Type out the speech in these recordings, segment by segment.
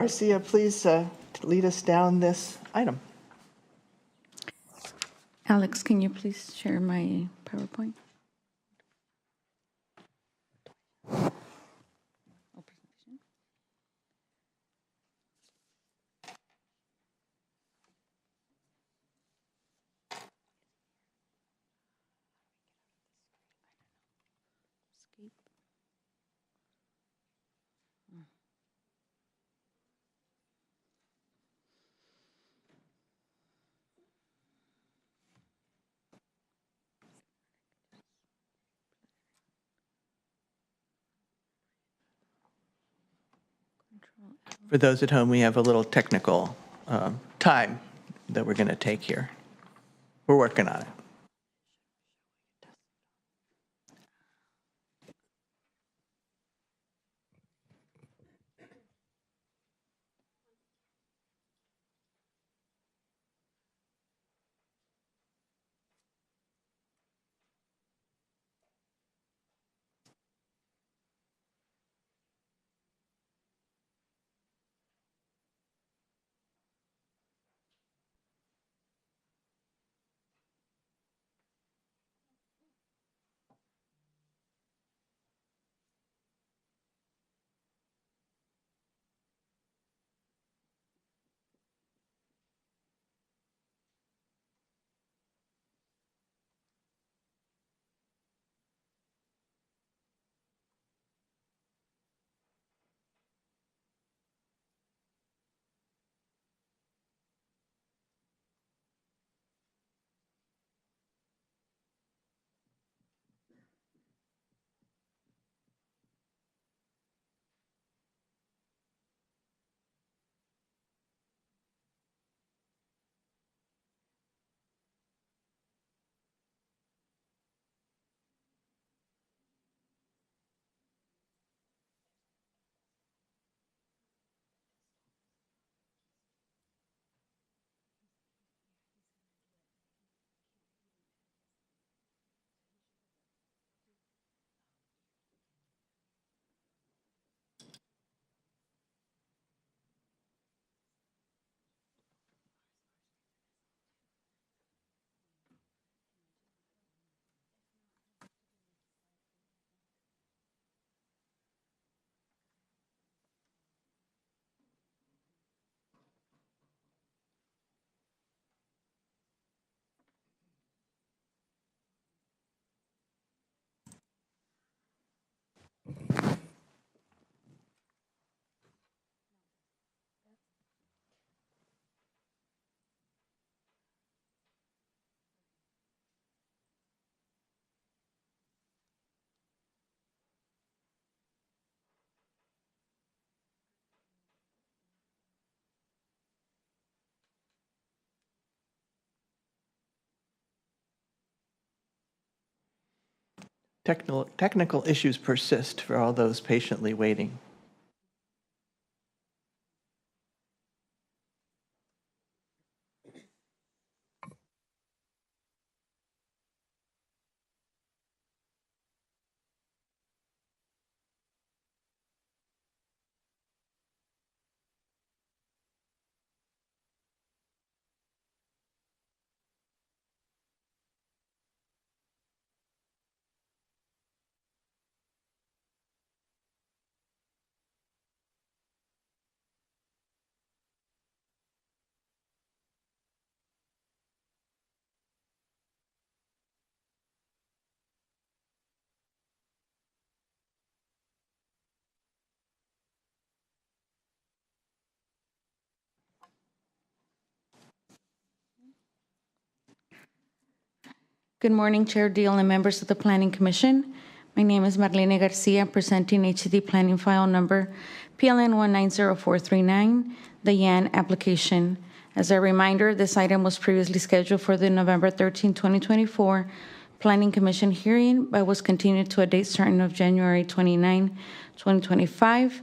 Garcia, please lead us down this item. Alex, can you please share my PowerPoint? For those at home, we have a little technical time that we're going to take here. We're working on it. Technical issues persist for all those patiently waiting. Good morning, Chair Deal and members of the Planning Commission. My name is Marlene Garcia, presenting HCD Planning File Number PLN 190439, the Yan application. As a reminder, this item was previously scheduled for the November 13, 2024 Planning Commission hearing, but was continued to a date certain of January 29, 2025,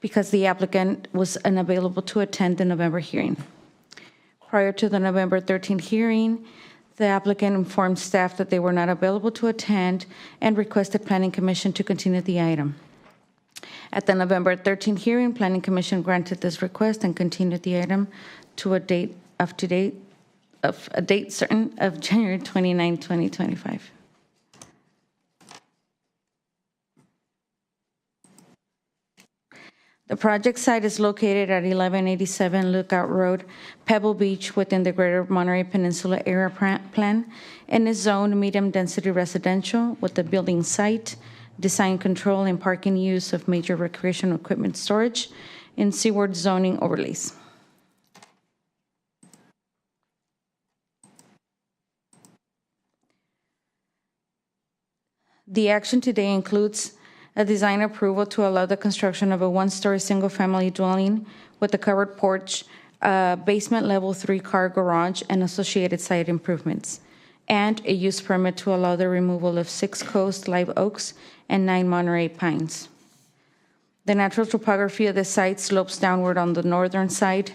because the applicant was unavailable to attend the November hearing. Prior to the November 13th hearing, the applicant informed staff that they were not available to attend and requested Planning Commission to continue the item. At the November 13th hearing, Planning Commission granted this request and continued the item to a date certain of January 29, 2025. The project site is located at 1187 Lookout Road, Pebble Beach, within the Greater Monterey Peninsula Area Plan, and is zoned medium-density residential with the building site, design control, and parking use of major recreational equipment storage in seaward zoning overlays. The action today includes a design approval to allow the construction of a one-story single-family dwelling with a covered porch, basement level 3 car garage, and associated site improvements, and a use permit to allow the removal of 6 coast live oaks and 9 Monterey pines. The natural topography of the site slopes downward on the northern side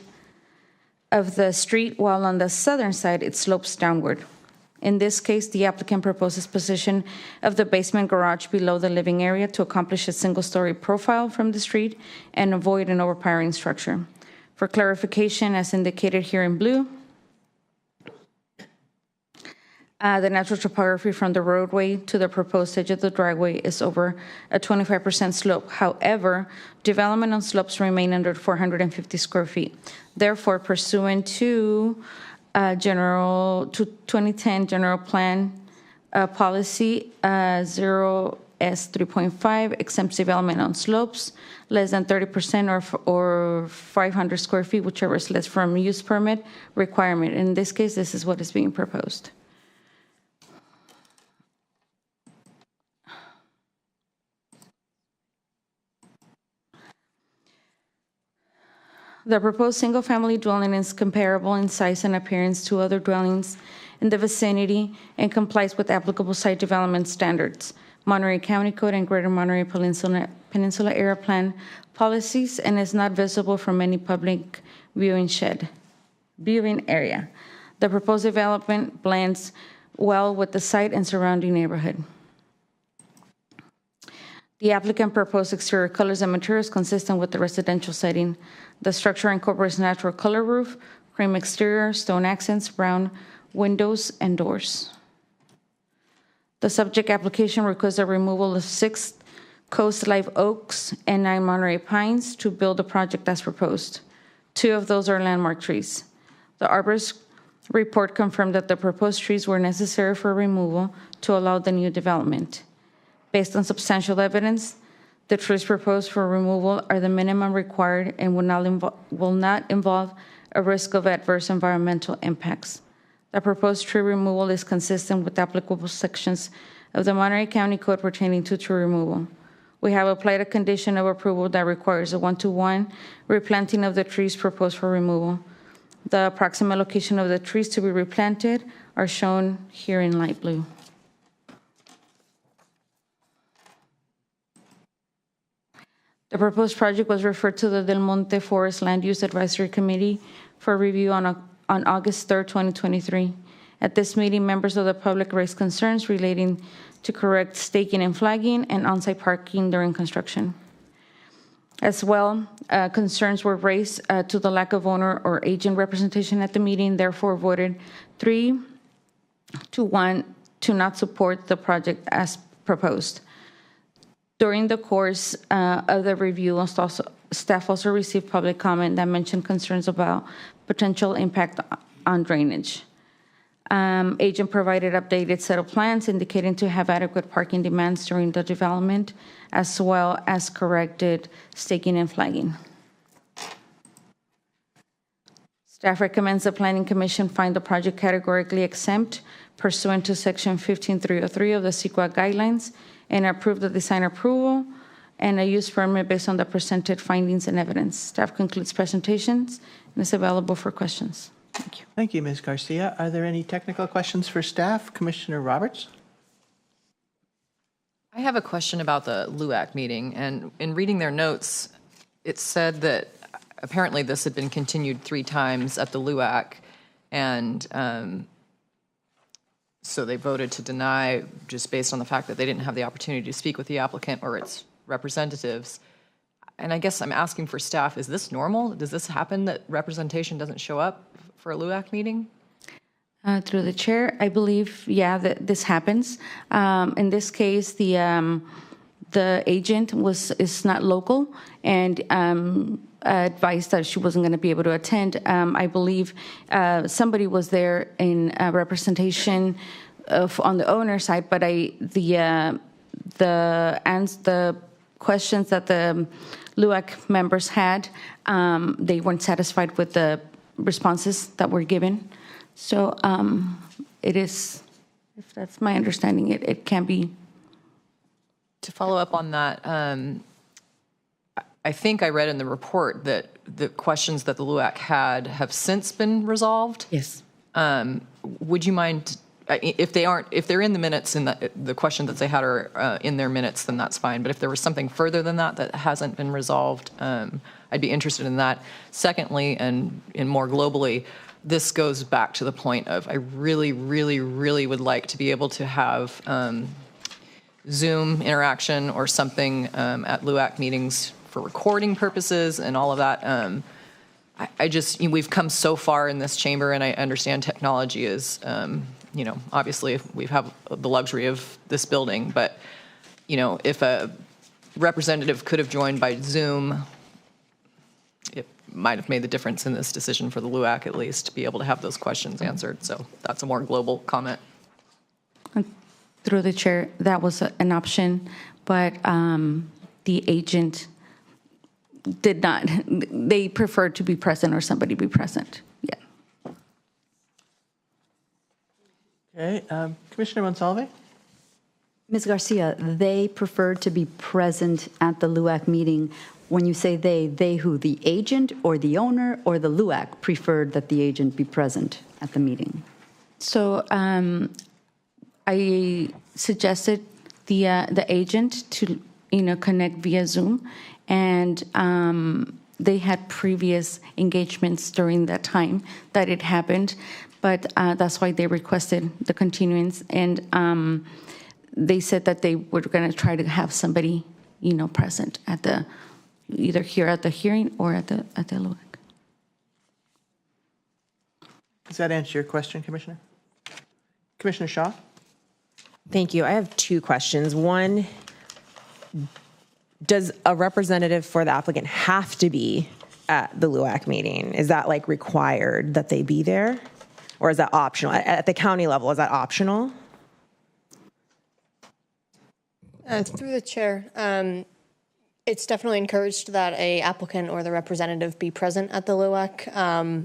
of the street, while on the southern side it slopes downward. In this case, the applicant proposes position of the basement garage below the living area to accomplish a single-story profile from the street and avoid an overpowering structure. For clarification, as indicated here in blue, the natural topography from the roadway to the proposed edge of the driveway is over a 25% slope. However, development on slopes remain under 450 square feet. Therefore, pursuant to 2010 General Plan Policy 0S3.5 exempts development on slopes less than 30% or 500 square feet, whichever is less, from use permit requirement. In this case, this is what is being proposed. The proposed single-family dwelling is comparable in size and appearance to other dwellings in the vicinity and complies with applicable site development standards, Monterey County Code, and Greater Monterey Peninsula Area Plan policies, and is not visible from any public viewing area. The proposed development blends well with the site and surrounding neighborhood. The applicant proposed exterior colors and materials consistent with the residential setting. The structure incorporates natural color roof, cream exterior, stone accents, brown windows, and doors. The subject application requests the removal of 6 coast live oaks and 9 Monterey pines to build the project as proposed. 2 of those are landmark trees. The arborist report confirmed that the proposed trees were necessary for removal to allow the new development. Based on substantial evidence, the trees proposed for removal are the minimum required and will not involve a risk of adverse environmental impacts. The proposed tree removal is consistent with applicable sections of the Monterey County Code pertaining to tree removal. We have applied a condition of approval that requires a 1-to-1 replanting of the trees proposed for removal. The approximate location of the trees to be replanted are shown here in light blue. The proposed project was referred to the Del Monte Forest Land Use Advisory Committee for review on August 3rd, 2023. At this meeting, members of the public raised concerns relating to correct staking and flagging and on-site parking during construction. As well, concerns were raised to the lack of owner or agent representation at the meeting, therefore voted 3-1 to not support the project as proposed. During the course of the review, staff also received public comment that mentioned concerns about potential impact on drainage. Agent provided updated set of plans indicating to have adequate parking demands during the development, as well as corrected staking and flagging. Staff recommends the Planning Commission find the project categorically exempt pursuant to Section 15303 of the CEQA guidelines and approve the design approval and a use permit based on the presented findings and evidence. Staff concludes presentations and is available for questions. Thank you. Thank you, Ms. Garcia. Are there any technical questions for staff? Commissioner Roberts? I have a question about the LUAC meeting, and in reading their notes, it said that apparently this had been continued 3 times at the LUAC, and so they voted to deny just based on the fact that they didn't have the opportunity to speak with the applicant or its representatives. And I guess I'm asking for staff, is this normal? Does this happen that representation doesn't show up for a LUAC meeting? Through the chair, I believe, yeah, that this happens. In this case, the agent is not local and advised that she wasn't going to be able to attend. I believe somebody was there in representation on the owner side, but the questions that the LUAC members had, they weren't satisfied with the responses that were given. So it is, if that's my understanding, it can be. To follow up on that, I think I read in the report that the questions that the LUAC had have since been resolved. Yes. Would you mind, if they're in the minutes and the question that they had are in their minutes, then that's fine. But if there was something further than that hasn't been resolved, I'd be interested in that. Secondly, and more globally, this goes back to the point of I really, really, really would like to be able to have Zoom interaction or something at LUAC meetings for recording purposes and all of that. We've come so far in this chamber, and I understand technology is, obviously we have the luxury of this building, but, if a representative could have joined by Zoom, it might have made the difference in this decision for the LUAC, at least, to be able to have those questions answered. So that's a more global comment. Through the chair, that was an option, but the agent did not. They preferred to be present or somebody be present. Yeah. Okay, Commissioner Monsalve? Ms. Garcia, they preferred to be present at the LUAC meeting. When you say they who? The agent or the owner or the LUAC preferred that the agent be present at the meeting? So I suggested the agent to connect via Zoom, and they had previous engagements during that time that it happened, but that's why they requested the continuance, and they said that they were going to try to have somebody present at either here at the hearing or at the LUAC. Does that answer your question, Commissioner? Commissioner Shaw? Thank you. I have two questions. One, does a representative for the applicant have to be at the LUAC meeting? Is that required that they be there? Or is that optional? At the county level, is that optional? Through the chair, it's definitely encouraged that a applicant or the representative be present at the LUAC.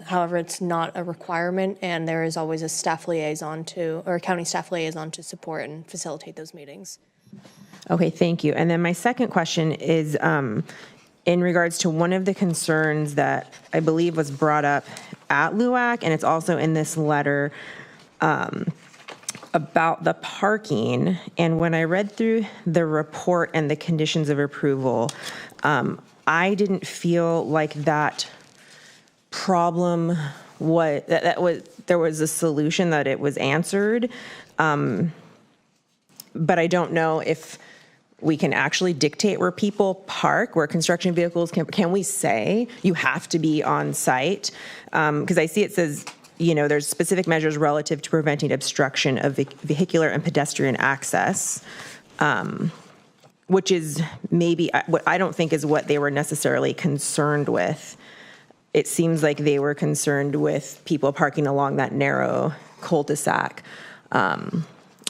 However, it's not a requirement, and there is always a staff liaison or a county staff liaison to support and facilitate those meetings. Okay, thank you. And then my second question is in regards to one of the concerns that I believe was brought up at LUAC, and it's also in this letter about the parking. And when I read through the report and the conditions of approval, I didn't feel like that problem there was a solution, that it was answered. But I don't know if we can actually dictate where people park, where construction vehicles can we say you have to be on site? Because I see it says, there's specific measures relative to preventing obstruction of vehicular and pedestrian access, which is maybe what I don't think is what they were necessarily concerned with. It seems like they were concerned with people parking along that narrow cul-de-sac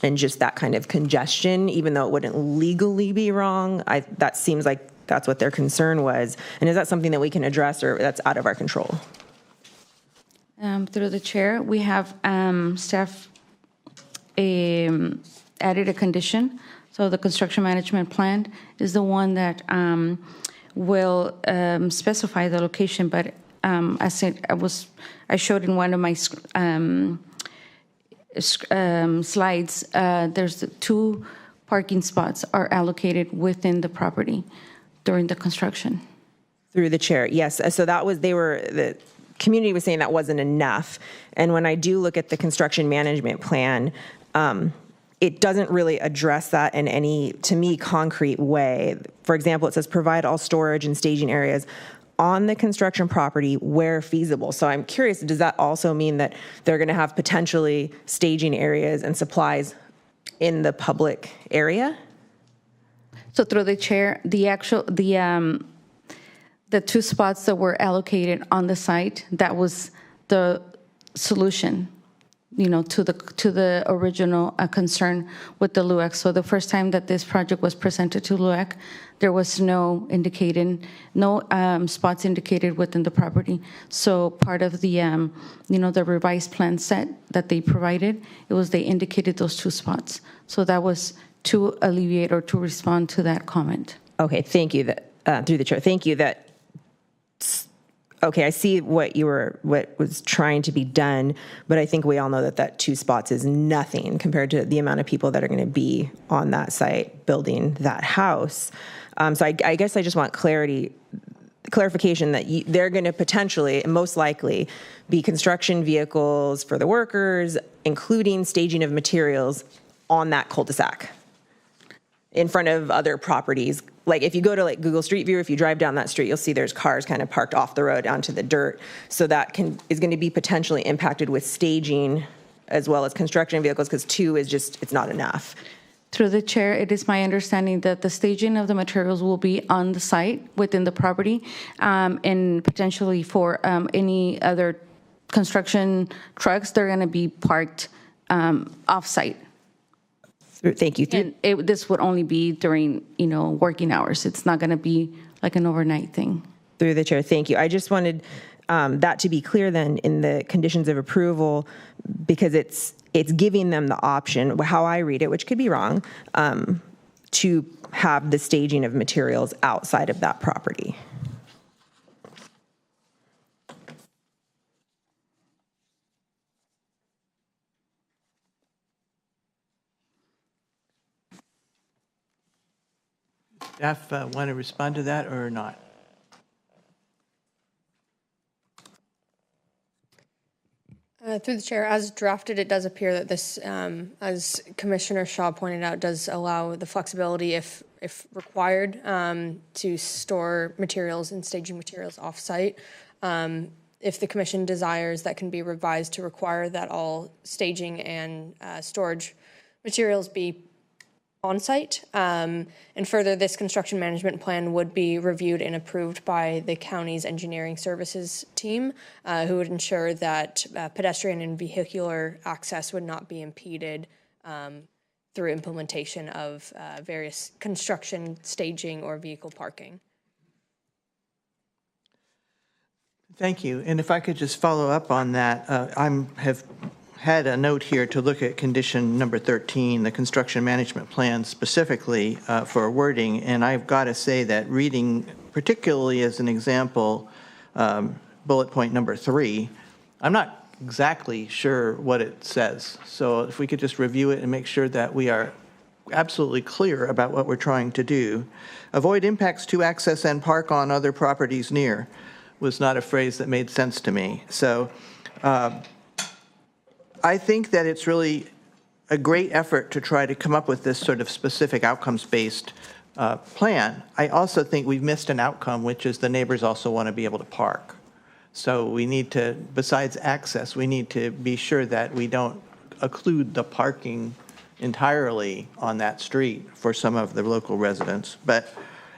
and just that kind of congestion, even though it wouldn't legally be wrong. That seems like that's what their concern was. And is that something that we can address, or that's out of our control? Through the chair, we have staff added a condition. So the construction management plan is the one that will specify the location. But as I showed in one of my slides, there's 2 parking spots are allocated within the property during the construction. Through the chair, yes. So the community was saying that wasn't enough. And when I do look at the construction management plan, it doesn't really address that in any, to me, concrete way. For example, it says provide all storage and staging areas on the construction property where feasible. So I'm curious, does that also mean that they're going to have potentially staging areas and supplies in the public area? So through the chair, the 2 spots that were allocated on the site, that was the solution, to the original concern with the LUAC. So the first time that this project was presented to LUAC, there was no spots indicated within the property. So part of the, the revised plan set that they provided, they indicated those 2 spots. So that was to alleviate or to respond to that comment. Okay, thank you. Through the chair, thank you. Okay, I see what was trying to be done, but I think we all know that 2 spots is nothing compared to the amount of people that are going to be on that site building that house. So I guess I just want clarification that they're going to potentially, and most likely, be construction vehicles for the workers, including staging of materials on that cul-de-sac in front of other properties. Like if you go to like Google Street View, if you drive down that street, you'll see there's cars kind of parked off the road onto the dirt. So that is going to be potentially impacted with staging as well as construction vehicles, because 2 is just, it's not enough. Through the chair, it is my understanding that the staging of the materials will be on the site within the property, and potentially for any other construction trucks, they're going to be parked off-site. Thank you. And this would only be during, working hours. It's not going to be like an overnight thing. Through the chair, thank you. I just wanted that to be clear then in the conditions of approval, because it's giving them the option, how I read it, which could be wrong, to have the staging of materials outside of that property. Staff want to respond to that or not? Through the chair, as drafted, it does appear that this, as Commissioner Shaw pointed out, does allow the flexibility, if required, to store materials and staging materials off-site. If the commission desires, that can be revised to require that all staging and storage materials be on-site. And further, this construction management plan would be reviewed and approved by the county's engineering services team, who would ensure that pedestrian and vehicular access would not be impeded through implementation of various construction, staging, or vehicle parking. Thank you. And if I could just follow up on that, have had a note here to look at condition number 13, the construction management plan specifically for wording. And I've got to say that reading, particularly as an example, bullet point number 3, I'm not exactly sure what it says. So if we could just review it and make sure that we are absolutely clear about what we're trying to do. Avoid impacts to access and park on other properties near was not a phrase that made sense to me. So I think that it's really a great effort to try to come up with this sort of specific outcomes-based plan. I also think we've missed an outcome, which is the neighbors also want to be able to park. So we need to, besides access, we need to be sure that we don't occlude the parking entirely on that street for some of the local residents.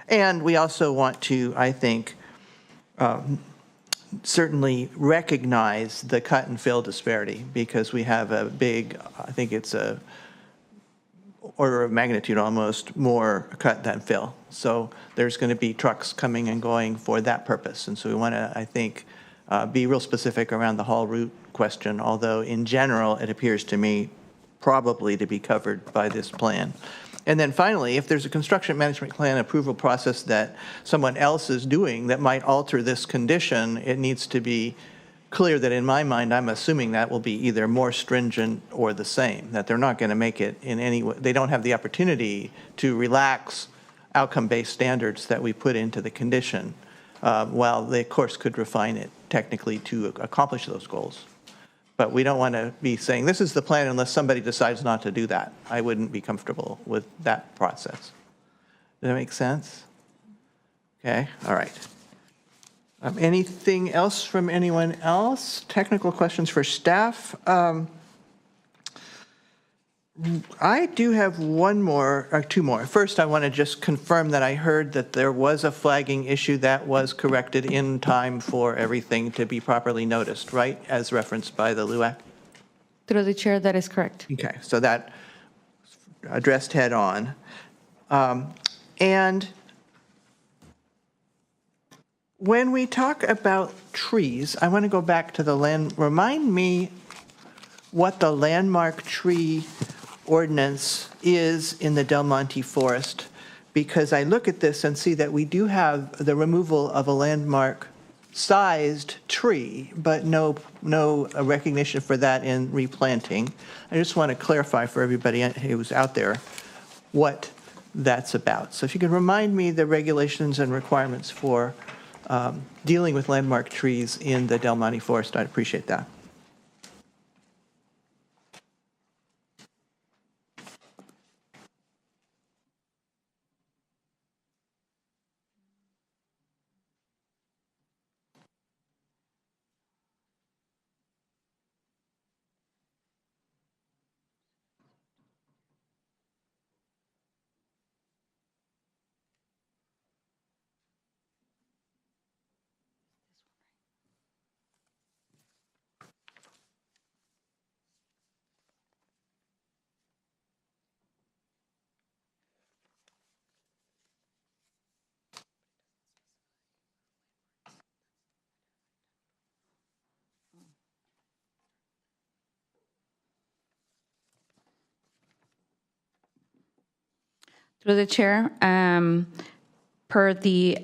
And we also want to, I think, certainly recognize the cut and fill disparity, because we have a big, I think it's a order of magnitude almost more cut than fill. So there's going to be trucks coming and going for that purpose. And so we want to, I think, be real specific around the haul route question, although in general it appears to me probably to be covered by this plan. And then finally, if there's a construction management plan approval process that someone else is doing that might alter this condition, it needs to be clear that in my mind, I'm assuming that will be either more stringent or the same, that they're not going to make it in any way. They don't have the opportunity to relax outcome-based standards that we put into the condition, while they, of course, could refine it technically to accomplish those goals. But we don't want to be saying, this is the plan unless somebody decides not to do that. I wouldn't be comfortable with that process. Does that make sense? Okay, all right. Anything else from anyone else? Technical questions for staff? I do have one more, or two more. First, I want to just confirm that I heard that there was a flagging issue that was corrected in time for everything to be properly noticed, right? As referenced by the LUAC? Through the chair, that is correct. Okay, so that addressed head on. And when we talk about trees, I want to go back to the land, remind me what the landmark tree ordinance is in the Del Monte Forest, because I look at this and see that we do have the removal of a landmark sized tree, but no recognition for that in replanting. I just want to clarify for everybody who's out there what that's about. So if you could remind me the regulations and requirements for dealing with landmark trees in the Del Monte Forest, I'd appreciate that. Through the chair, per the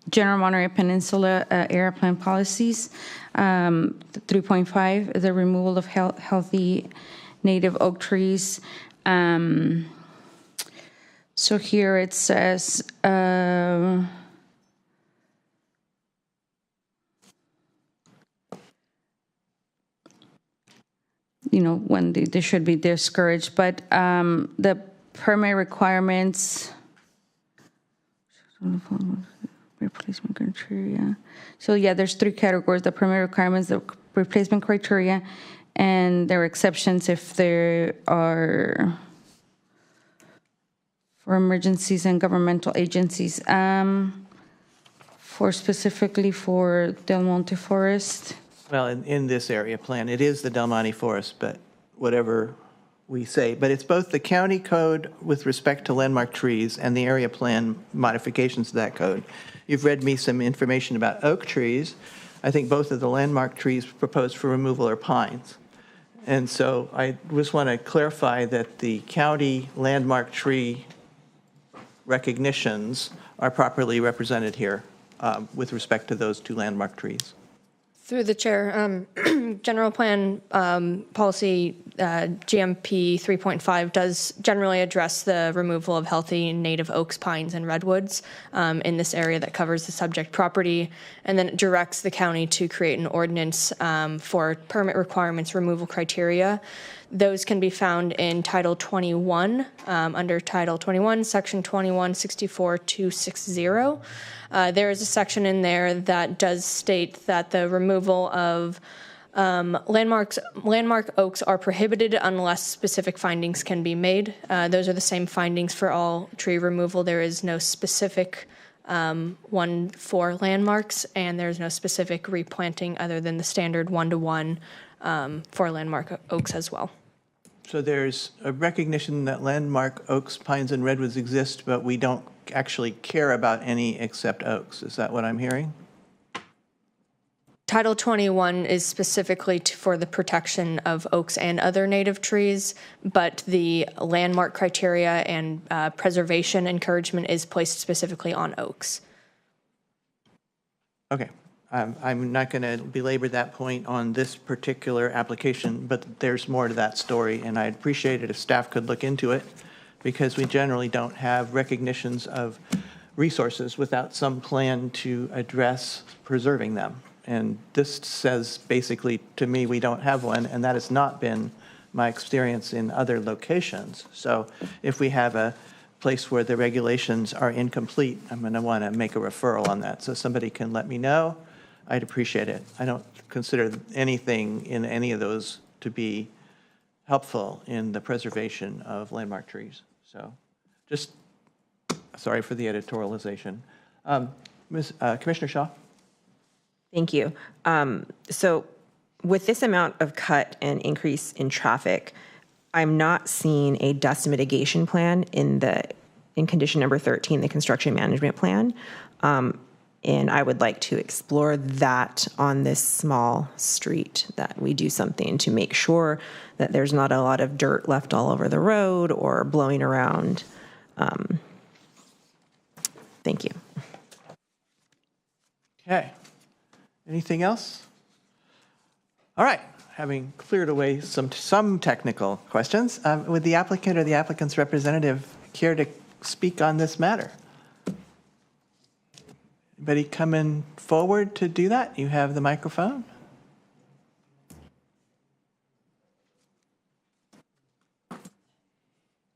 General Monterey Peninsula Area Plan Policies, 3.5, the removal of healthy native oak trees. So here it says, when they should be discouraged, but the permit requirements, replacement criteria. So yeah, there's three categories: the permit requirements, the replacement criteria, and there are exceptions if there are for emergencies and governmental agencies. Specifically for Del Monte Forest. Well, in this area plan, it is the Del Monte Forest, but whatever we say, but it's both the county code with respect to landmark trees and the area plan modifications to that code. You've read me some information about oak trees. I think both of the landmark trees proposed for removal are pines. And so I just want to clarify that the county landmark tree recognitions are properly represented here with respect to those two landmark trees. Through the chair, general plan policy GMP 3.5 does generally address the removal of healthy native oaks, pines, and redwoods in this area that covers the subject property, and then it directs the county to create an ordinance for permit requirements, removal criteria. Those can be found in Title 21, under Title 21, Section 2164-260. There is a section in there that does state that the removal of landmark oaks are prohibited unless specific findings can be made. Those are the same findings for all tree removal. There is no specific one for landmarks, and there's no specific replanting other than the standard 1-to-1 for landmark oaks as well. So there's a recognition that landmark oaks, pines, and redwoods exist, but we don't actually care about any except oaks. Is that what I'm hearing? Title 21 is specifically for the protection of oaks and other native trees, but the landmark criteria and preservation encouragement is placed specifically on oaks. Okay. I'm not going to belabor that point on this particular application, but there's more to that story, and I'd appreciate it if staff could look into it, because we generally don't have recognitions of resources without some plan to address preserving them. And this says basically to me, we don't have one, and that has not been my experience in other locations. So if we have a place where the regulations are incomplete, I'm going to want to make a referral on that. So somebody can let me know. I'd appreciate it. I don't consider anything in any of those to be helpful in the preservation of landmark trees. So just, sorry for the editorialization. Commissioner Shaw? Thank you. So with this amount of cut and increase in traffic, I'm not seeing a dust mitigation plan in condition number 13, the construction management plan. And I would like to explore that on this small street, that we do something to make sure that there's not a lot of dirt left all over the road or blowing around. Thank you. Okay. Anything else? All right. Having cleared away some technical questions, would the applicant or the applicant's representative care to speak on this matter? Anybody coming forward to do that? You have the microphone.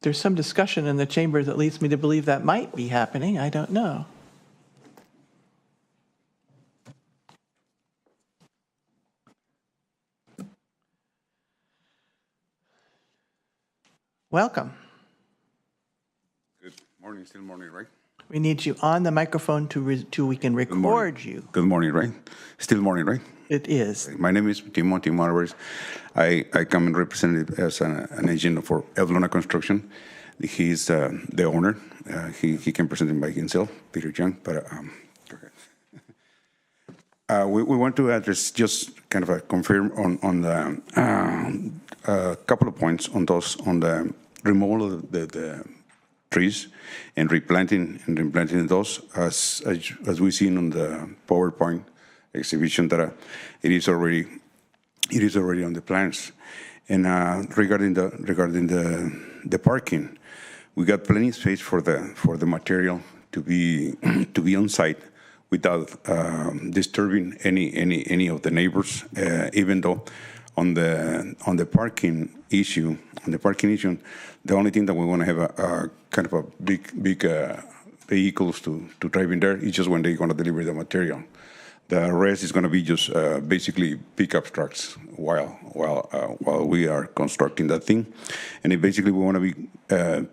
There's some discussion in the chamber that leads me to believe that might be happening. I don't know. Welcome. Good morning, still morning, right? We need you on the microphone to we can record you. Good morning, right? Still morning, right? It is. My name is Timo Alvarez. I come and represent as an agent for Evelona Construction. He's the owner. He can present it by himself, Peter Young. But go ahead. We want to address, just kind of confirm on the a couple of points on the removal of the trees and replanting those, as we've seen on the PowerPoint exhibition, that it is already on the plans. And regarding the parking, we got plenty of space for the material to be on site without disturbing any of the neighbors, even though on the parking issue, the only thing that we want to have a kind of a big vehicles to drive in there is just when they're going to deliver the material. The rest is going to be just basically pickup trucks while we are constructing that thing, and basically we want to be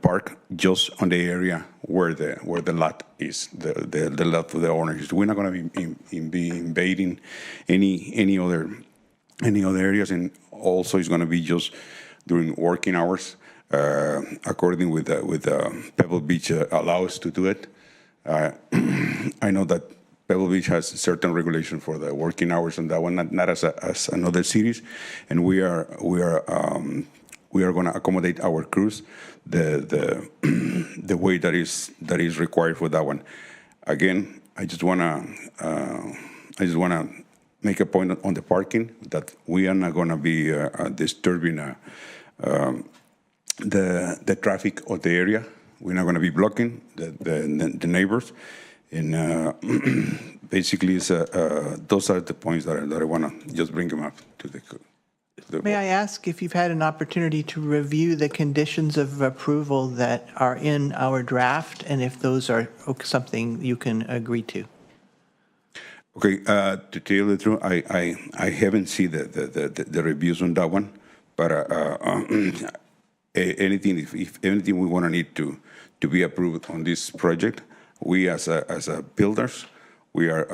parked just on the area where the lot is, the lot for the owners. We're not going to be invading any other areas, and also it's going to be just during working hours, according with Pebble Beach allow us to do it. I know that Pebble Beach has certain regulation for the working hours on that one, not as another cities, and we are going to accommodate our crews the way that is required for that one. Again, I just wanna make a point on the parking, that we are not going to be disturbing the traffic of the area. We're not going to be blocking the neighbors. And basically, those are the points that I want to just bring them up to the May I ask if you've had an opportunity to review the conditions of approval that are in our draft, and if those are something you can agree to? Okay, to tell you the truth, I haven't seen the reviews on that one, but if anything we want to need to be approved on this project, we as a builders, we are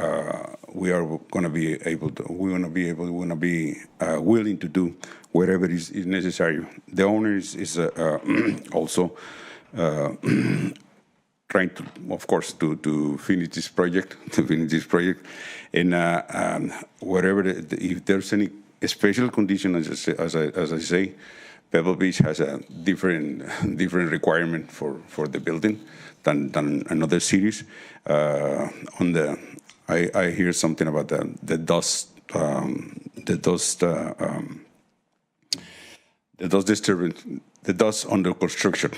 going to be able to, we want to be willing to do whatever is necessary. The owner is also trying to, of course, to finish this project, and whatever, if there's any special condition, as I say, Pebble Beach has a different requirement for the building than another cities. I hear something about the dust disturbance, the dust under construction,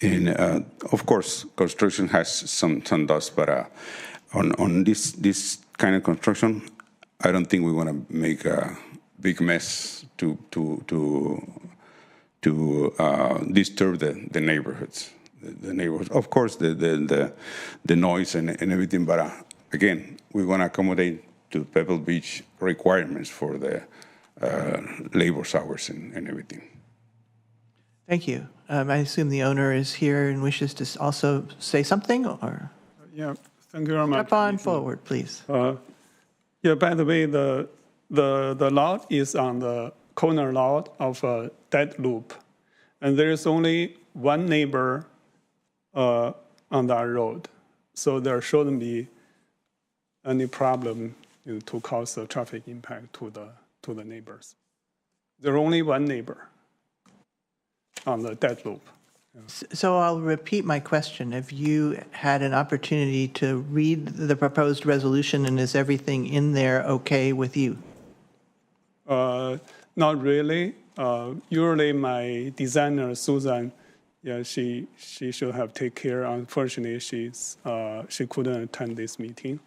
and of course construction has some dust, but on this kind of construction, I don't think we want to make a big mess to disturb the neighborhoods. The neighborhoods, of course, the noise and everything. But again, we want to accommodate to Pebble Beach requirements for the labor hours and everything. Thank you. I assume the owner is here and wishes to also say something, or? Yeah, thank you very much. Step on forward, please. Yeah, by the way, the lot is on the corner lot of a dead loop, and there is only one neighbor on that road, so there shouldn't be any problem to cause a traffic impact to the neighbors. There's only one neighbor on the dead loop. So I'll repeat my question. Have you had an opportunity to read the proposed resolution, and is everything in there okay with you? Not really. Usually my designer, Susan, yeah, she should have take care. Unfortunately, she couldn't attend this meeting.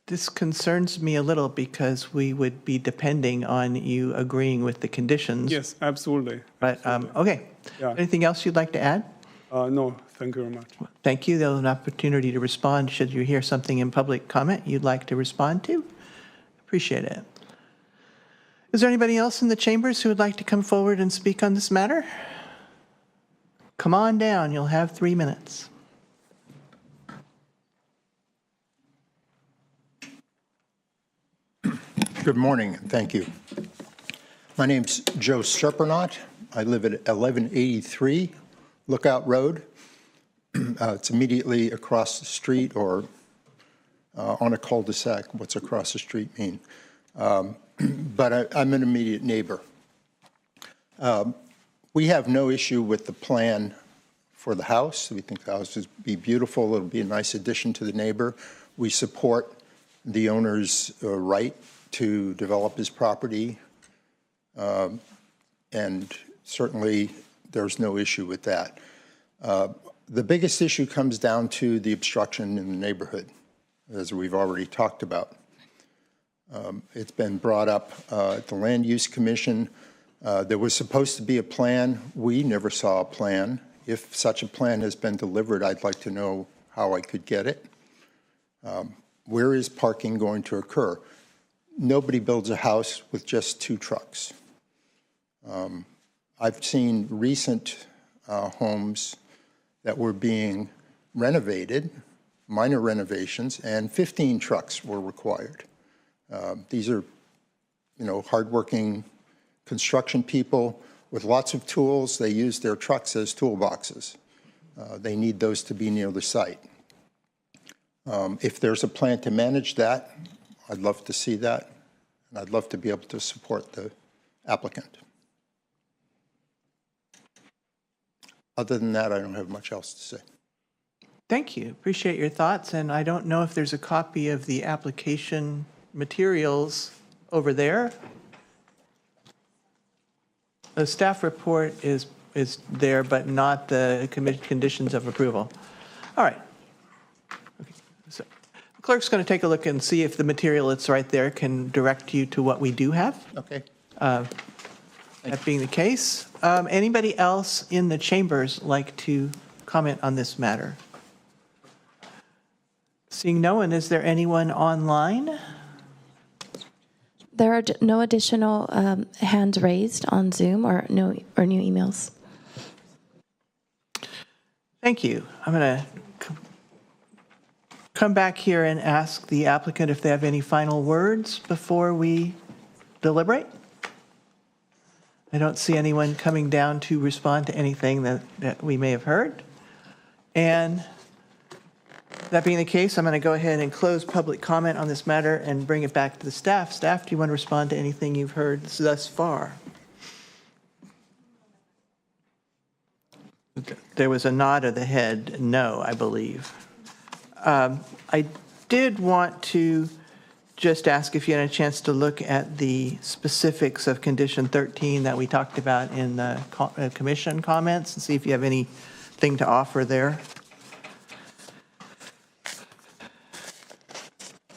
This concerns me a little because we would be depending on you agreeing with the conditions. Yes, absolutely. But, okay. Yeah. Anything else you'd like to add? No, thank you very much. Thank you. There's an opportunity to respond should you hear something in public comment you'd like to respond to. Appreciate it. Is there anybody else in the chambers who would like to come forward and speak on this matter? Come on down. You'll have 3 minutes. Good morning, and thank you. My name's Joe Serpernot. I live at 1183 Lookout Road. It's immediately across the street, or on a cul-de-sac. What's across the street mean? But I'm an immediate neighbor. We have no issue with the plan for the house. We think the house will be beautiful. It'll be a nice addition to the neighbor. We support the owner's right to develop his property, and certainly there's no issue with that. The biggest issue comes down to the obstruction in the neighborhood, as we've already talked about. It's been brought up at the Land Use Commission. There was supposed to be a plan. We never saw a plan. If such a plan has been delivered, I'd like to know how I could get it. Where is parking going to occur? Nobody builds a house with just 2 trucks. I've seen recent homes that were being renovated, minor renovations, and 15 trucks were required. These are, hardworking construction people with lots of tools. They use their trucks as toolboxes. They need those to be near the site. If there's a plan to manage that, I'd love to see that, and I'd love to be able to support the applicant. Other than that, I don't have much else to say. Thank you. Appreciate your thoughts. And I don't know if there's a copy of the application materials over there. The staff report is there, but not the conditions of approval. All right. Okay. So the clerk's going to take a look and see if the material that's right there can direct you to what we do have. Okay. That being the case, anybody else in the chambers like to comment on this matter? Seeing no one, is there anyone online? There are no additional hands raised on Zoom or new emails. Thank you. I'm going to come back here and ask the applicant if they have any final words before we deliberate. I don't see anyone coming down to respond to anything that we may have heard. And that being the case, I'm going to go ahead and close public comment on this matter and bring it back to the staff. Staff, do you want to respond to anything you've heard thus far? There was a nod of the head, no, I believe. I did want to just ask if you had a chance to look at the specifics of condition 13 that we talked about in the commission comments and see if you have anything to offer there.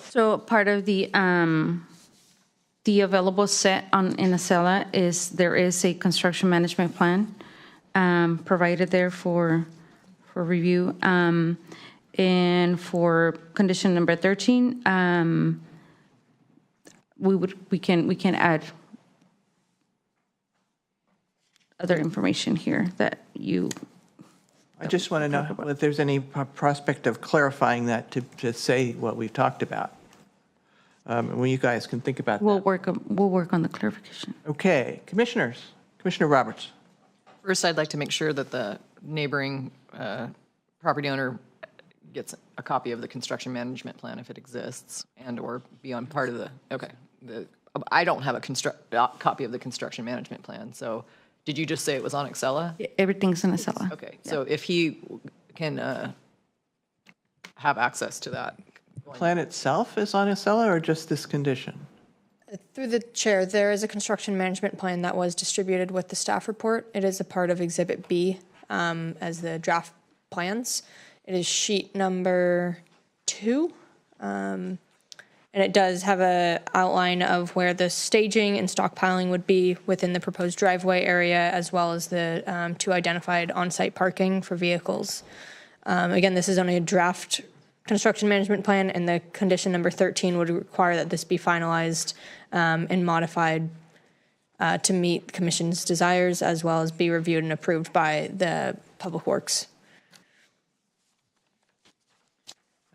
So part of the available set in Acela is there is a construction management plan provided there for review. And for condition number 13, we can add other information here that you. I just want to know if there's any prospect of clarifying that to say what we've talked about. Well, you guys can think about that. We'll work on the clarification. Okay, commissioners. Commissioner Roberts. First, I'd like to make sure that the neighboring property owner gets a copy of the construction management plan if it exists, and or be on part of the, okay. I don't have a copy of the construction management plan, so did you just say it was on Acela? Everything's in Acela. Okay, so if he can have access to that. Plan itself is on Acela or just this condition? Through the chair, there is a construction management plan that was distributed with the staff report. It is a part of Exhibit B as the draft plans. It is sheet number 2. And it does have an outline of where the staging and stockpiling would be within the proposed driveway area, as well as the 2 identified on-site parking for vehicles. Again, this is only a draft construction management plan, and the condition number 13 would require that this be finalized and modified to meet the commission's desires, as well as be reviewed and approved by the Public Works.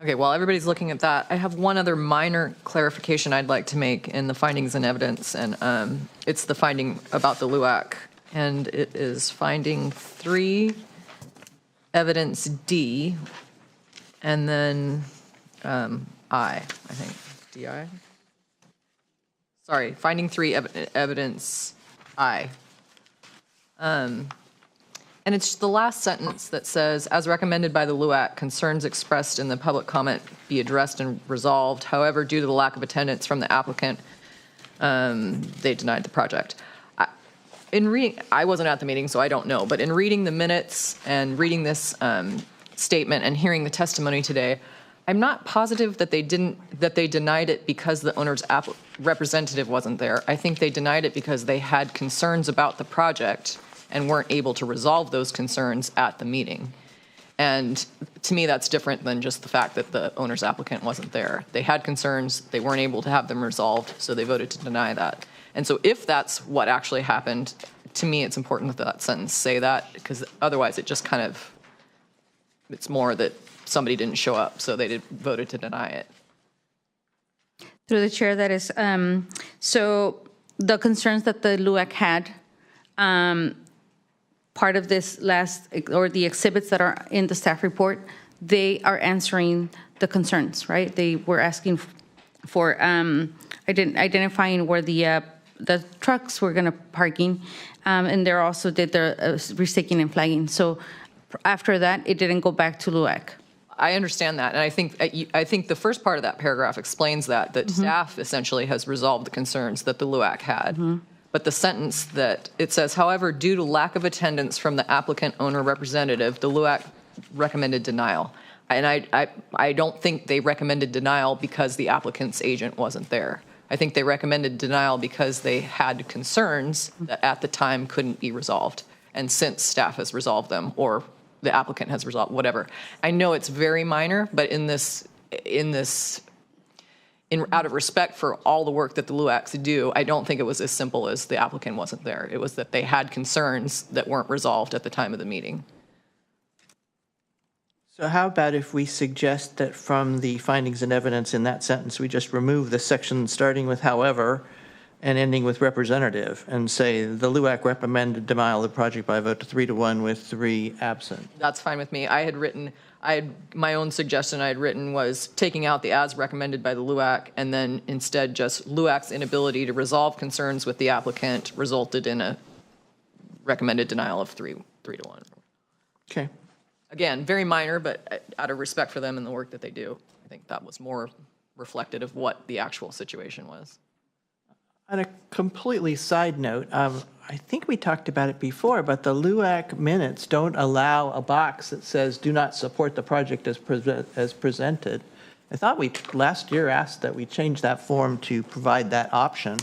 Okay, while everybody's looking at that, I have one other minor clarification I'd like to make in the findings and evidence, and it's the finding about the LUAC, and it is finding 3, evidence D, and then I think, DI? Sorry, finding 3, evidence I. And it's the last sentence that says, as recommended by the LUAC, concerns expressed in the public comment be addressed and resolved. However, due to the lack of attendance from the applicant, they denied the project. I wasn't at the meeting, so I don't know, but in reading the minutes and reading this statement and hearing the testimony today, I'm not positive that they denied it because the owner's representative wasn't there. I think they denied it because they had concerns about the project and weren't able to resolve those concerns at the meeting. And to me, that's different than just the fact that the owner's applicant wasn't there. They had concerns, they weren't able to have them resolved, so they voted to deny that. And so if that's what actually happened, to me, it's important that that sentence say that, because otherwise it just kind of, it's more that somebody didn't show up, so they voted to deny it. Through the chair, that is, so the concerns that the LUAC had, part of this last, or the exhibits that are in the staff report, they are answering the concerns, right? They were asking for identifying where the trucks were going to parking, and they also did the restaking and flagging. So after that, it didn't go back to LUAC. I understand that, and I think the first part of that paragraph explains that staff essentially has resolved the concerns that the LUAC had. But the sentence that it says, however, due to lack of attendance from the applicant owner representative, the LUAC recommended denial. And I don't think they recommended denial because the applicant's agent wasn't there. I think they recommended denial because they had concerns that at the time couldn't be resolved. And since staff has resolved them, or the applicant has resolved, whatever. I know it's very minor, but out of respect for all the work that the LUACs do, I don't think it was as simple as the applicant wasn't there. It was that they had concerns that weren't resolved at the time of the meeting. So how about if we suggest that from the findings and evidence in that sentence, we just remove the section starting with however and ending with representative, and say the LUAC recommended denial of the project by a vote of 3-1 with 3 absent? That's fine with me. My own suggestion I had written was taking out the as recommended by the LUAC, and then instead just LUAC's inability to resolve concerns with the applicant resulted in a recommended denial of 3-1. Okay. Again, very minor, but out of respect for them and the work that they do, I think that was more reflective of what the actual situation was. On a completely side note, I think we talked about it before, but the LUAC minutes don't allow a box that says do not support the project as presented. I thought we, last year, asked that we change that form to provide that option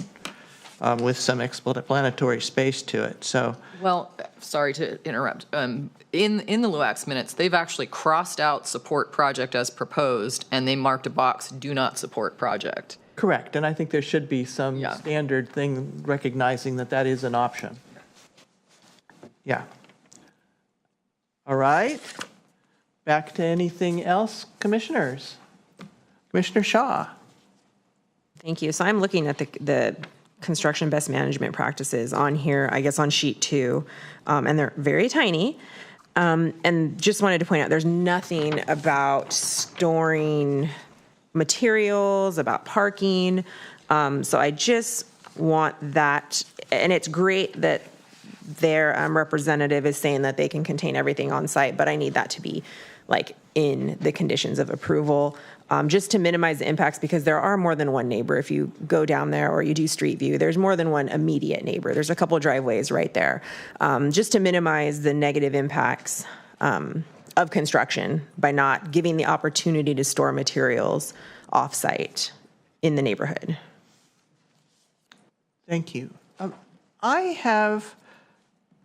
with some explanatory space to it, so. Well, sorry to interrupt. In the LUAC's minutes, they've actually crossed out support project as proposed, and they marked a box, do not support project. Correct, and I think there should be some Yeah. standard thing recognizing that that is an option. Yeah. All right. Back to anything else, commissioners? Commissioner Shaw? Thank you. So I'm looking at the construction best management practices on here, I guess on sheet 2, and they're very tiny. And just wanted to point out, there's nothing about storing materials, about parking. So I just want that, and it's great that their representative is saying that they can contain everything on site, but I need that to be like in the conditions of approval, just to minimize the impacts, because there are more than one neighbor. If you go down there or you do street view, there's more than one immediate neighbor. There's a couple driveways right there, just to minimize the negative impacts of construction by not giving the opportunity to store materials off-site in the neighborhood. Thank you. I have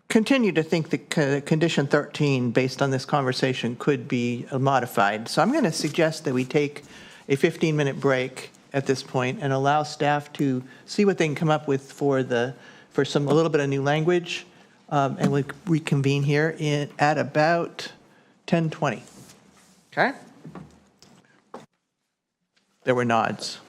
continued to think that condition 13, based on this conversation, could be modified. So I'm going to suggest that we take a 15-minute break at this point and allow staff to see what they can come up with for a little bit of new language, and we reconvene here at about 10:20. Okay? There were nods.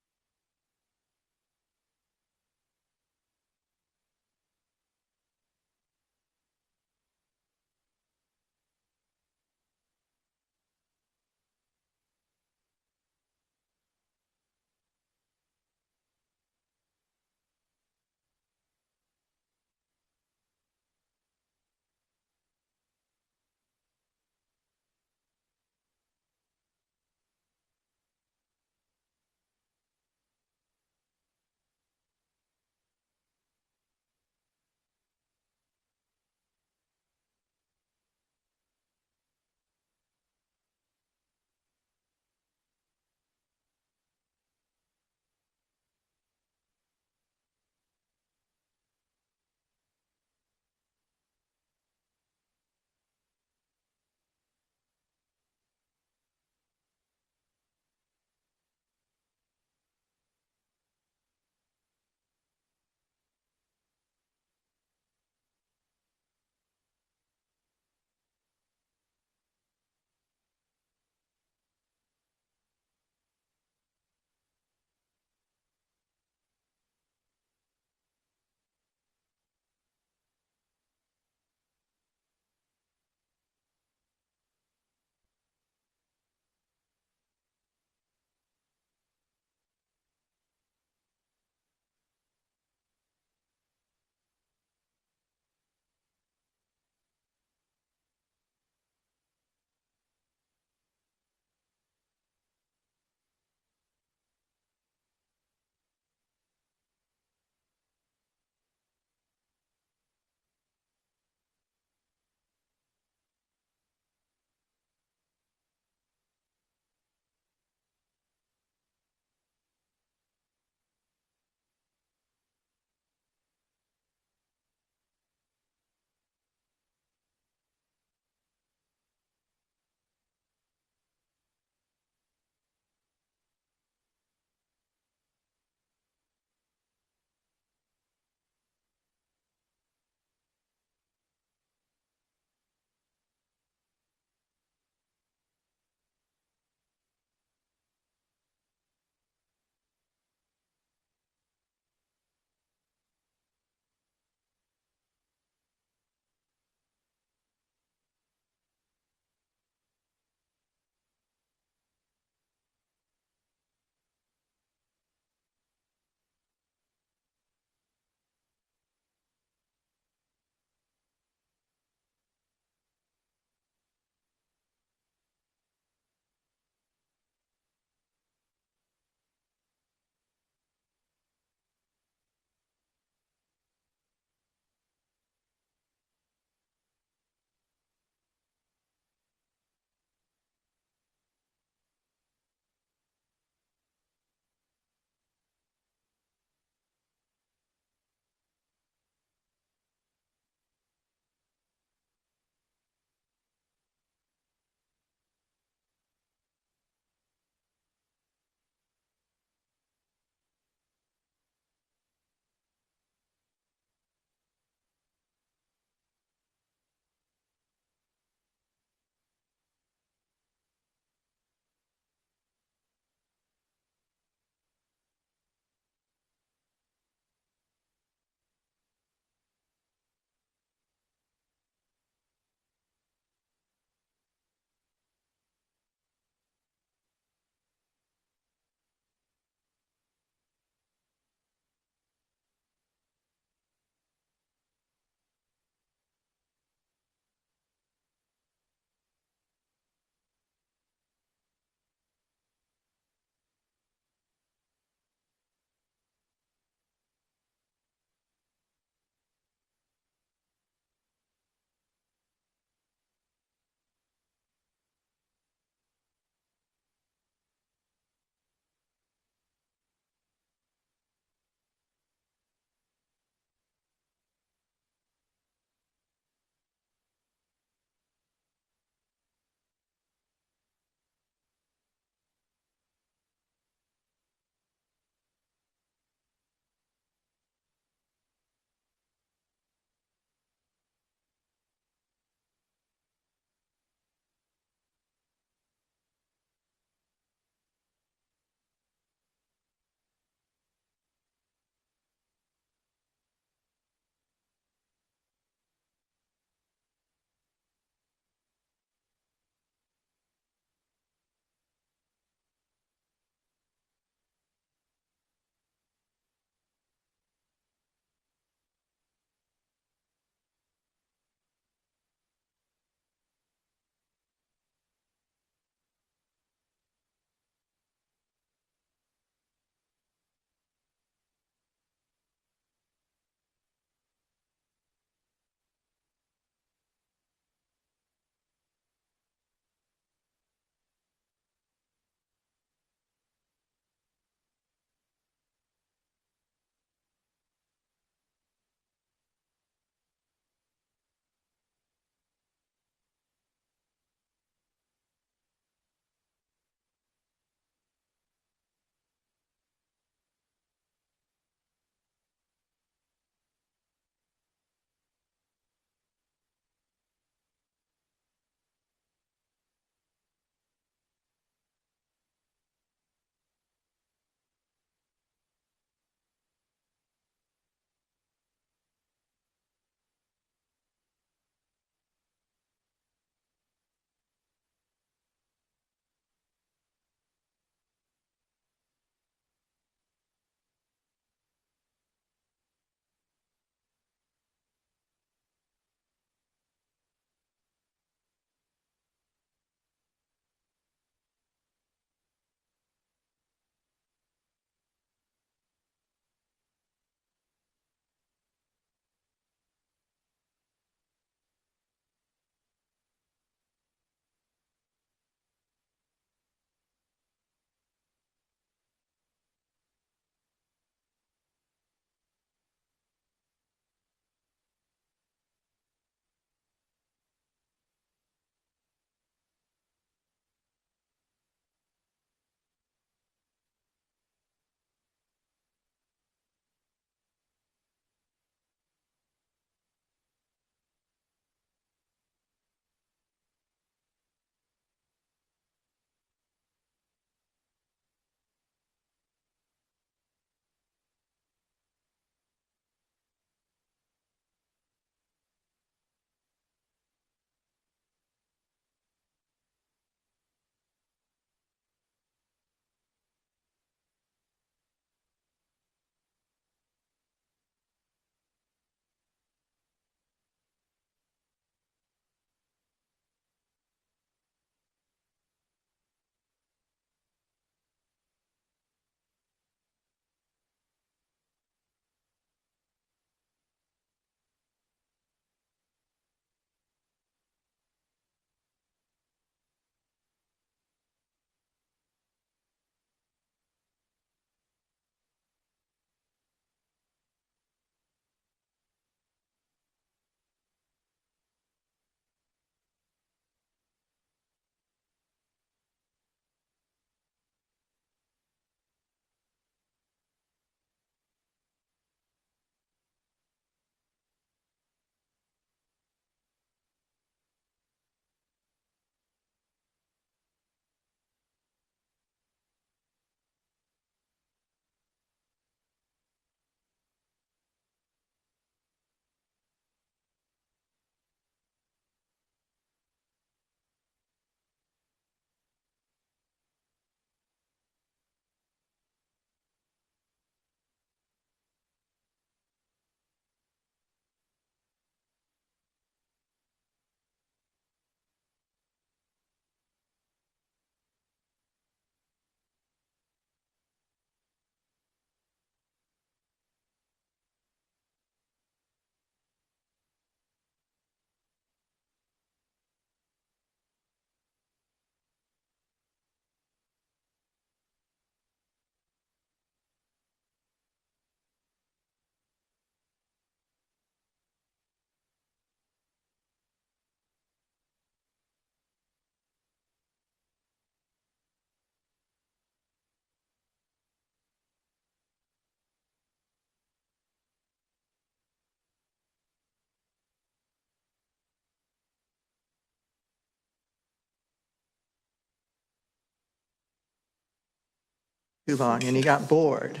too long and he got bored.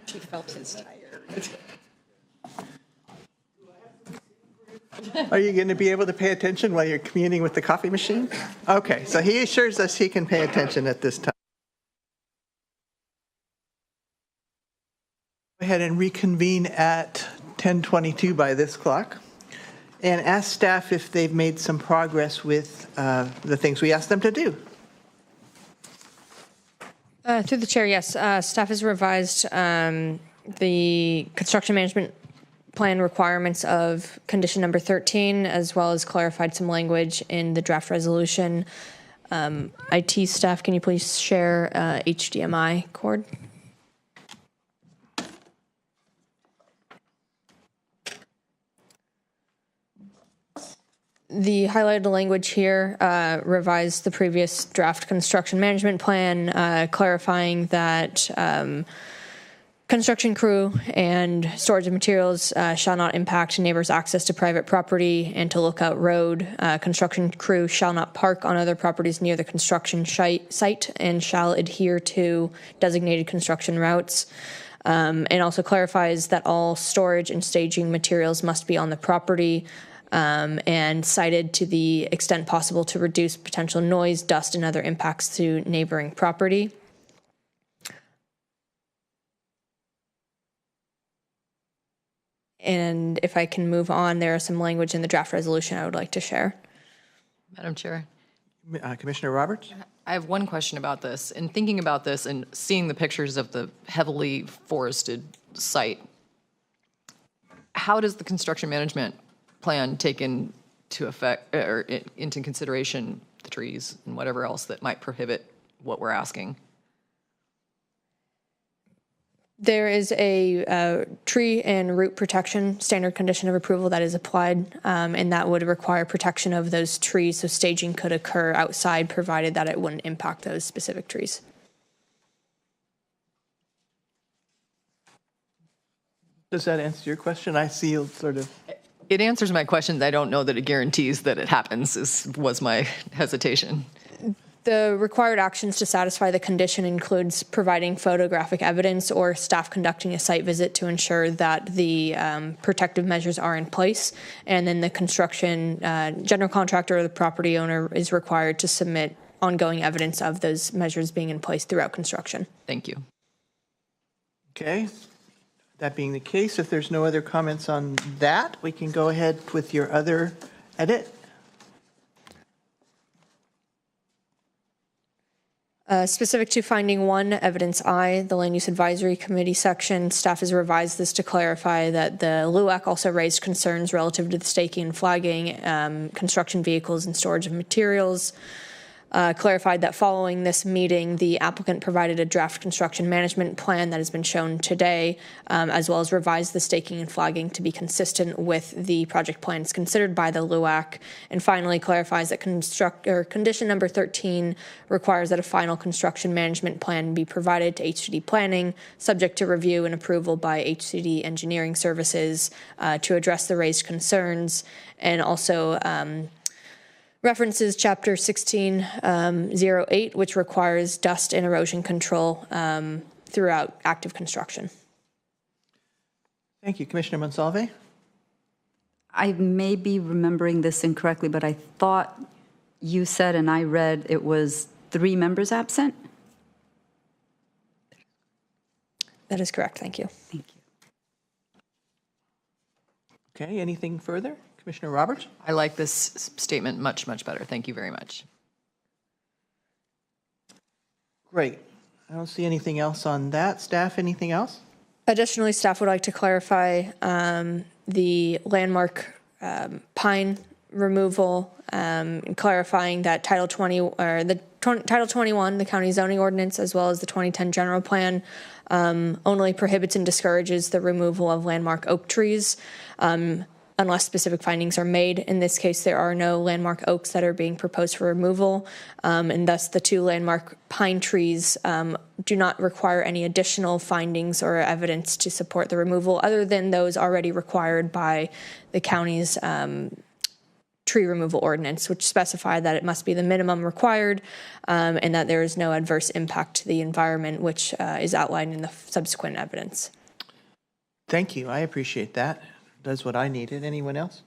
He felt his tired. Are you going to be able to pay attention while you're communing with the coffee machine? Okay, so he assures us he can pay attention at this time. Go ahead and reconvene at 10:22 by this clock and ask staff if they've made some progress with the things we asked them to do. Through the chair, yes. Staff has revised the construction management plan requirements of condition number 13, as well as clarified some language in the draft resolution. IT staff, can you please share HDMI cord? The highlighted language here revised the previous draft construction management plan, clarifying that construction crew and storage of materials shall not impact neighbors' access to private property and to Lookout Road. Construction crew shall not park on other properties near the construction site and shall adhere to designated construction routes. And also clarifies that all storage and staging materials must be on the property and cited to the extent possible to reduce potential noise, dust, and other impacts to neighboring property. And if I can move on, there is some language in the draft resolution I would like to share. Madam Chair. Commissioner Roberts? I have one question about this. In thinking about this and seeing the pictures of the heavily forested site, how does the construction management plan take into effect or into consideration the trees and whatever else that might prohibit what we're asking? There is a tree and root protection standard condition of approval that is applied, and that would require protection of those trees, so staging could occur outside provided that it wouldn't impact those specific trees. Does that answer your question? I see you sort of... It answers my question. I don't know that it guarantees that it happens, was my hesitation. The required actions to satisfy the condition includes providing photographic evidence or staff conducting a site visit to ensure that the protective measures are in place. And then the construction general contractor or the property owner is required to submit ongoing evidence of those measures being in place throughout construction. Thank you. Okay. That being the case, if there's no other comments on that, we can go ahead with your other edit. Specific to finding 1, evidence I, the Land Use Advisory Committee section, staff has revised this to clarify that the LUAC also raised concerns relative to the staking and flagging, construction vehicles and storage of materials. Clarified that following this meeting, the applicant provided a draft construction management plan that has been shown today, as well as revised the staking and flagging to be consistent with the project plans considered by the LUAC. And finally, clarifies that condition number 13 requires that a final construction management plan be provided to HCD Planning, subject to review and approval by HCD Engineering Services to address the raised concerns, and also references Chapter 1608, which requires dust and erosion control throughout active construction. Thank you. Commissioner Monsalve? I may be remembering this incorrectly, but I thought you said, and I read, it was 3 members absent? That is correct. Thank you. Thank you. Okay, anything further? Commissioner Roberts? I like this statement much, much better. Thank you very much. Great. I don't see anything else on that. Staff, anything else? Additionally, staff would like to clarify the landmark pine removal, clarifying that Title 20 or the Title 21, the county zoning ordinance, as well as the 2010 general plan, only prohibits and discourages the removal of landmark oak trees unless specific findings are made. In this case, there are no landmark oaks that are being proposed for removal, and thus the 2 landmark pine trees do not require any additional findings or evidence to support the removal other than those already required by the county's tree removal ordinance, which specify that it must be the minimum required and that there is no adverse impact to the environment, which is outlined in the subsequent evidence. Thank you. I appreciate that. Does what I needed. Anyone else?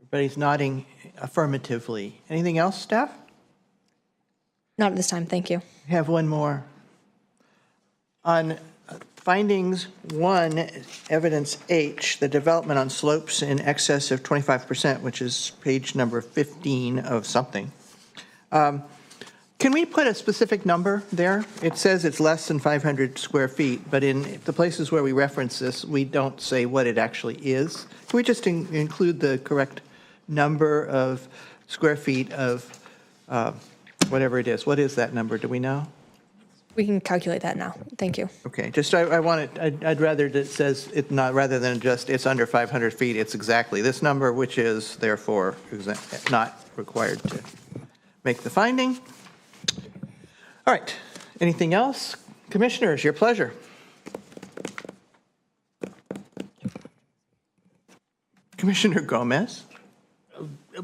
Everybody's nodding affirmatively. Anything else, staff? Not at this time. Thank you. We have one more. On findings 1, evidence H, the development on slopes in excess of 25%, which is page number 15 of something. Can we put a specific number there? It says it's less than 500 square feet, but in the places where we reference this, we don't say what it actually is. Can we just include the correct number of square feet of whatever it is? What is that number? Do we know? We can calculate that now. Thank you. Okay, just I want it, I'd rather that it says it not, rather than just it's under 500 feet, it's exactly this number, which is therefore not required to make the finding. All right, anything else? Commissioners, your pleasure. Commissioner Gomez.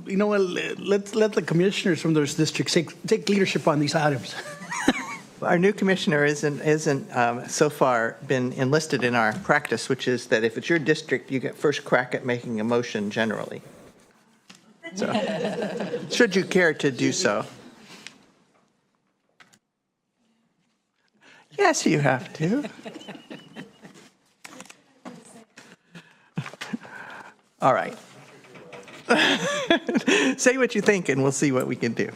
You know what, let's let the commissioners from those districts take leadership on these items. Our new commissioner isn't so far been enlisted in our practice, which is that if it's your district, you get first crack at making a motion generally. So, should you care to do so. Yes, you have to. All right. Say what you think and we'll see what we can do.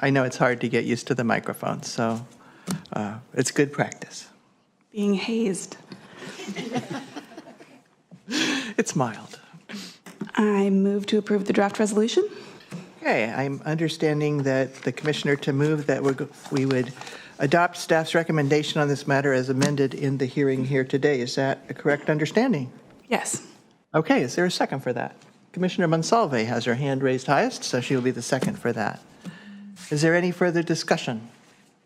I know it's hard to get used to the microphone, so it's good practice. Being hazed. It's mild. I move to approve the draft resolution. Okay, I'm understanding that the commissioner to move that we would adopt staff's recommendation on this matter as amended in the hearing here today. Is that a correct understanding? Yes. Okay, is there a second for that? Commissioner Monsalve has her hand raised highest, so she will be the second for that. Is there any further discussion?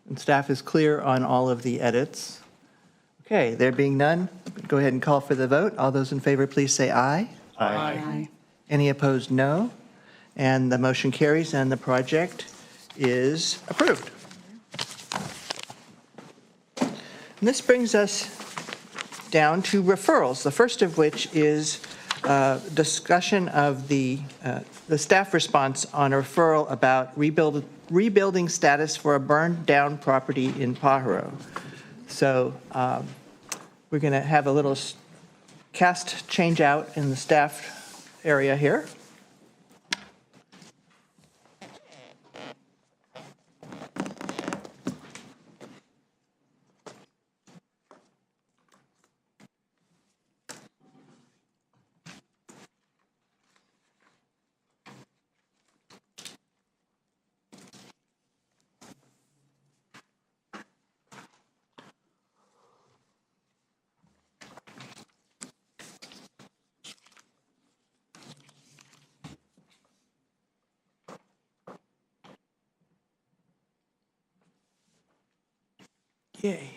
And staff is clear on all of the edits. Okay, there being none, go ahead and call for the vote. All those in favor, please say aye. Aye. Any opposed, no. And the motion carries and the project is approved. And this brings us down to referrals, the first of which is discussion of the staff response on a referral about rebuilding status for a burned down property in Pajaro. So we're going to have a little cast change out in the staff area here. Yay.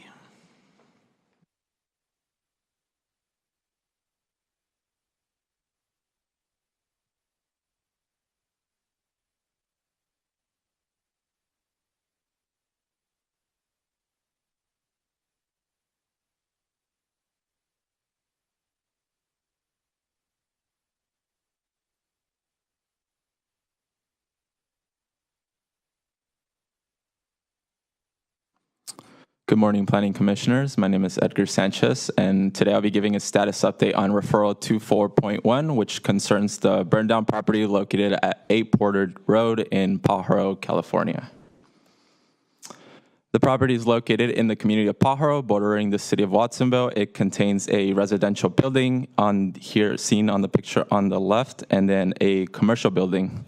Good morning, Planning Commissioners. My name is Edgar Sanchez, and today I'll be giving a status update on referral 24.1, which concerns the burned down property located at 8 Porter Road in Pajaro, California. The property is located in the community of Pajaro, bordering the city of Watsonville. It contains a residential building on here, seen on the picture on the left, and then a commercial building.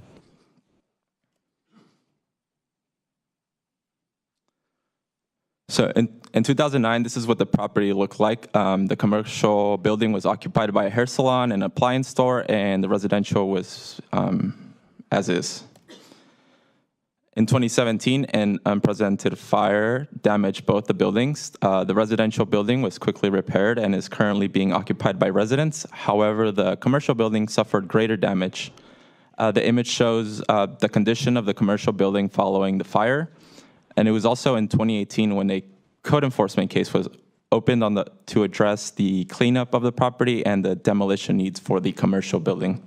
So in 2009, this is what the property looked like. The commercial building was occupied by a hair salon and appliance store, and the residential was as is. In 2017, an unprecedented fire damaged both the buildings. The residential building was quickly repaired and is currently being occupied by residents. However, the commercial building suffered greater damage. The image shows the condition of the commercial building following the fire. And it was also in 2018 when a code enforcement case was opened to address the cleanup of the property and the demolition needs for the commercial building.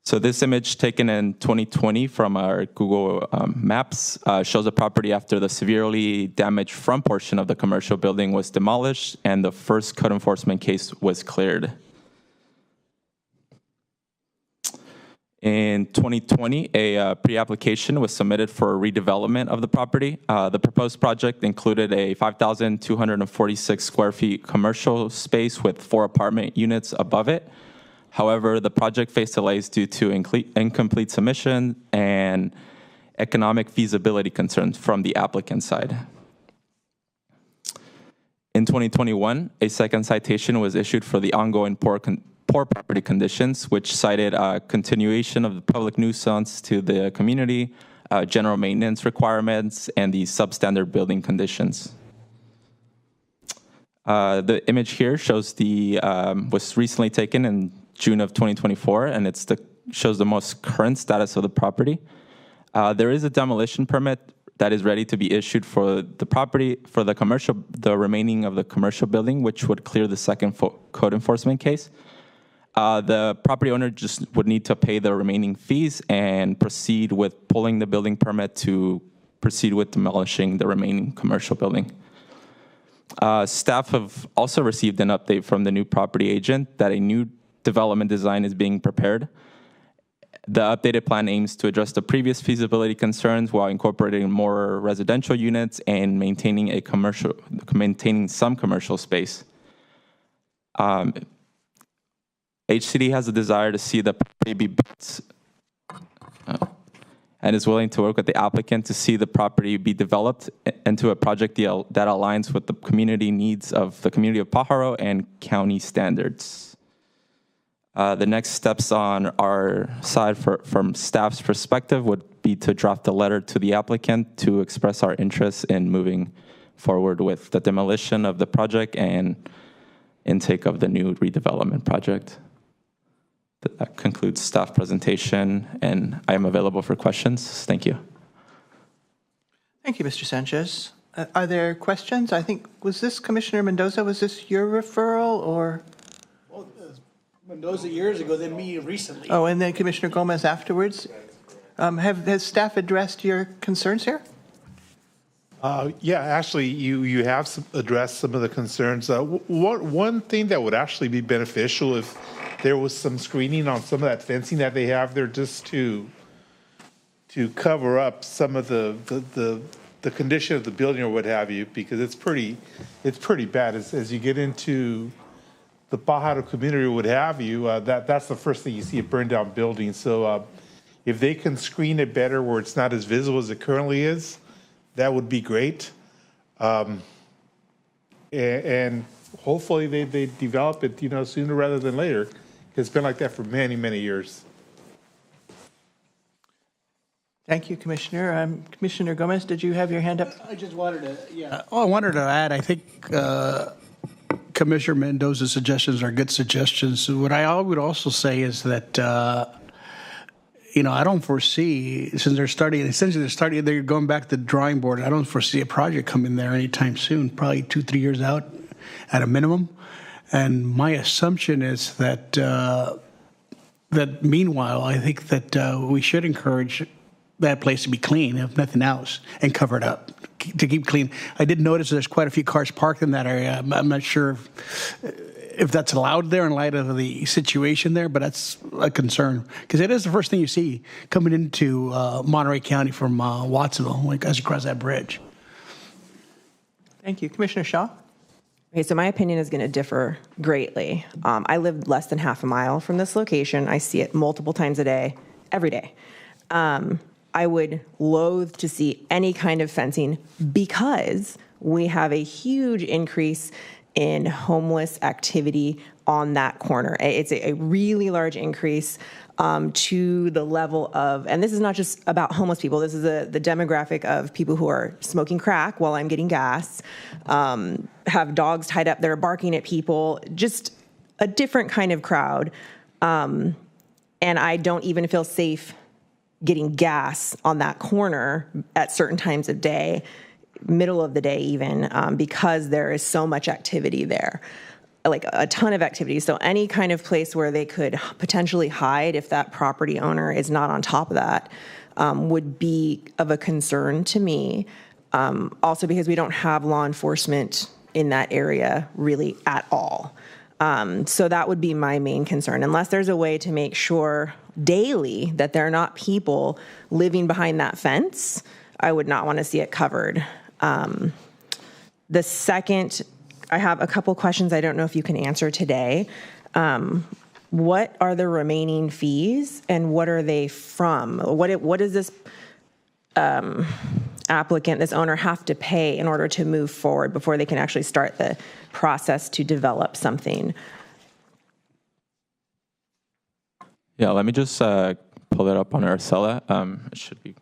So this image taken in 2020 from our Google Maps shows a property after the severely damaged front portion of the commercial building was demolished and the first code enforcement case was cleared. In 2020, a pre-application was submitted for redevelopment of the property. The proposed project included a 5,246 square feet commercial space with 4 apartment units above it. However, the project faced delays due to incomplete submission and economic feasibility concerns from the applicant side. In 2021, a second citation was issued for the ongoing poor property conditions, which cited continuation of the public nuisance to the community, general maintenance requirements, and the substandard building conditions. The image here shows was recently taken in June of 2024, and shows the most current status of the property. There is a demolition permit that is ready to be issued for the property, for the remaining of the commercial building, which would clear the second code enforcement case. The property owner just would need to pay the remaining fees and proceed with pulling the building permit to proceed with demolishing the remaining commercial building. Staff have also received an update from the new property agent that a new development design is being prepared. The updated plan aims to address the previous feasibility concerns while incorporating more residential units and maintaining some commercial space. HCD has a desire to see the property be built and is willing to work with the applicant to see the property be developed into a project deal that aligns with the community needs of the community of Pajaro and county standards. The next steps on our side from staff's perspective would be to draft a letter to the applicant to express our interest in moving forward with the demolition of the project and intake of the new redevelopment project. That concludes staff presentation, and I am available for questions. Thank you. Thank you, Mr. Sanchez. Are there questions? I think, was this Commissioner Mendoza, was this your referral or? Well, Mendoza years ago, then me recently. Oh, and then Commissioner Gomez afterwards. Has staff addressed your concerns here? Yeah, actually, you have addressed some of the concerns. One thing that would actually be beneficial if there was some screening on some of that fencing that they have there, just to cover up some of the condition of the building or what have you, because it's pretty bad as you get into the Pajaro community or what have you. That's the first thing you see, a burned down building. So if they can screen it better where it's not as visible as it currently is, that would be great. And hopefully they develop it, sooner rather than later. It's been like that for many, many years. Thank you, Commissioner. Commissioner Gomez, did you have your hand up? I just wanted to, I wanted to add, I think Commissioner Mendoza's suggestions are good suggestions. What I would also say is that, I don't foresee, since they're going back to the drawing board, I don't foresee a project coming there anytime soon, probably 2-3 years out at a minimum. And my assumption is that that meanwhile, I think that we should encourage that place to be clean, if nothing else, and cover it up, to keep clean. I did notice there's quite a few cars parked in that area. I'm not sure if that's allowed there in light of the situation there, but that's a concern, because it is the first thing you see coming into Monterey County from Watsonville, as you cross that bridge. Thank you. Commissioner Shaw? Okay, so my opinion is going to differ greatly. I live less than half a mile from this location. I see it multiple times a day, every day. I would loathe to see any kind of fencing because we have a huge increase in homeless activity on that corner. It's a really large increase to the level of, and this is not just about homeless people, this is the demographic of people who are smoking crack while I'm getting gas, have dogs tied up that are barking at people, just a different kind of crowd. And I don't even feel safe getting gas on that corner at certain times of day, middle of the day even, because there is so much activity there, like a ton of activity. So any kind of place where they could potentially hide if that property owner is not on top of that would be of a concern to me. Also because we don't have law enforcement in that area really at all. So that would be my main concern. Unless there's a way to make sure daily that there are not people living behind that fence, I would not want to see it covered. The second, I have a couple questions I don't know if you can answer today. What are the remaining fees and what are they from? What does this applicant, this owner, have to pay in order to move forward before they can actually start the process to develop something? Yeah, let me just pull it up on Ursula. It should be.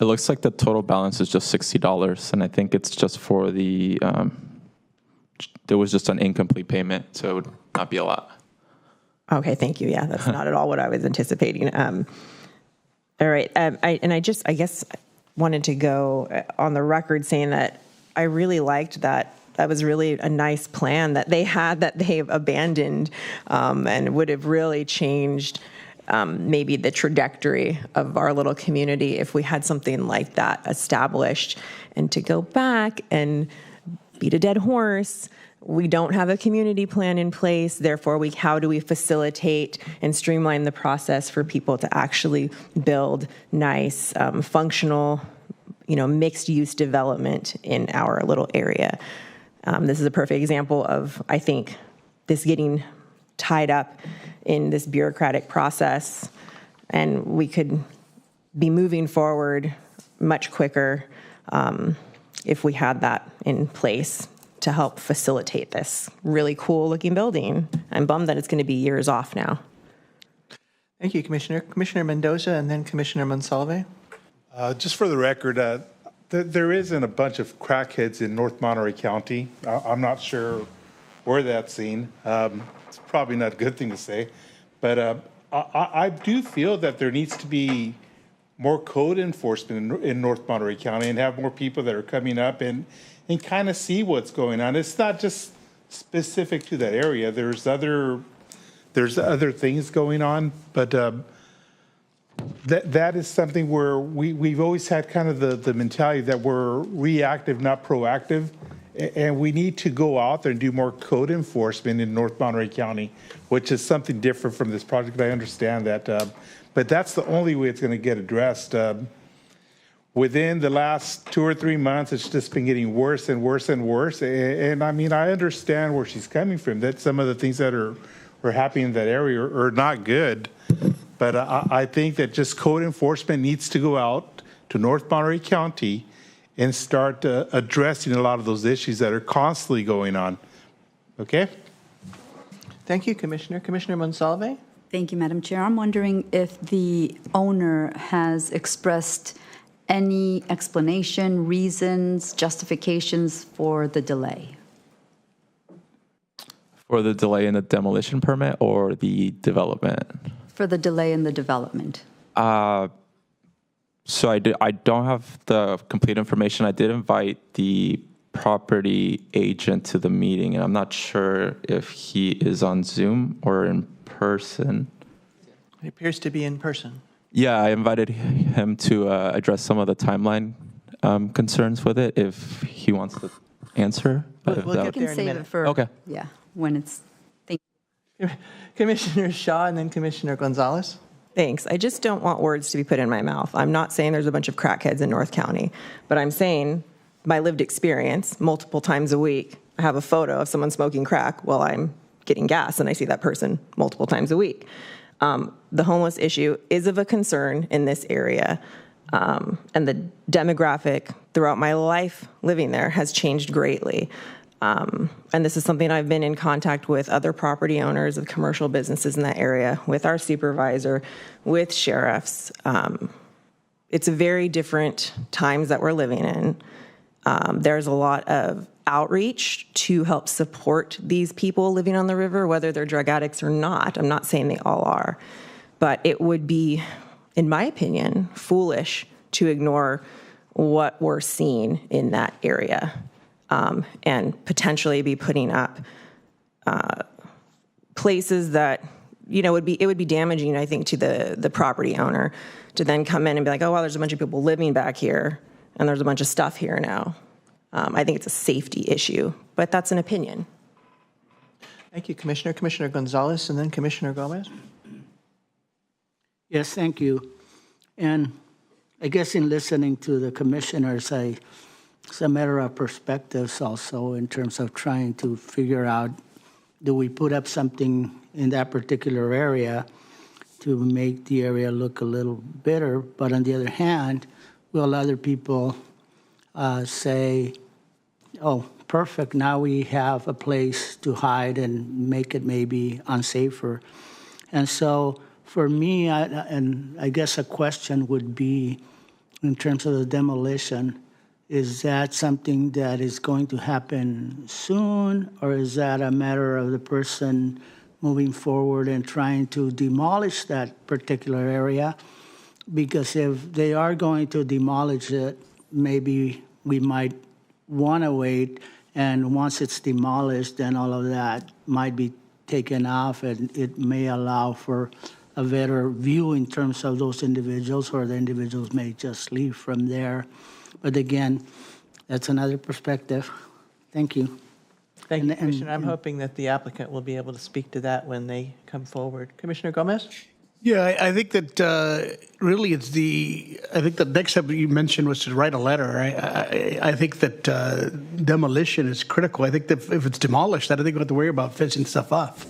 It looks like the total balance is just $60, and I think it's just for the, there was just an incomplete payment, so it would not be a lot. Okay, thank you. Yeah, that's not at all what I was anticipating. All right, I guess wanted to go on the record saying that I really liked that. That was really a nice plan that they had that they've abandoned, and would have really changed maybe the trajectory of our little community if we had something like that established. And to go back and beat a dead horse, we don't have a community plan in place, therefore how do we facilitate and streamline the process for people to actually build nice, functional, mixed use development in our little area. This is a perfect example of, I think, this getting tied up in this bureaucratic process, and we could be moving forward much quicker if we had that in place to help facilitate this really cool looking building. I'm bummed that it's going to be years off now. Thank you, Commissioner. Commissioner Mendoza and then Commissioner Monsalve. Just for the record, there isn't a bunch of crackheads in North Monterey County. I'm not sure where that's seen. It's probably not a good thing to say, but I do feel that there needs to be more code enforcement in North Monterey County and have more people that are coming up and kind of see what's going on. It's not just specific to that area. There's other things going on, but that is something where we've always had kind of the mentality that we're reactive, not proactive. And we need to go out there and do more code enforcement in North Monterey County, which is something different from this project. I understand that, but that's the only way it's going to get addressed. Within the last 2 or 3 months, it's just been getting worse and worse and worse. And I mean, I understand where she's coming from, that some of the things that are happening in that area are not good. But I think that just code enforcement needs to go out to North Monterey County and start addressing a lot of those issues that are constantly going on. Okay? Thank you, Commissioner. Commissioner Monsalve? Thank you, Madam Chair. I'm wondering if the owner has expressed any explanation, reasons, justifications for the delay? For the delay in the demolition permit or the development? For the delay in the development. So I don't have the complete information. I did invite the property agent to the meeting, and I'm not sure if he is on Zoom or in person. It appears to be in person. Yeah, I invited him to address some of the timeline concerns with it if he wants to answer. We'll get there in a save minute. it for, Okay. yeah, when it's, thank you. Commissioner Shaw and then Commissioner Gonzalez. Thanks. I just don't want words to be put in my mouth. I'm not saying there's a bunch of crackheads in North County, but I'm saying my lived experience multiple times a week I have a photo of someone smoking crack while I'm getting gas, and I see that person multiple times a week. The homeless issue is of a concern in this area, and the demographic throughout my life living there has changed greatly. And this is something I've been in contact with other property owners of commercial businesses in that area, with our supervisor, with sheriffs. It's very different times that we're living in. There's a lot of outreach to help support these people living on the river, whether they're drug addicts or not. I'm not saying they all are, but it would be, in my opinion, foolish to ignore what we're seeing in that area, and potentially be putting up places that, you know, it would be damaging, I think, to the property owner to then come in and be like, oh, well, there's a bunch of people living back here and there's a bunch of stuff here now. I think it's a safety issue, but that's an opinion. Thank you, Commissioner. Commissioner Gonzalez and then Commissioner Gomez. Yes, thank you. And I guess in listening to the commissioners, it's a matter of perspectives also in terms of trying to figure out, do we put up something in that particular area to make the area look a little better? But on the other hand, will other people say, oh, perfect, now we have a place to hide and make it maybe unsafer? And so for me, and I guess a question would be, in terms of the demolition, is that something that is going to happen soon, or is that a matter of the person moving forward and trying to demolish that particular area? Because if they are going to demolish it, maybe we might want to wait, and once it's demolished, then all of that might be taken off, and it may allow for a better view in terms of those individuals, or the individuals may just leave from there. But again, that's another perspective. Thank you. Thank you, Commissioner. I'm hoping that the applicant will be able to speak to that when they come forward. Commissioner Gomez? Yeah, I think that really it's I think the next step you mentioned was to write a letter. I think that demolition is critical. I think that if it's demolished, I don't think we have to worry about fencing stuff off,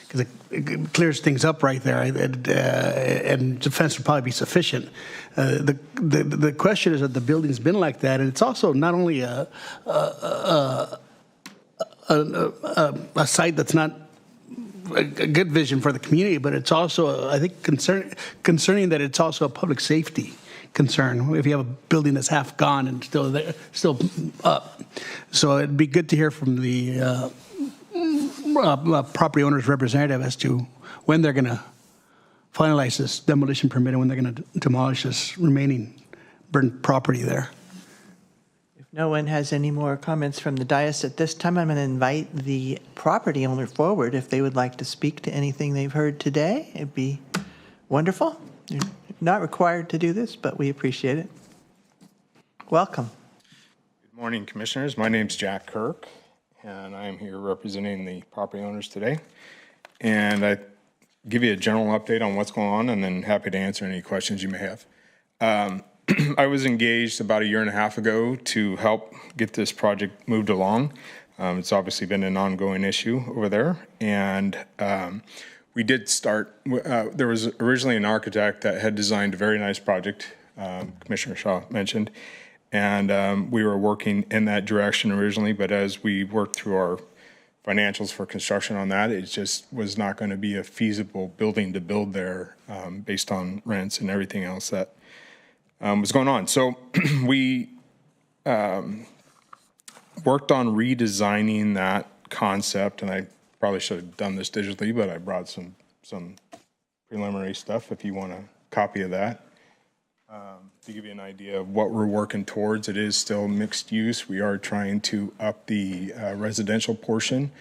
because it clears things up right there, and the fence would probably be sufficient. The question is that the building's been like that, and it's also not only a site that's not a good vision for the community, but it's also, I think, concerning that it's also a public safety concern if you have a building that's half gone and still up. So it'd be good to hear from the property owner's representative as to when they're going to finalize this demolition permit and when they're going to demolish this remaining burned property there. If no one has any more comments from the dais at this time, I'm going to invite the property owner forward if they would like to speak to anything they've heard today. It'd be wonderful. You're not required to do this, but we appreciate it. Welcome. Good morning, Commissioners. My name's Jack Kirk, and I'm here representing the property owners today. And I give you a general update on what's going on, and then happy to answer any questions you may have. I was engaged about 1.5 years ago to help get this project moved along. It's obviously been an ongoing issue over there, and we did start. There was originally an architect that had designed a very nice project, Commissioner Shaw mentioned, and we were working in that direction originally, but as we worked through our financials for construction on that, it just was not going to be a feasible building to build there based on rents and everything else that was going on. So we worked on redesigning that concept, and I probably should have done this digitally, but I brought some preliminary stuff if you want a copy of that. To give you an idea of what we're working towards, it is still mixed use. We are trying to up the residential portion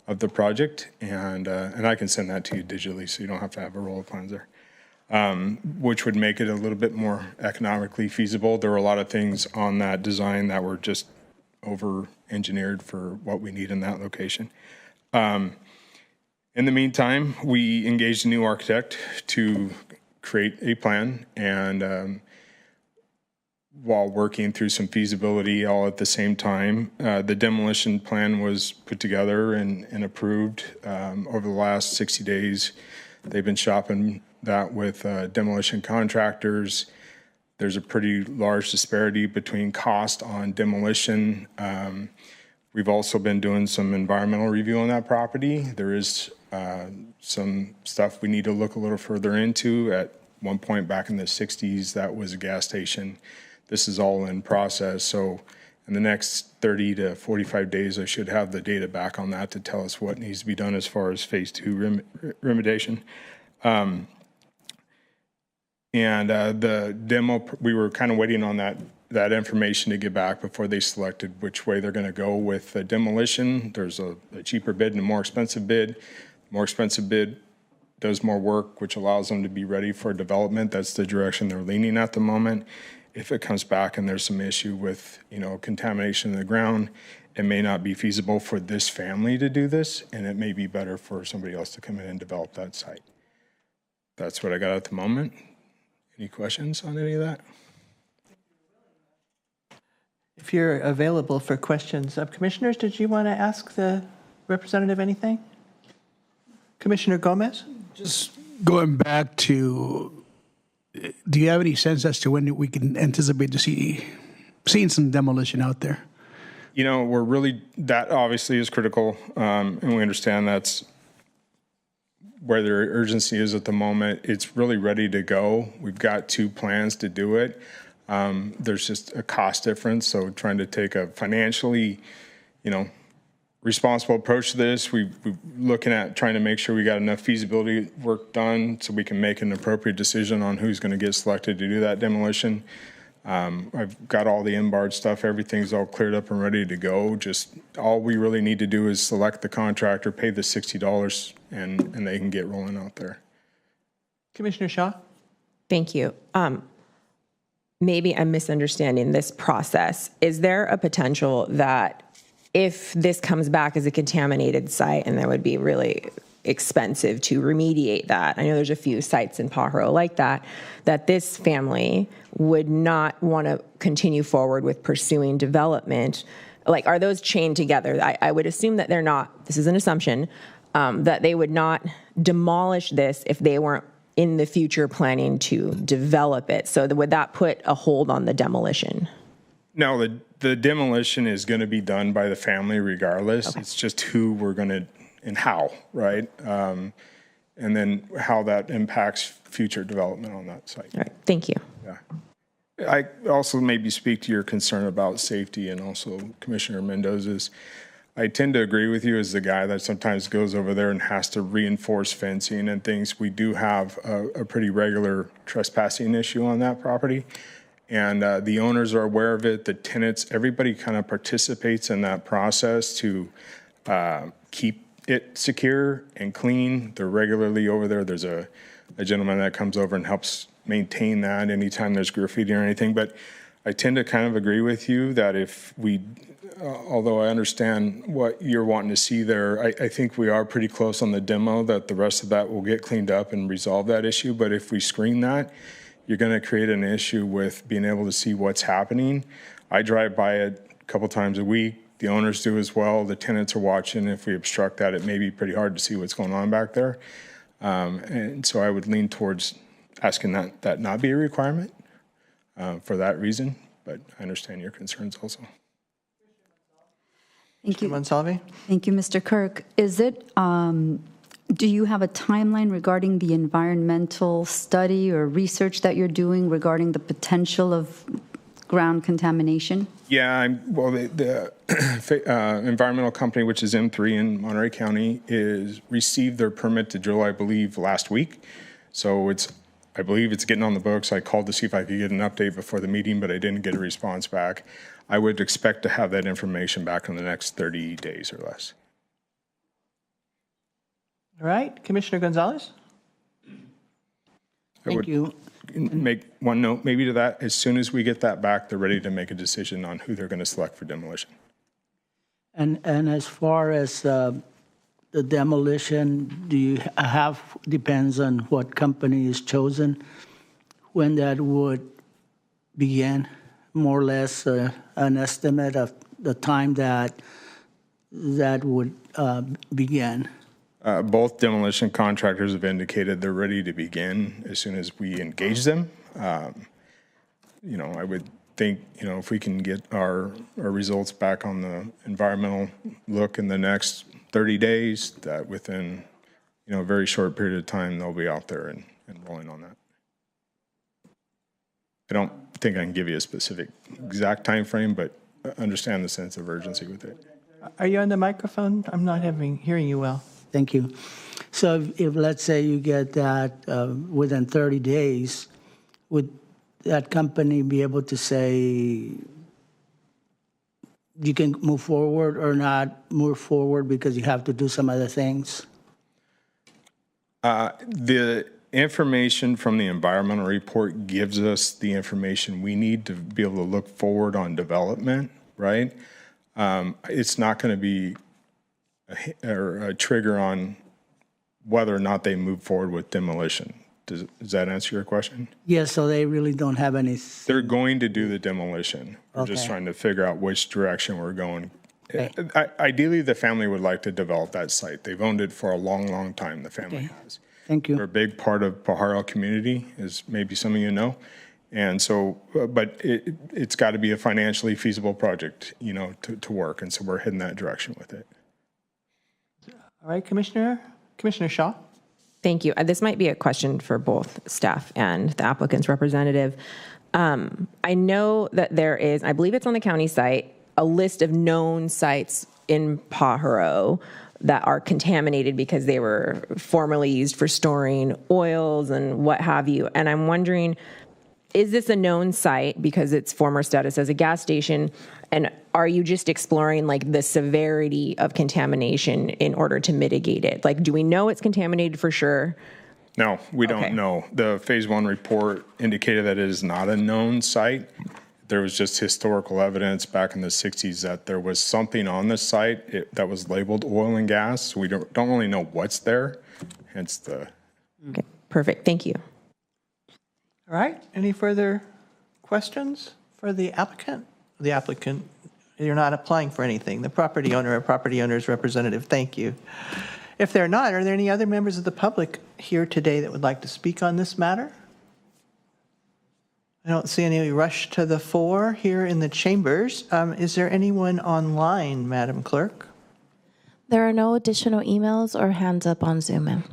of the project, and I can send that to you digitally so you don't have to have a roll of plans there, which would make it a little bit more economically feasible. There were a lot of things on that design that were just over-engineered for what we need in that location. In the meantime, we engaged a new architect to create a plan, and while working through some feasibility all at the same time. The demolition plan was put together and approved over the last 60 days. They've been shopping that with demolition contractors. There's a pretty large disparity between cost on demolition. We've also been doing some environmental review on that property. There is some stuff we need to look a little further into. At one point back in the 60s, that was a gas station. This is all in process. So in the next 30 to 45 days, I should have the data back on that to tell us what needs to be done as far as phase 2 remediation. The demo, we were kind of waiting on that information to get back before they selected which way they're going to go with the demolition. There's a cheaper bid and a more expensive bid. More expensive bid does more work, which allows them to be ready for development. That's the direction they're leaning at the moment. If it comes back and there's some issue with, contamination in the ground, it may not be feasible for this family to do this, and it may be better for somebody else to come in and develop that site. That's what I got at the moment. Any questions on any of that? If you're available for questions, Commissioners, did you want to ask the representative anything? Commissioner Gomez? Just going back to, do you have any sense as to when we can anticipate to seeing some demolition out there? We're really, that obviously is critical, and we understand that's where the urgency is at the moment. It's really ready to go. We've got 2 plans to do it. There's just a cost difference, so trying to take a financially, responsible approach to this. We're looking at trying to make sure we got enough feasibility work done so we can make an appropriate decision on who's going to get selected to do that demolition. I've got all the embarred stuff. Everything's all cleared up and ready to go. Just all we really need to do is select the contractor, pay the $60, and they can get rolling out there. Commissioner Shaw? Thank you. Maybe I'm misunderstanding this process. Is there a potential that if this comes back as a contaminated site, and that would be really expensive to remediate that, I know there's a few sites in Pajaro like that this family would not want to continue forward with pursuing development? Like, are those chained together? I would assume that they're not, this is an assumption, that they would not demolish this if they weren't in the future planning to develop it. So would that put a hold on the demolition? No, the demolition is going to be done by the family regardless. Okay. It's just who we're going to and how, right? And then how that impacts future development on that site. All right, thank you. Yeah. I also maybe speak to your concern about safety, and also Commissioner Mendoza's. I tend to agree with you as the guy that sometimes goes over there and has to reinforce fencing and things. We do have a pretty regular trespassing issue on that property. And the owners are aware of it, the tenants, everybody kind of participates in that process to keep it secure and clean. They're regularly over there. There's a gentleman that comes over and helps maintain that anytime there's graffiti or anything. But I tend to kind of agree with you that if we, although I understand what you're wanting to see there, I think we are pretty close on the demo that the rest of that will get cleaned up and resolve that issue. But if we screen that, you're going to create an issue with being able to see what's happening. I drive by it a couple times a week. The owners do as well. The tenants are watching. If we obstruct that, it may be pretty hard to see what's going on back there. And so I would lean towards asking that not be a requirement for that reason. But I understand your concerns also. Thank you. Monsalve? Thank you, Mr. Kirk. Is it, do you have a timeline regarding the environmental study or research that you're doing regarding the potential of ground contamination? Yeah, well, the environmental company, which is M3 in Monterey County, is received their permit to drill, I believe, last week. So I believe it's getting on the books. I called to see if I could get an update before the meeting, but I didn't get a response back. I would expect to have that information back in the next 30 days or less. All right, Commissioner Gonzalez? Thank you. Make one note maybe to that. As soon as we get that back, they're ready to make a decision on who they're going to select for demolition. And as far as the demolition, do you have, depends on what company is chosen, when that would begin? more or less an estimate of the time that would begin? Both demolition contractors have indicated they're ready to begin as soon as we engage them. I would think, if we can get our results back on the environmental look in the next 30 days, that within, a very short period of time, they'll be out there and rolling on that. I don't think I can give you a specific exact time frame, but understand the sense of urgency with it. Are you on the microphone? I'm not hearing you well. Thank you. So if let's say you get that within 30 days, would that company be able to say you can move forward or not move forward because you have to do some other things? The information from the environmental report gives us the information we need to be able to look forward on development, right? It's not going to be a trigger on whether or not they move forward with demolition. Does that answer your question? Yes, so they really don't have any. They're going to do the demolition. We're just trying to figure out which direction we're going. Okay. Ideally, the family would like to develop that site. They've owned it for a long, long time, the family has. Thank you. They're a big part of Pajaro community, as maybe some of you know. And so, but it's got to be a financially feasible project, to work. And so we're heading that direction with it. All right, Commissioner Shaw. Thank you. This might be a question for both staff and the applicant's representative. I know that there is, I believe it's on the county site, a list of known sites in Pajaro that are contaminated because they were formerly used for storing oils and what have you. And I'm wondering, is this a known site because its former status as a gas station? And are you just exploring the severity of contamination in order to mitigate it? Do we know it's contaminated for sure? No, we don't know. The phase 1 report indicated that it is not a known site. There was just historical evidence back in the 60s that there was something on the site that was labeled oil and gas. We don't really know what's there, hence the... Okay, perfect. Thank you. All right. Any further questions for the applicant? The applicant, you're not applying for anything. The property owner or property owner's representative, thank you. If they're not, are there any other members of the public here today that would like to speak on this matter? I don't see any rush to the fore here in the chambers. Is there anyone online, Madam Clerk? There are no additional emails or hands up on Zoom, ma'am.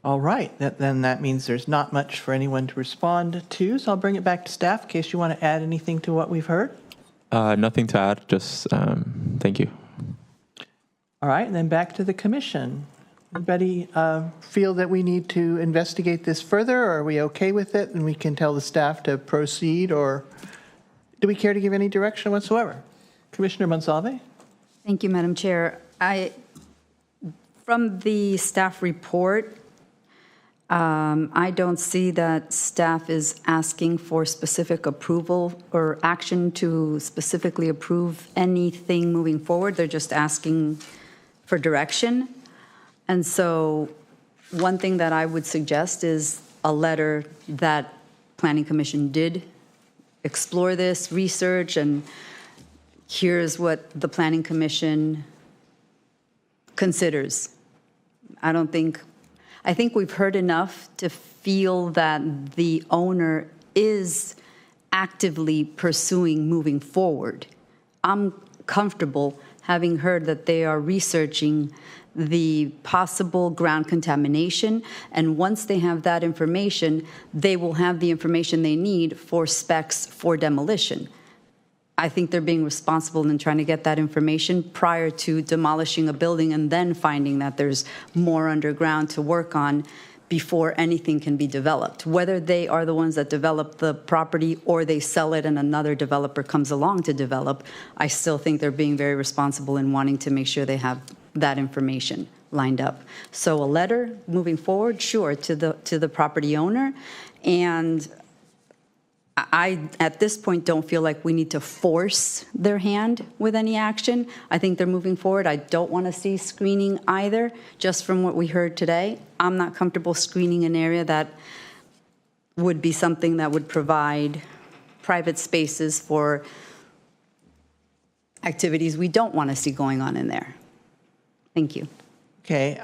All right, then that means there's not much for anyone to respond to, so I'll bring it back to staff in case you want to add anything to what we've heard. Nothing to add, just thank you. All right, and then back to the commission. Anybody feel that we need to investigate this further, or are we okay with it and we can tell the staff to proceed, or do we care to give any direction whatsoever? Commissioner Monsalve? Thank you, Madam Chair. From the staff report, I don't see that staff is asking for specific approval or action to specifically approve anything moving forward. They're just asking for direction. And so one thing that I would suggest is a letter that Planning Commission did explore this, research, and here's what the Planning Commission considers. I think we've heard enough to feel that the owner is actively pursuing moving forward. I'm comfortable having heard that they are researching the possible ground contamination, and once they have that information, they will have the information they need for specs for demolition. I think they're being responsible in trying to get that information prior to demolishing a building and then finding that there's more underground to work on before anything can be developed. Whether they are the ones that develop the property or they sell it and another developer comes along to develop, I still think they're being very responsible in wanting to make sure they have that information lined up. So a letter moving forward, sure, to the property owner. And I, at this point, don't feel like we need to force their hand with any action. I think they're moving forward. I don't want to see screening either, just from what we heard today. I'm not comfortable screening an area that would be something that would provide private spaces for activities we don't want to see going on in there. Thank you. Okay,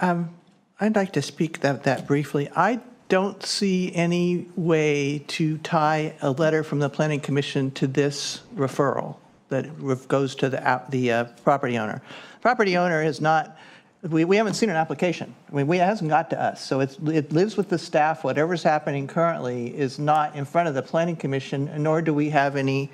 I'd like to speak that briefly. I don't see any way to tie a letter from the Planning Commission to this referral that goes to the property owner. Property owner is not, we haven't seen an application. I mean, it hasn't got to us. So it lives with the staff. Whatever's happening currently is not in front of the Planning Commission, nor do we have any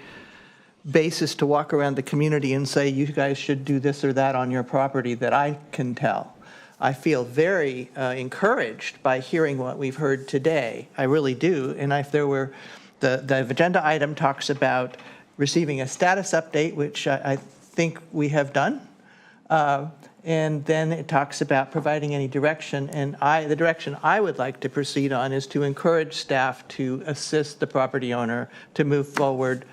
basis to walk around the community and say, you guys should do this or that on your property that I can tell. I feel very encouraged by hearing what we've heard today. I really do. And if there were, the agenda item talks about receiving a status update, which I think we have done. And then it talks about providing any direction. And the direction I would like to proceed on is to encourage staff to assist the property owner to move forward,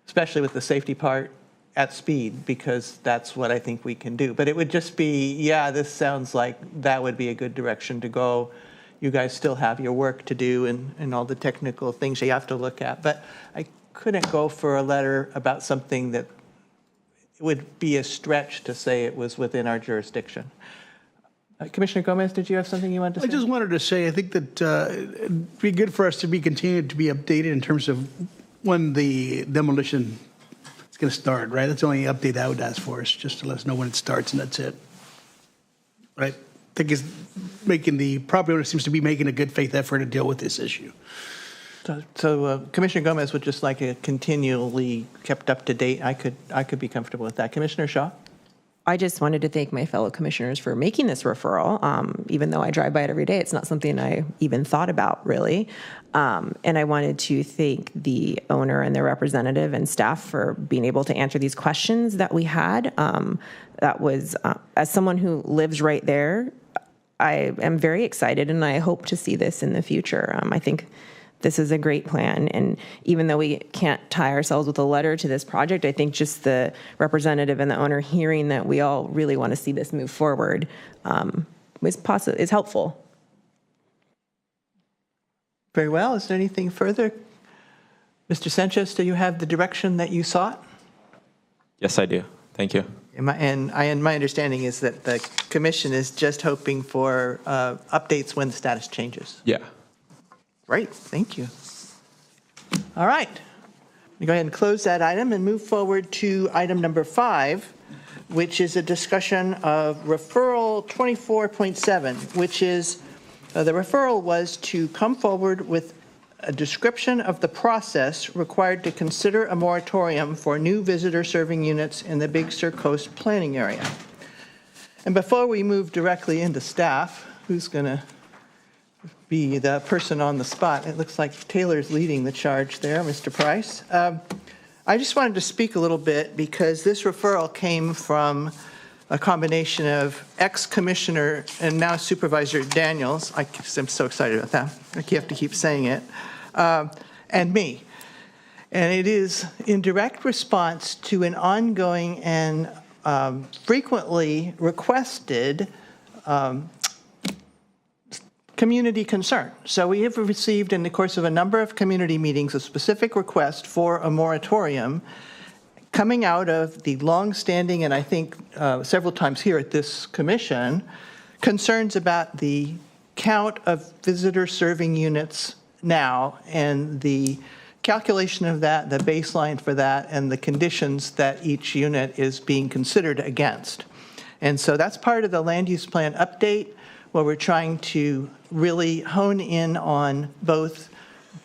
especially with the safety part, at speed, because that's what I think we can do. But it would just be, yeah, this sounds like that would be a good direction to go. You guys still have your work to do and all the technical things you have to look at. But I couldn't go for a letter about something that would be a stretch to say it was within our jurisdiction. Commissioner Gomez, did you have something you wanted to say? I just wanted to say, I think that it'd be good for us to be continued to be updated in terms of when the demolition is going to start, right? That's the only update I would ask for, is just to let us know when it starts, and that's it. Right? I think it's making the property owner seems to be making a good faith effort to deal with this issue. So Commissioner Gomez would just like it continually kept up to date. I could be comfortable with that. Commissioner Shaw? I just wanted to thank my fellow commissioners for making this referral. Even though I drive by it every day, it's not something I even thought about, really. And I wanted to thank the owner and their representative and staff for being able to answer these questions that we had. That was, as someone who lives right there, I am very excited, and I hope to see this in the future. I think this is a great plan, and even though we can't tie ourselves with a letter to this project, I think just the representative and the owner hearing that we all really want to see this move forward is helpful. Very well. Is there anything further? Mr. Sanchez, do you have the direction that you sought? Yes, I do. Thank you. And my understanding is that the commission is just hoping for updates when the status changes. Yeah. Great, thank you. All right, we go ahead and close that item and move forward to item number 5, which is a discussion of referral 24.7, which is the referral was to come forward with a description of the process required to consider a moratorium for new visitor serving units in the Big Sur Coast planning area. And before we move directly into staff, who's going to be the person on the spot? It looks like Taylor's leading the charge there, Mr. Price. I just wanted to speak a little bit because this referral came from a combination of ex-commissioner and now Supervisor Daniels. I'm so excited about that. I have to keep saying it. And me. And it is in direct response to an ongoing and frequently requested community concern. So we have received in the course of a number of community meetings a specific request for a moratorium coming out of the long-standing, and I think several times here at this commission, concerns about the count of visitor serving units now and the calculation of that, the baseline for that, and the conditions that each unit is being considered against. And so that's part of the land use plan update, where we're trying to really hone in on both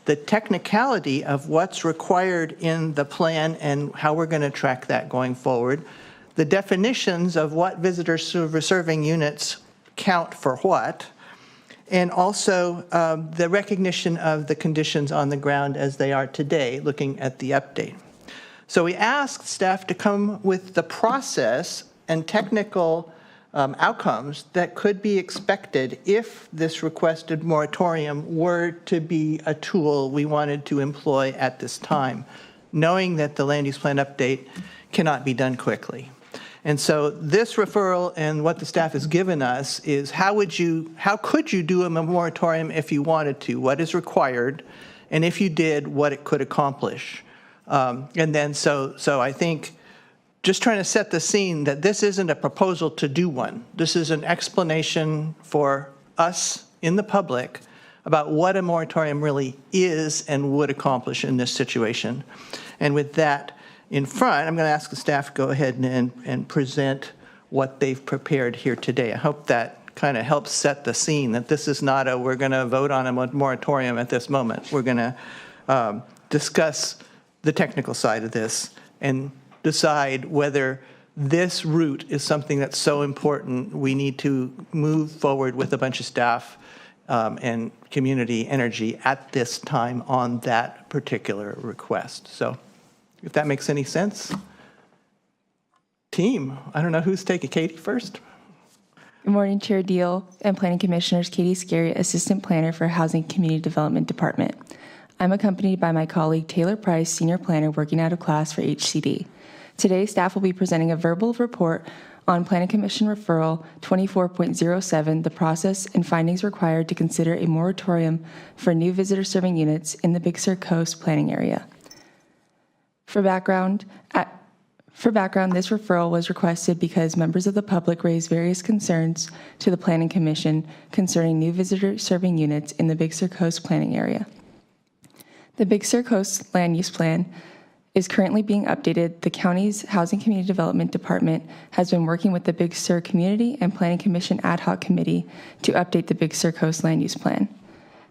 the technicality of what's required in the plan and how we're going to track that going forward, the definitions of what visitor serving units count for what, and also the recognition of the conditions on the ground as they are today, looking at the update. So we asked staff to come with the process and technical outcomes that could be expected if this requested moratorium were to be a tool we wanted to employ at this time, knowing that the land use plan update cannot be done quickly. And so this referral and what the staff has given us is how could you do a moratorium if you wanted to, what is required, and if you did, what it could accomplish. And then so I think just trying to set the scene that this isn't a proposal to do one. This is an explanation for us in the public about what a moratorium really is and would accomplish in this situation. And with that in front, I'm going to ask the staff to go ahead and present what they've prepared here today. I hope that kind of helps set the scene, that this is not a, we're going to vote on a moratorium at this moment. We're going to discuss the technical side of this and decide whether this route is something that's so important we need to move forward with a bunch of staff and community energy at this time on that particular request. So if that makes any sense. Team, I don't know who's taking Katie first. Good morning, Chair Deal and Planning Commissioners. Katie Scary, Assistant Planner for Housing Community Development Department. I'm accompanied by my colleague Taylor Price, Senior Planner working out of class for HCD. Today, staff will be presenting a verbal report on Planning Commission Referral 24.07, the process and findings required to consider a moratorium for new visitor serving units in the Big Sur Coast planning area. For background, this referral was requested because members of the public raised various concerns to the Planning Commission concerning new visitor serving units in the Big Sur Coast planning area. The Big Sur Coast Land Use Plan is currently being updated. The county's Housing Community Development Department has been working with the Big Sur Community and Planning Commission Ad Hoc Committee to update the Big Sur Coast Land Use Plan.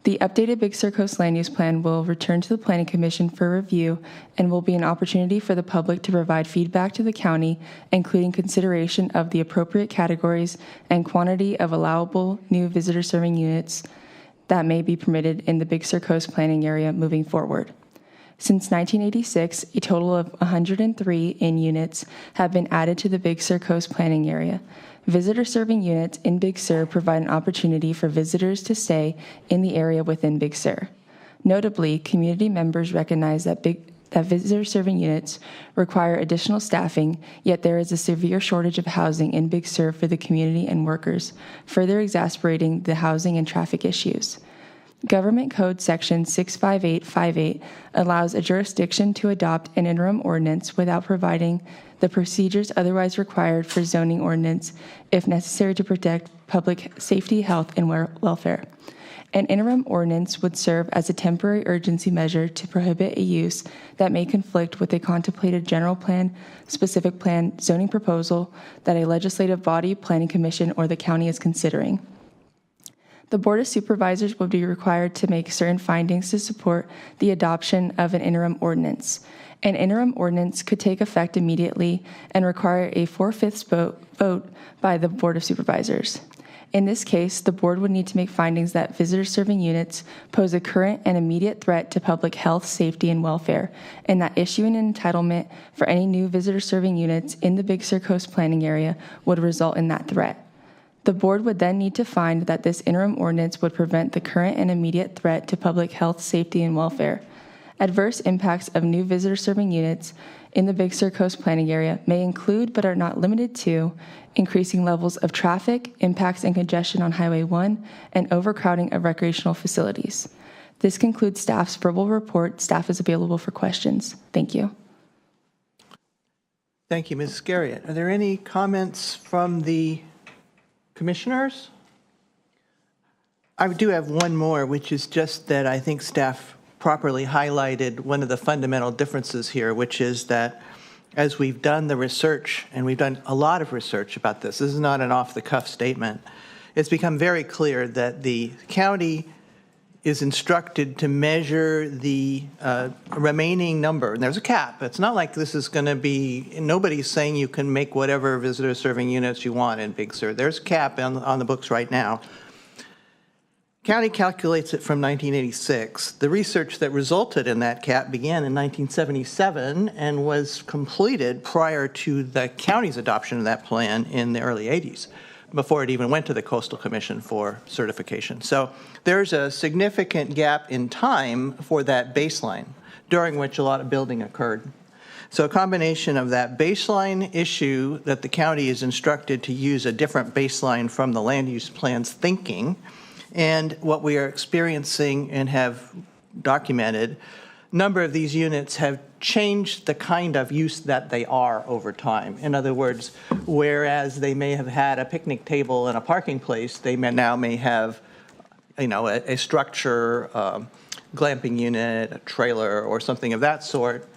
The updated Big Sur Coast Land Use Plan will return to the Planning Commission for review and will be an opportunity for the public to provide feedback to the county, including consideration of the appropriate categories and quantity of allowable new visitor serving units that may be permitted in the Big Sur Coast planning area moving forward. Since 1986, a total of 103 in units have been added to the Big Sur Coast planning area. Visitor serving units in Big Sur provide an opportunity for visitors to stay in the area within Big Sur. Notably, community members recognize that visitor serving units require additional staffing, yet there is a severe shortage of housing in Big Sur for the community and workers, further exacerbating the housing and traffic issues. Government Code Section 65858 allows a jurisdiction to adopt an interim ordinance without providing the procedures otherwise required for zoning ordinance if necessary to protect public safety, health, and welfare. An interim ordinance would serve as a temporary urgency measure to prohibit a use that may conflict with a contemplated general plan, specific plan, zoning proposal that a legislative body, planning commission, or the county is considering. The Board of Supervisors will be required to make certain findings to support the adoption of an interim ordinance. An interim ordinance could take effect immediately and require a 4/5 vote by the Board of Supervisors. In this case, the board would need to make findings that visitor serving units pose a current and immediate threat to public health, safety, and welfare, and that issuing an entitlement for any new visitor serving units in the Big Sur Coast planning area would result in that threat. The board would then need to find that this interim ordinance would prevent the current and immediate threat to public health, safety, and welfare. Adverse impacts of new visitor serving units in the Big Sur Coast planning area may include, but are not limited to, increasing levels of traffic, impacts and congestion on Highway 1, and overcrowding of recreational facilities. This concludes staff's verbal report. Staff is available for questions. Thank you. Thank you, Ms. Garriott. Are there any comments from the commissioners? I do have one more, which is just that I think staff properly highlighted one of the fundamental differences here, which is that as we've done the research, and we've done a lot of research about this is not an off-the-cuff statement, it's become very clear that the county is instructed to measure the remaining number. And there's a cap. It's not like this is going to be, nobody's saying you can make whatever visitor serving units you want in Big Sur. There's a cap on the books right now. County calculates it from 1986. The research that resulted in that cap began in 1977 and was completed prior to the county's adoption of that plan in the early 80s, before it even went to the Coastal Commission for certification. So there's a significant gap in time for that baseline, during which a lot of building occurred. So a combination of that baseline issue that the county is instructed to use a different baseline from the land use plan's thinking, and what we are experiencing and have documented, number of these units have changed the kind of use that they are over time. In other words, whereas they may have had a picnic table and a parking place, they may have, a structure, glamping unit, a trailer, or something of that sort.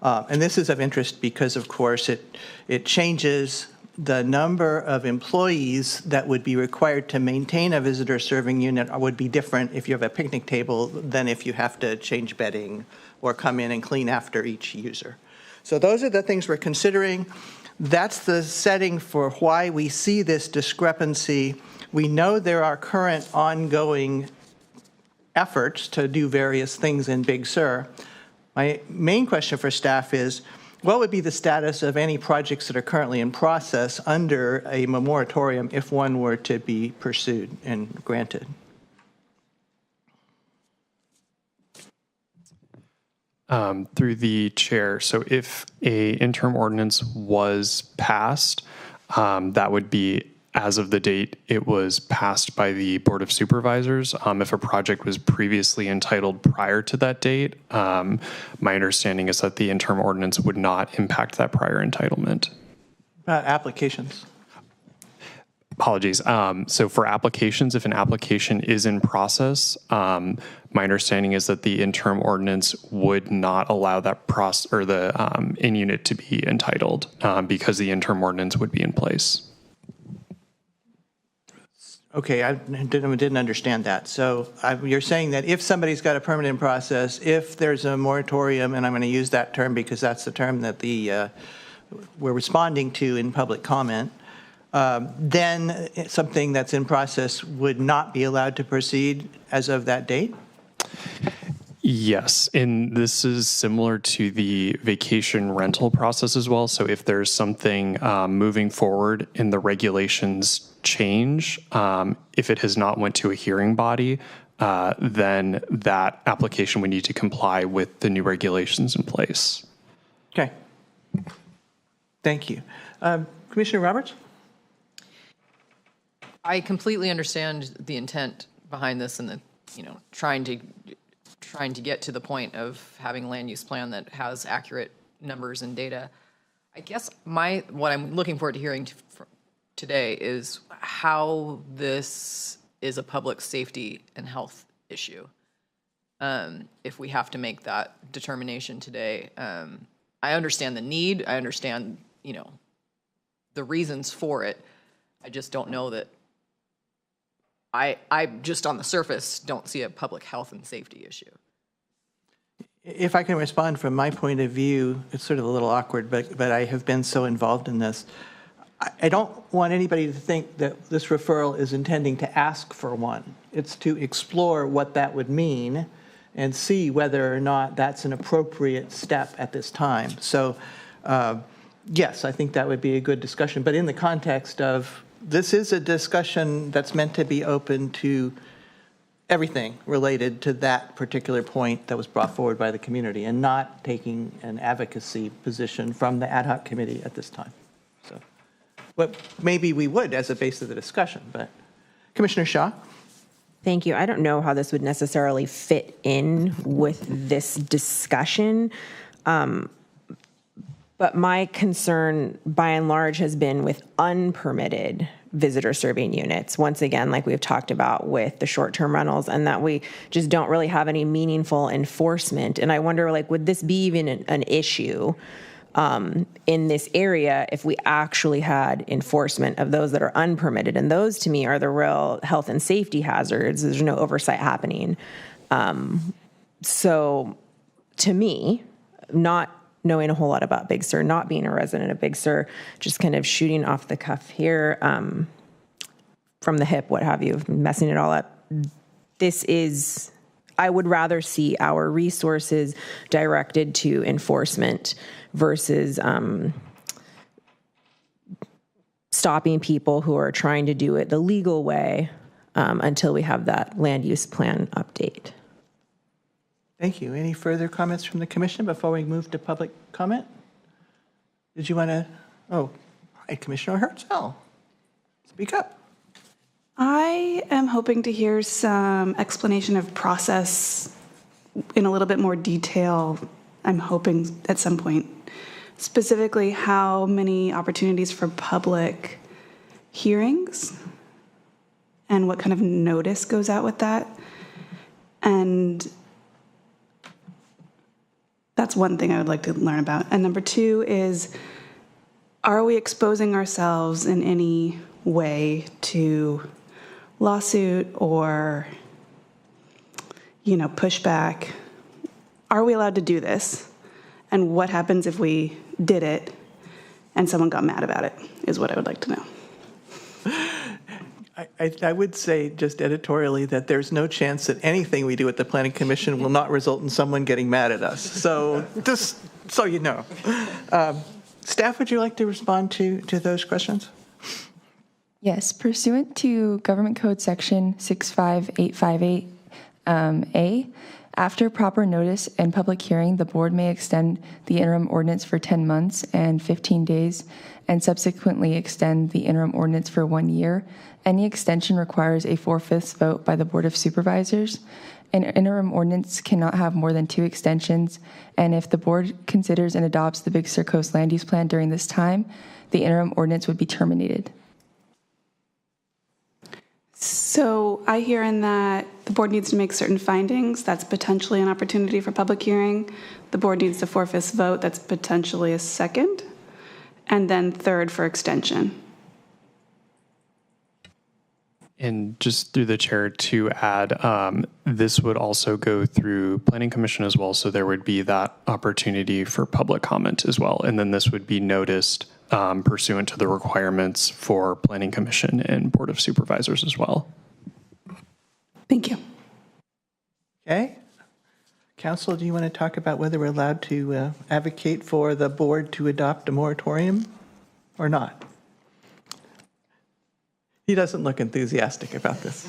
And this is of interest because, of course, it changes the number of employees that would be required to maintain a visitor serving unit would be different if you have a picnic table than if you have to change bedding or come in and clean after each user. So those are the things we're considering. That's the setting for why we see this discrepancy. We know there are current ongoing efforts to do various things in Big Sur. My main question for staff is, what would be the status of any projects that are currently in process under a moratorium if one were to be pursued and granted? Through the chair, so if a interim ordinance was passed, that would be as of the date it was passed by the Board of Supervisors. If a project was previously entitled prior to that date, my understanding is that the interim ordinance would not impact that prior entitlement. Applications. Apologies. So for applications, if an application is in process, my understanding is that the interim ordinance would not allow that process or the in-unit to be entitled because the interim ordinance would be in place. Okay, I didn't understand that. So you're saying that if somebody's got a permanent process, if there's a moratorium, and I'm going to use that term because that's the term that we're responding to in public comment, then something that's in process would not be allowed to proceed as of that date? Yes, and this is similar to the vacation rental process as well. So if there's something moving forward and the regulations change, if it has not went to a hearing body, then that application would need to comply with the new regulations in place. Okay. Thank you. Commissioner Roberts? I completely understand the intent behind this and the, trying to get to the point of having a land use plan that has accurate numbers and data. I guess what I'm looking forward to hearing today is how this is a public safety and health issue. If we have to make that determination today, I understand the need. I understand, the reasons for it. I just don't know that I just on the surface don't see a public health and safety issue. If I can respond from my point of view, it's sort of a little awkward, but I have been so involved in this. I don't want anybody to think that this referral is intending to ask for one. It's to explore what that would mean and see whether or not that's an appropriate step at this time. So, yes, I think that would be a good discussion. But in the context of this is a discussion that's meant to be open to everything related to that particular point that was brought forward by the community and not taking an advocacy position from the ad hoc committee at this time. So, but maybe we would as a base of the discussion, but Commissioner Shaw? Thank you. I don't know how this would necessarily fit in with this discussion. But my concern, by and large, has been with unpermitted visitor serving units. Once again, like we've talked about with the short-term rentals, and that we just don't really have any meaningful enforcement. And I wonder, would this be even an issue in this area if we actually had enforcement of those that are unpermitted? And those, to me, are the real health and safety hazards. There's no oversight happening. So, to me, not knowing a whole lot about Big Sur, not being a resident of Big Sur, just kind of shooting off the cuff here, from the hip, what have you, messing it all up. I would rather see our resources directed to enforcement versus stopping people who are trying to do it the legal way until we have that land use plan update. Thank you. Any further comments from the commission before we move to public comment? Did you want to? Oh, hi, Commissioner Hertzell. Speak up. I am hoping to hear some explanation of process in a little bit more detail, I'm hoping at some point, specifically how many opportunities for public hearings and what kind of notice goes out with that. And that's one thing I would like to learn about. And number two is, are we exposing ourselves in any way to lawsuit or, pushback? Are we allowed to do this? And what happens if we did it and someone got mad about it, is what I would like to know. I would say just editorially that there's no chance that anything we do at the Planning Commission will not result in someone getting mad at us. So just so you know. Staff, would you like to respond to those questions? Yes, pursuant to Government Code Section 65858A, after proper notice and public hearing, the board may extend the interim ordinance for 10 months and 15 days, and subsequently extend the interim ordinance for 1 year. Any extension requires a 4/5 vote by the Board of Supervisors. An interim ordinance cannot have more than 2 extensions, and if the board considers and adopts the Big Sur Coast Land Use Plan during this time, the interim ordinance would be terminated. So I hear in that the board needs to make certain findings. That's potentially an opportunity for public hearing. The board needs a 4/5 vote. That's potentially a second. And then third for extension. And just through the chair to add, this would also go through Planning Commission as well, so there would be that opportunity for public comment as well. And then this would be noticed pursuant to the requirements for Planning Commission and Board of Supervisors as well. Thank you. Okay. Council, do you want to talk about whether we're allowed to advocate for the board to adopt a moratorium or not? He doesn't look enthusiastic about this.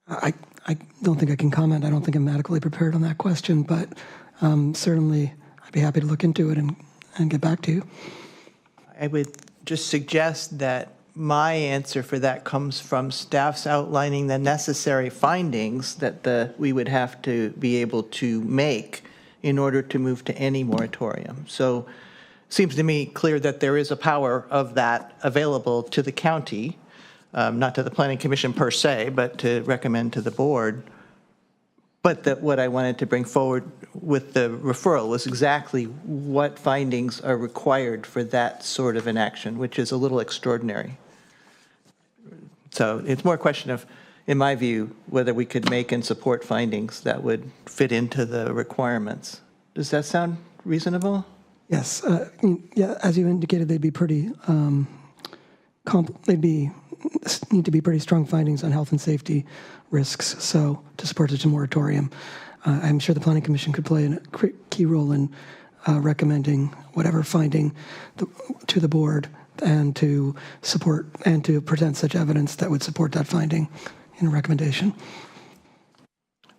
I don't think I can comment. I don't think I'm adequately prepared on that question, but certainly I'd be happy to look into it and get back to you. I would just suggest that my answer for that comes from staff's outlining the necessary findings that we would have to be able to make in order to move to any moratorium. So seems to me clear that there is a power of that available to the county, not to the Planning Commission per se, but to recommend to the board. But that what I wanted to bring forward with the referral was exactly what findings are required for that sort of an action, which is a little extraordinary. So it's more a question of, in my view, whether we could make and support findings that would fit into the requirements. Does that sound reasonable? Yes, yeah. As you indicated, they'd be pretty. Need to be pretty strong findings on health and safety risks. So to support such a moratorium, I'm sure the Planning Commission could play a key role in recommending whatever finding to the board and to support and to present such evidence that would support that finding in a recommendation.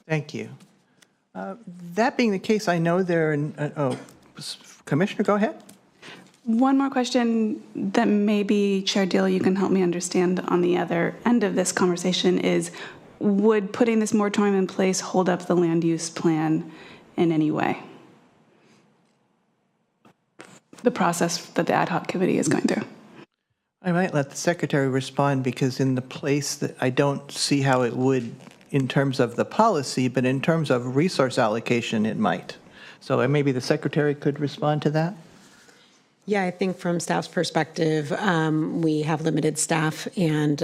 Thank you. That being the case, I know Commissioner, go ahead. One more question that maybe, Chair Deal, you can help me understand on the other end of this conversation is, would putting this moratorium in place hold up the land use plan in any way? The process that the ad hoc committee is going through. I might let the secretary respond, because in the place that I don't see how it would in terms of the policy, but in terms of resource allocation, it might. So maybe the secretary could respond to that. Yeah, I think from staff's perspective, we have limited staff, and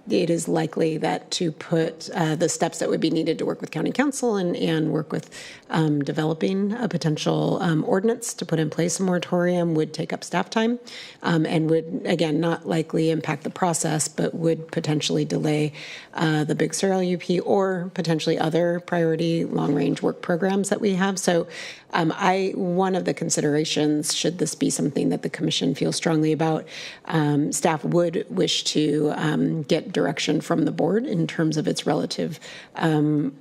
it is likely that to put the steps that would be needed to work with county council and work with developing a potential ordinance to put in place a moratorium would take up staff time and would, again, not likely impact the process, but would potentially delay the Big Sur LUP or potentially other priority long-range work programs that we have. So one of the considerations, should this be something that the commission feels strongly about, staff would wish to get direction from the board in terms of its relative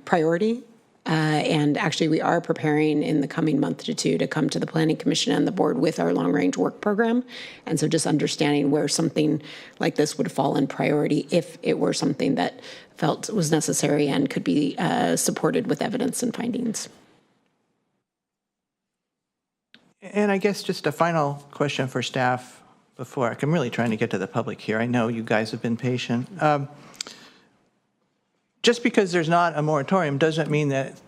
priority And actually, we are preparing in the coming month or two to come to the Planning Commission and the board with our long-range work program. And so just understanding where something like this would fall in priority if it were something that felt was necessary and could be supported with evidence and findings. And I guess just a final question for staff before I'm really trying to get to the public here. I know you guys have been patient. Just because there's not a moratorium doesn't mean that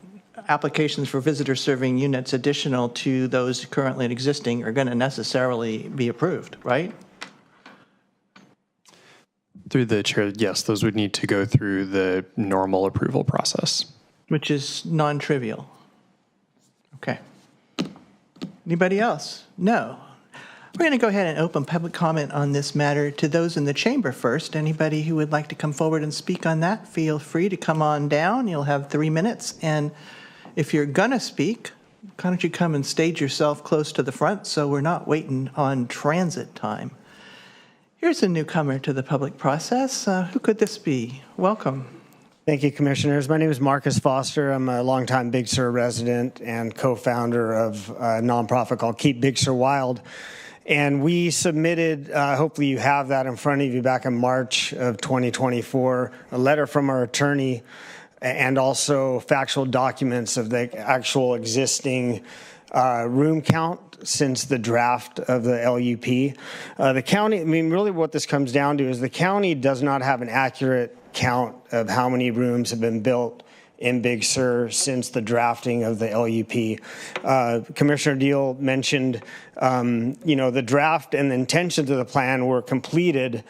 applications for visitor serving units additional to those currently existing are going to necessarily be approved, right? Through the chair, yes, those would need to go through the normal approval process. Which is non-trivial. Okay. Anybody else? No. We're going to go ahead and open public comment on this matter to those in the chamber first. Anybody who would like to come forward and speak on that, feel free to come on down. You'll have 3 minutes. And if you're going to speak, why don't you come and stage yourself close to the front so we're not waiting on transit time. Here's a newcomer to the public process. Who could this be? Welcome. Thank you, Commissioners. My name is Marcus Foster. I'm a longtime Big Sur resident and co-founder of a nonprofit called Keep Big Sur Wild. And we submitted, hopefully you have that in front of you, back in March of 2024, a letter from our attorney and also factual documents of the actual existing room count since the draft of the LUP. The county, I mean, really what this comes down to is the county does not have an accurate count of how many rooms have been built in Big Sur since the drafting of the LUP. Commissioner Deal mentioned, the draft and the intentions of the plan were completed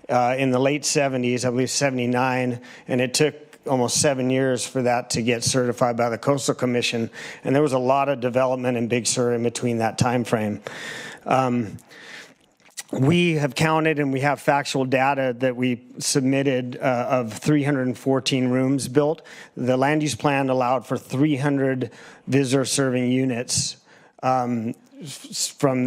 in the late 70s, I believe 79, and it took almost 7 years for that to get certified by the Coastal Commission, and there was a lot of development in Big Sur in between that time frame. We have counted and we have factual data that we submitted of 314 rooms built. The land use plan allowed for 300 visitor serving units from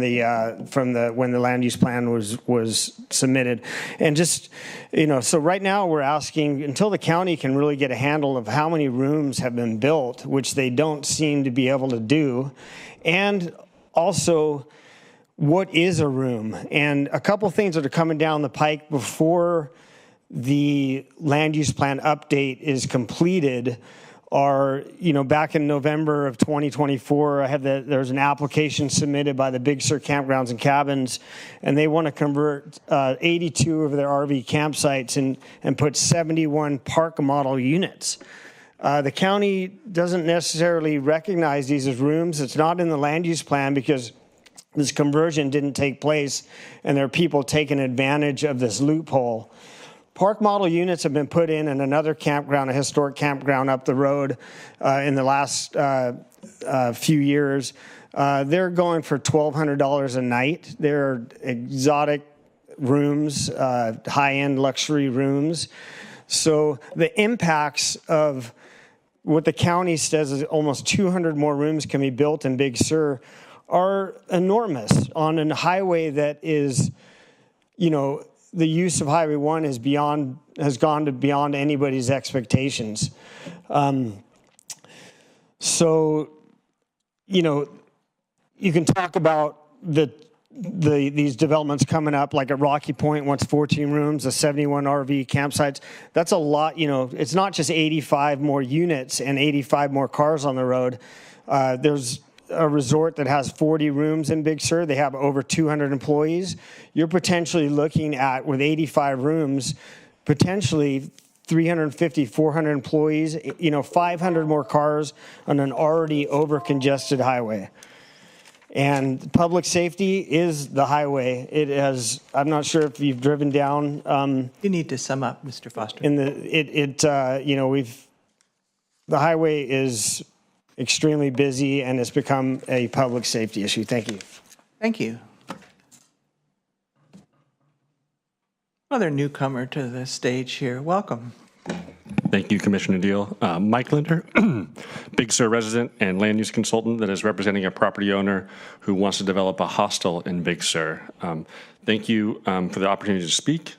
when the land use plan was submitted. And just, so right now we're asking, until the county can really get a handle of how many rooms have been built, which they don't seem to be able to do, and also what is a room? And a couple things that are coming down the pike before the land use plan update is completed are, back in November of 2024, there's an application submitted by the Big Sur Campgrounds and Cabins, and they want to convert 82 of their RV campsites and put 71 park model units. The county doesn't necessarily recognize these as rooms. It's not in the land use plan because this conversion didn't take place, and there are people taking advantage of this loophole. Park model units have been put in another campground, a historic campground up the road in the last few years. They're going for $1,200 a night. They're exotic rooms, high-end luxury rooms. So the impacts of what the county says is almost 200 more rooms can be built in Big Sur are enormous on a highway that is, the use of Highway 1 has gone to beyond anybody's expectations. So, you can talk about these developments coming up, like at Rocky Point, wants 14 rooms, the 71 RV campsites. That's a lot. It's not just 85 more units and 85 more cars on the road. There's a resort that has 40 rooms in Big Sur. They have over 200 employees. You're potentially looking at, with 85 rooms, potentially 350, 400 employees, 500 more cars on an already over-congested highway. And public safety is the highway. It has, I'm not sure if you've driven down. You need to sum up, Mr. Foster. The highway is extremely busy, and it's become a public safety issue. Thank you. Thank you. Another newcomer to the stage here. Welcome. Thank you, Commissioner Deal. Mike Linder, Big Sur resident and land use consultant that is representing a property owner who wants to develop a hostel in Big Sur. Thank you for the opportunity to speak.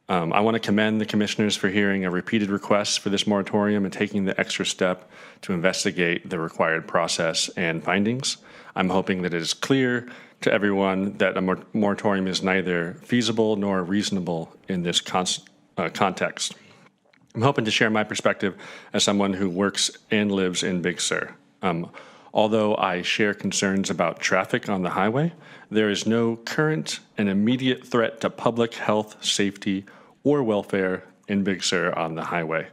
I want to commend the commissioners for hearing a repeated request for this moratorium and taking the extra step to investigate the required process and findings. I'm hoping that it is clear to everyone that a moratorium is neither feasible nor reasonable in this context. I'm hoping to share my perspective as someone who works and lives in Big Sur. Although I share concerns about traffic on the highway, there is no current and immediate threat to public health, safety, or welfare in Big Sur on the highway.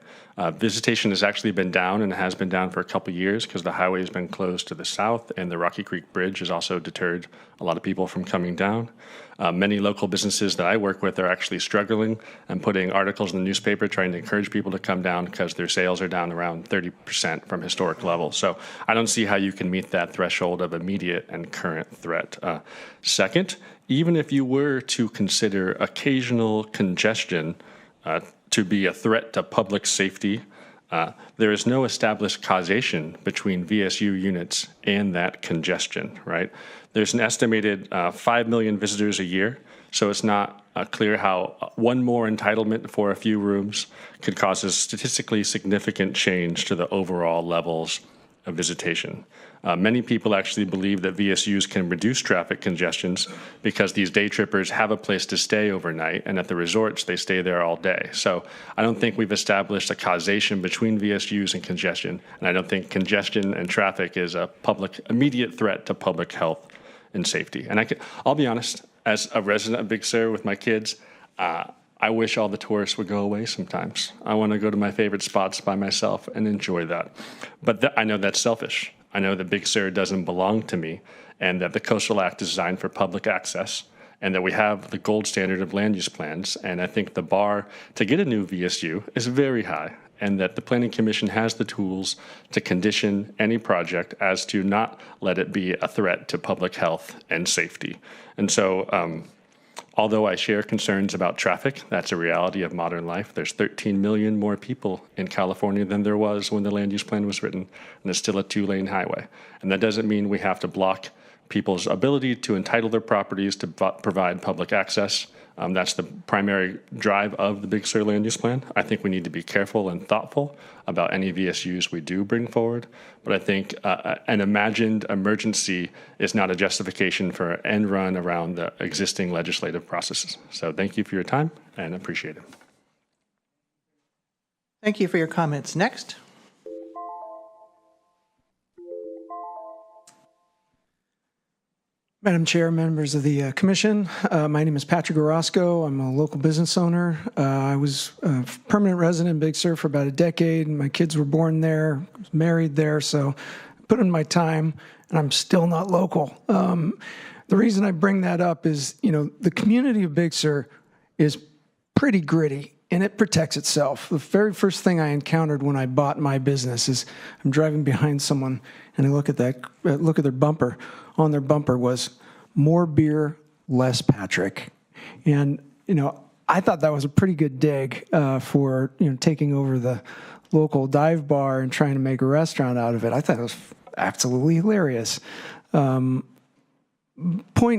Visitation has actually been down, and it has been down for a couple of years because the highway has been closed to the south, and the Rocky Creek Bridge has also deterred a lot of people from coming down. Many local businesses that I work with are actually struggling and putting articles in the newspaper trying to encourage people to come down because their sales are down around 30% from historic levels. So I don't see how you can meet that threshold of immediate and current threat. Second, even if you were to consider occasional congestion to be a threat to public safety, there is no established causation between VSU units and that congestion, right? There's an estimated 5 million visitors a year, so it's not clear how one more entitlement for a few rooms could cause a statistically significant change to the overall levels of visitation. Many people actually believe that VSUs can reduce traffic congestions because these day trippers have a place to stay overnight, and at the resorts, they stay there all day. So I don't think we've established a causation between VSUs and congestion, and I don't think congestion and traffic is a immediate threat to public health and safety. And I'll be honest, as a resident of Big Sur with my kids, I wish all the tourists would go away sometimes. I want to go to my favorite spots by myself and enjoy that. But I know that's selfish. I know that Big Sur doesn't belong to me, and that the Coastal Act is designed for public access, and that we have the gold standard of land use plans. And I think the bar to get a new VSU is very high, and that the Planning Commission has the tools to condition any project as to not let it be a threat to public health and safety. And so, although I share concerns about traffic, that's a reality of modern life. There's 13 million more people in California than there was when the land use plan was written, and it's still a 2-lane highway. And that doesn't mean we have to block people's ability to entitle their properties to provide public access. That's the primary drive of the Big Sur land use plan. I think we need to be careful and thoughtful about any VSUs we do bring forward. But I think an imagined emergency is not a justification for an end run around the existing legislative processes. So thank you for your time, and appreciate it. Thank you for your comments. Next. Madam Chair, members of the Commission, my name is Patrick Orozco. I'm a local business owner. I was a permanent resident in Big Sur for about a decade. My kids were born there, married there, so I put in my time, and I'm still not local. The reason I bring that up is, the community of Big Sur is pretty gritty, and it protects itself. The very first thing I encountered when I bought my business is I'm driving behind someone, and I look at their bumper. On their bumper was "More beer, less Patrick," and I thought that was a pretty good dig for taking over the local dive bar and trying to make a restaurant out of it. I thought it was absolutely hilarious. Point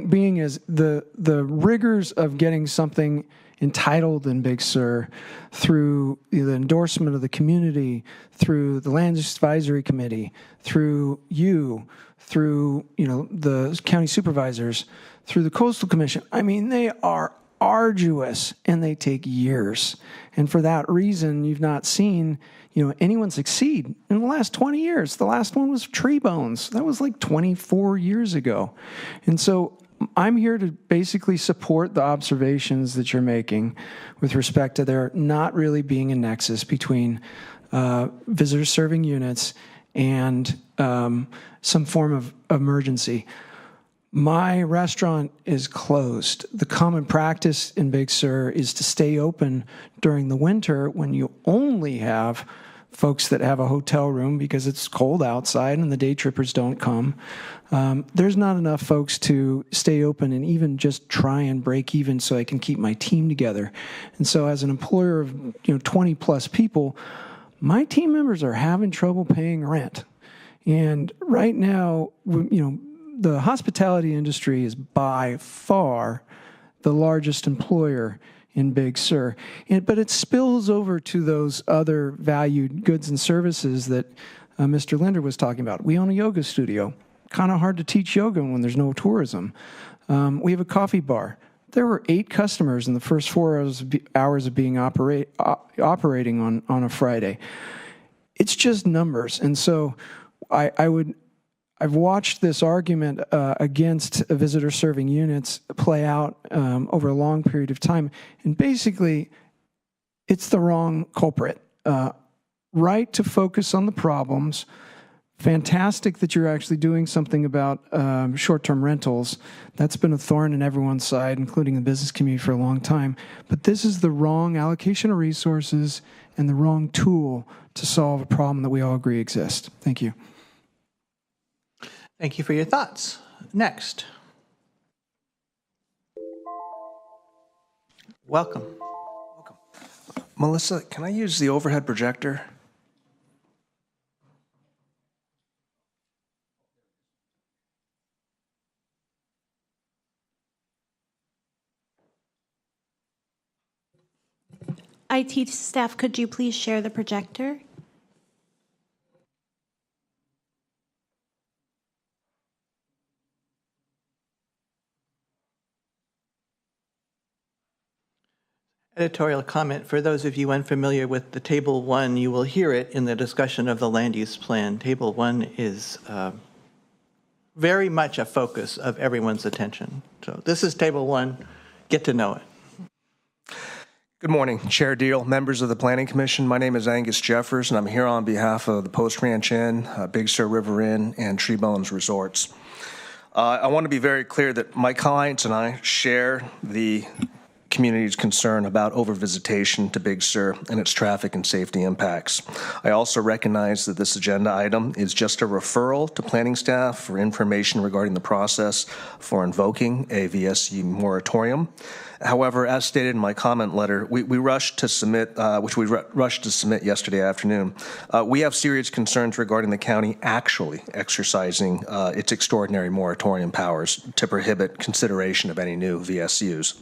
being is the rigors of getting something entitled in Big Sur through the endorsement of the community, through the Land Use Advisory Committee, through through the county supervisors, through the Coastal Commission. I mean, they are arduous and they take years. And for that reason, you've not seen anyone succeed in the last 20 years. The last one was Tree Bones. That was like 24 years ago. And so I'm here to basically support the observations that you're making with respect to there not really being a nexus between visitor serving units and some form of emergency. My restaurant is closed. The common practice in Big Sur is to stay open during the winter when you only have folks that have a hotel room because it's cold outside and the day trippers don't come. There's not enough folks to stay open and even just try and break even so I can keep my team together. And so as an employer of 20 plus people, my team members are having trouble paying rent. And right now, the hospitality industry is by far the largest employer in Big Sur. But it spills over to those other valued goods and services that Mr. Linder was talking about. We own a yoga studio. Kind of hard to teach yoga when there's no tourism. We have a coffee bar. There were 8 customers in the first 4 hours of being operating on a Friday. It's just numbers. And so I've watched this argument against visitor serving units play out over a long period of time. And basically, it's the wrong culprit. Right to focus on the problems. Fantastic that you're actually doing something about short-term rentals. That's been a thorn in everyone's side, including the business community, for a long time. But this is the wrong allocation of resources and the wrong tool to solve a problem that we all agree exists. Thank you. Thank you for your thoughts. Next. Welcome. Melissa, can I use the overhead projector? IT staff, could you please share the projector? Editorial comment. For those of you unfamiliar with the Table 1, you will hear it in the discussion of the land use plan. Table 1 is very much a focus of everyone's attention. So this is Table 1. Get to know it. Good morning, Chair Deal, members of the Planning Commission. My name is Angus Jeffers, and I'm here on behalf of the Post Ranch Inn, Big Sur River Inn, and Tree Bones Resorts. I want to be very clear that my clients and I share the community's concern about overvisitation to Big Sur and its traffic and safety impacts. I also recognize that this agenda item is just a referral to planning staff for information regarding the process for invoking a VSU moratorium. However, as stated in my comment letter, we rushed to submit, rushed to submit yesterday afternoon. We have serious concerns regarding the county actually exercising its extraordinary moratorium powers to prohibit consideration of any new VSUs.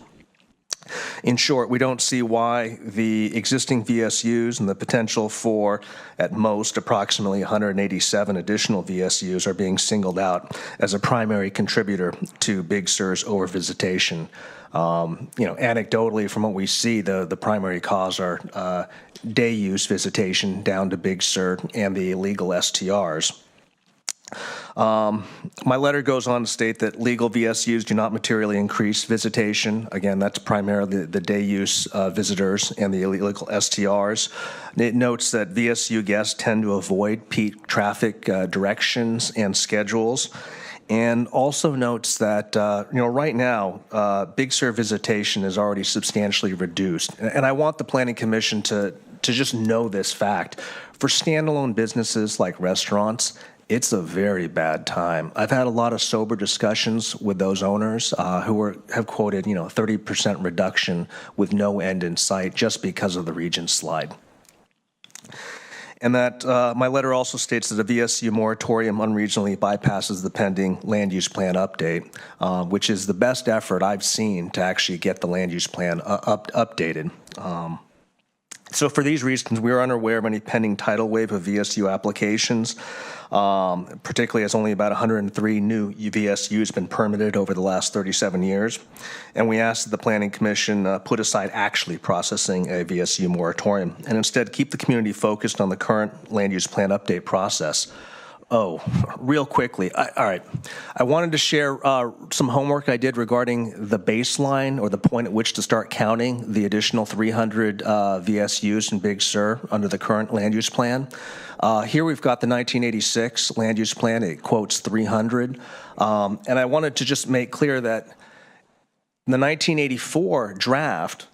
In short, we don't see why the existing VSUs and the potential for, at most, approximately 187 additional VSUs are being singled out as a primary contributor to Big Sur's overvisitation. Anecdotally, from what we see, the primary cause are day use visitation down to Big Sur and the illegal STRs. My letter goes on to state that legal VSUs do not materially increase visitation. Again, that's primarily the day use visitors and the illegal STRs. It notes that VSU guests tend to avoid peak traffic directions and schedules. And also notes that, right now, Big Sur visitation is already substantially reduced. And I want the Planning Commission to just know this fact. For standalone businesses like restaurants, it's a very bad time. I've had a lot of sober discussions with those owners who have quoted, 30% reduction with no end in sight just because of the Regent slide. And that my letter also states that a VSU moratorium unregionally bypasses the pending land use plan update, which is the best effort I've seen to actually get the land use plan updated. So for these reasons, we are unaware of any pending tidal wave of VSU applications, particularly as only about 103 new VSUs been permitted over the last 37 years. And we ask that the Planning Commission put aside actually processing a VSU moratorium and instead keep the community focused on the current land use plan update process. Oh, real quickly. All right. I wanted to share some homework I did regarding the baseline or the point at which to start counting the additional 300 VSUs in Big Sur under the current land use plan. Here we've got the 1986 land use plan. It quotes 300. And I wanted to just make clear that the 1984 draft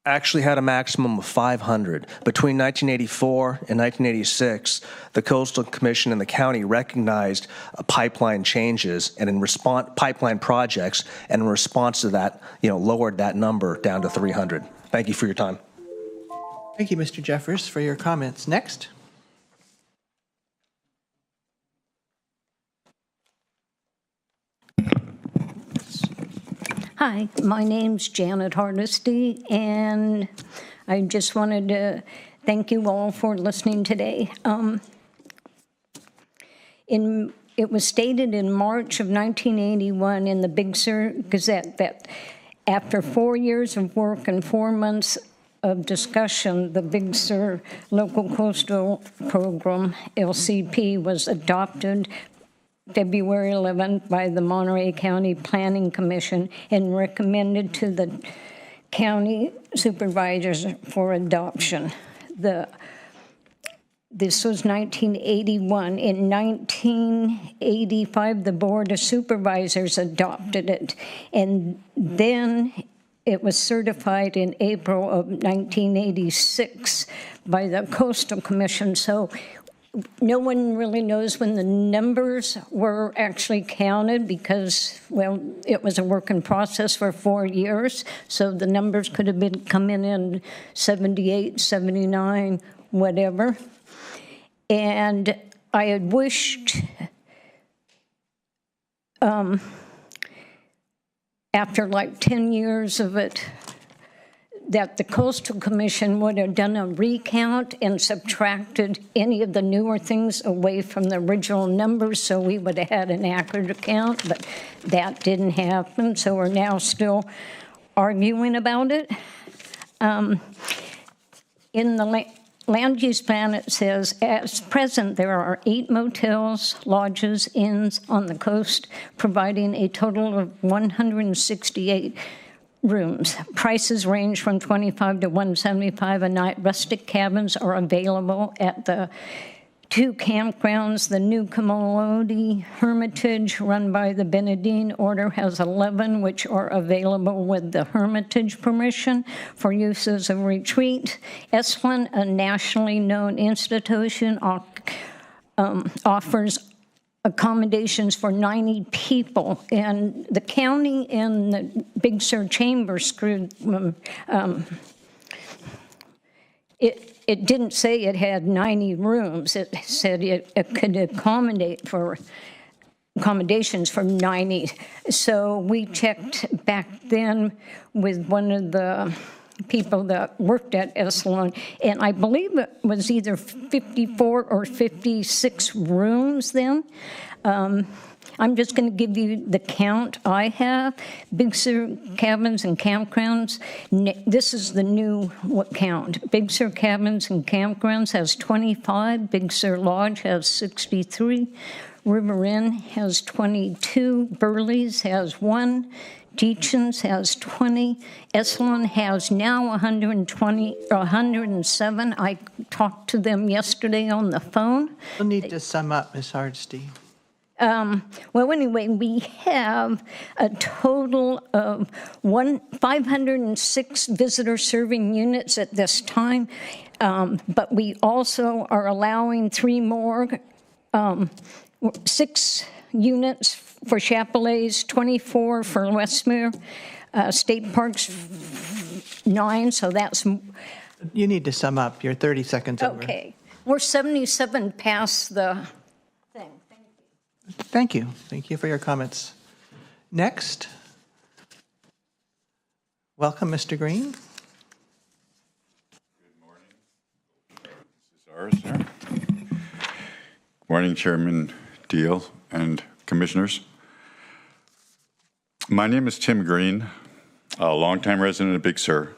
actually had a maximum of 500. Between 1984 and 1986, the Coastal Commission and the county recognized pipeline changes and in response pipeline projects, and in response to that, lowered that number down to 300. Thank you for your time. Thank you, Mr. Jeffers, for your comments. Next. Hi, my name's Janet Hardesty, and I just wanted to thank you all for listening today. It was stated in March of 1981 in the Big Sur Gazette that after 4 years of work and 4 months of discussion, the Big Sur Local Coastal Program, LCP, was adopted February 11th by the Monterey County Planning Commission and recommended to the county supervisors for adoption. This was 1981. In 1985, the Board of Supervisors adopted it, and then it was certified in April of 1986 by the Coastal Commission. So no one really knows when the numbers were actually counted because, well, it was a work in process for 4 years. So the numbers could have been coming in 78, 79, whatever. And I had wished after like 10 years of it that the Coastal Commission would have done a recount and subtracted any of the newer things away from the original numbers so we would have had an accurate count, but that didn't happen, so we're now still arguing about it. In the land use plan, it says, as present, there are 8 motels, lodges, inns on the coast, providing a total of 168 rooms. Prices range from $25 to $175 a night. Rustic cabins are available at the 2 campgrounds. The new Camolodi Hermitage, run by the Benedine Order, has 11, which are available with the Hermitage permission for use as a retreat. Esalen, a nationally known institution, offers accommodations for 90 people, and the county and the Big Sur Chamber screwed it didn't say it had 90 rooms. It said it could accommodate for accommodations for 90. So we checked back then with one of the people that worked at Alisal, and I believe it was either 54 or 56 rooms then. I'm just going to give you the count I have. Big Sur Cabins and Campgrounds, this is the new count. Big Sur Cabins and Campgrounds has 25. Big Sur Lodge has 63. River Inn has 22. Burley's has 1. Deachin's has 20. Esalen has now 107. I talked to them yesterday on the phone. You'll need to sum up, Ms. Hardesty. Well, anyway, we have a total of 506 visitor-serving units at this time, but we also are allowing 3 more, 6 units for Chapelets, 24 for Westmere, State Parks 9, so that's... You need to sum up. You're 30 seconds over. Okay. We're 77 past the thing. Thank you. Thank you for your comments. Next. Welcome, Mr. Green. This is ours, sir. Morning, Chairman Deal and Commissioners. My name is Tim Green, a longtime resident of Big Sur.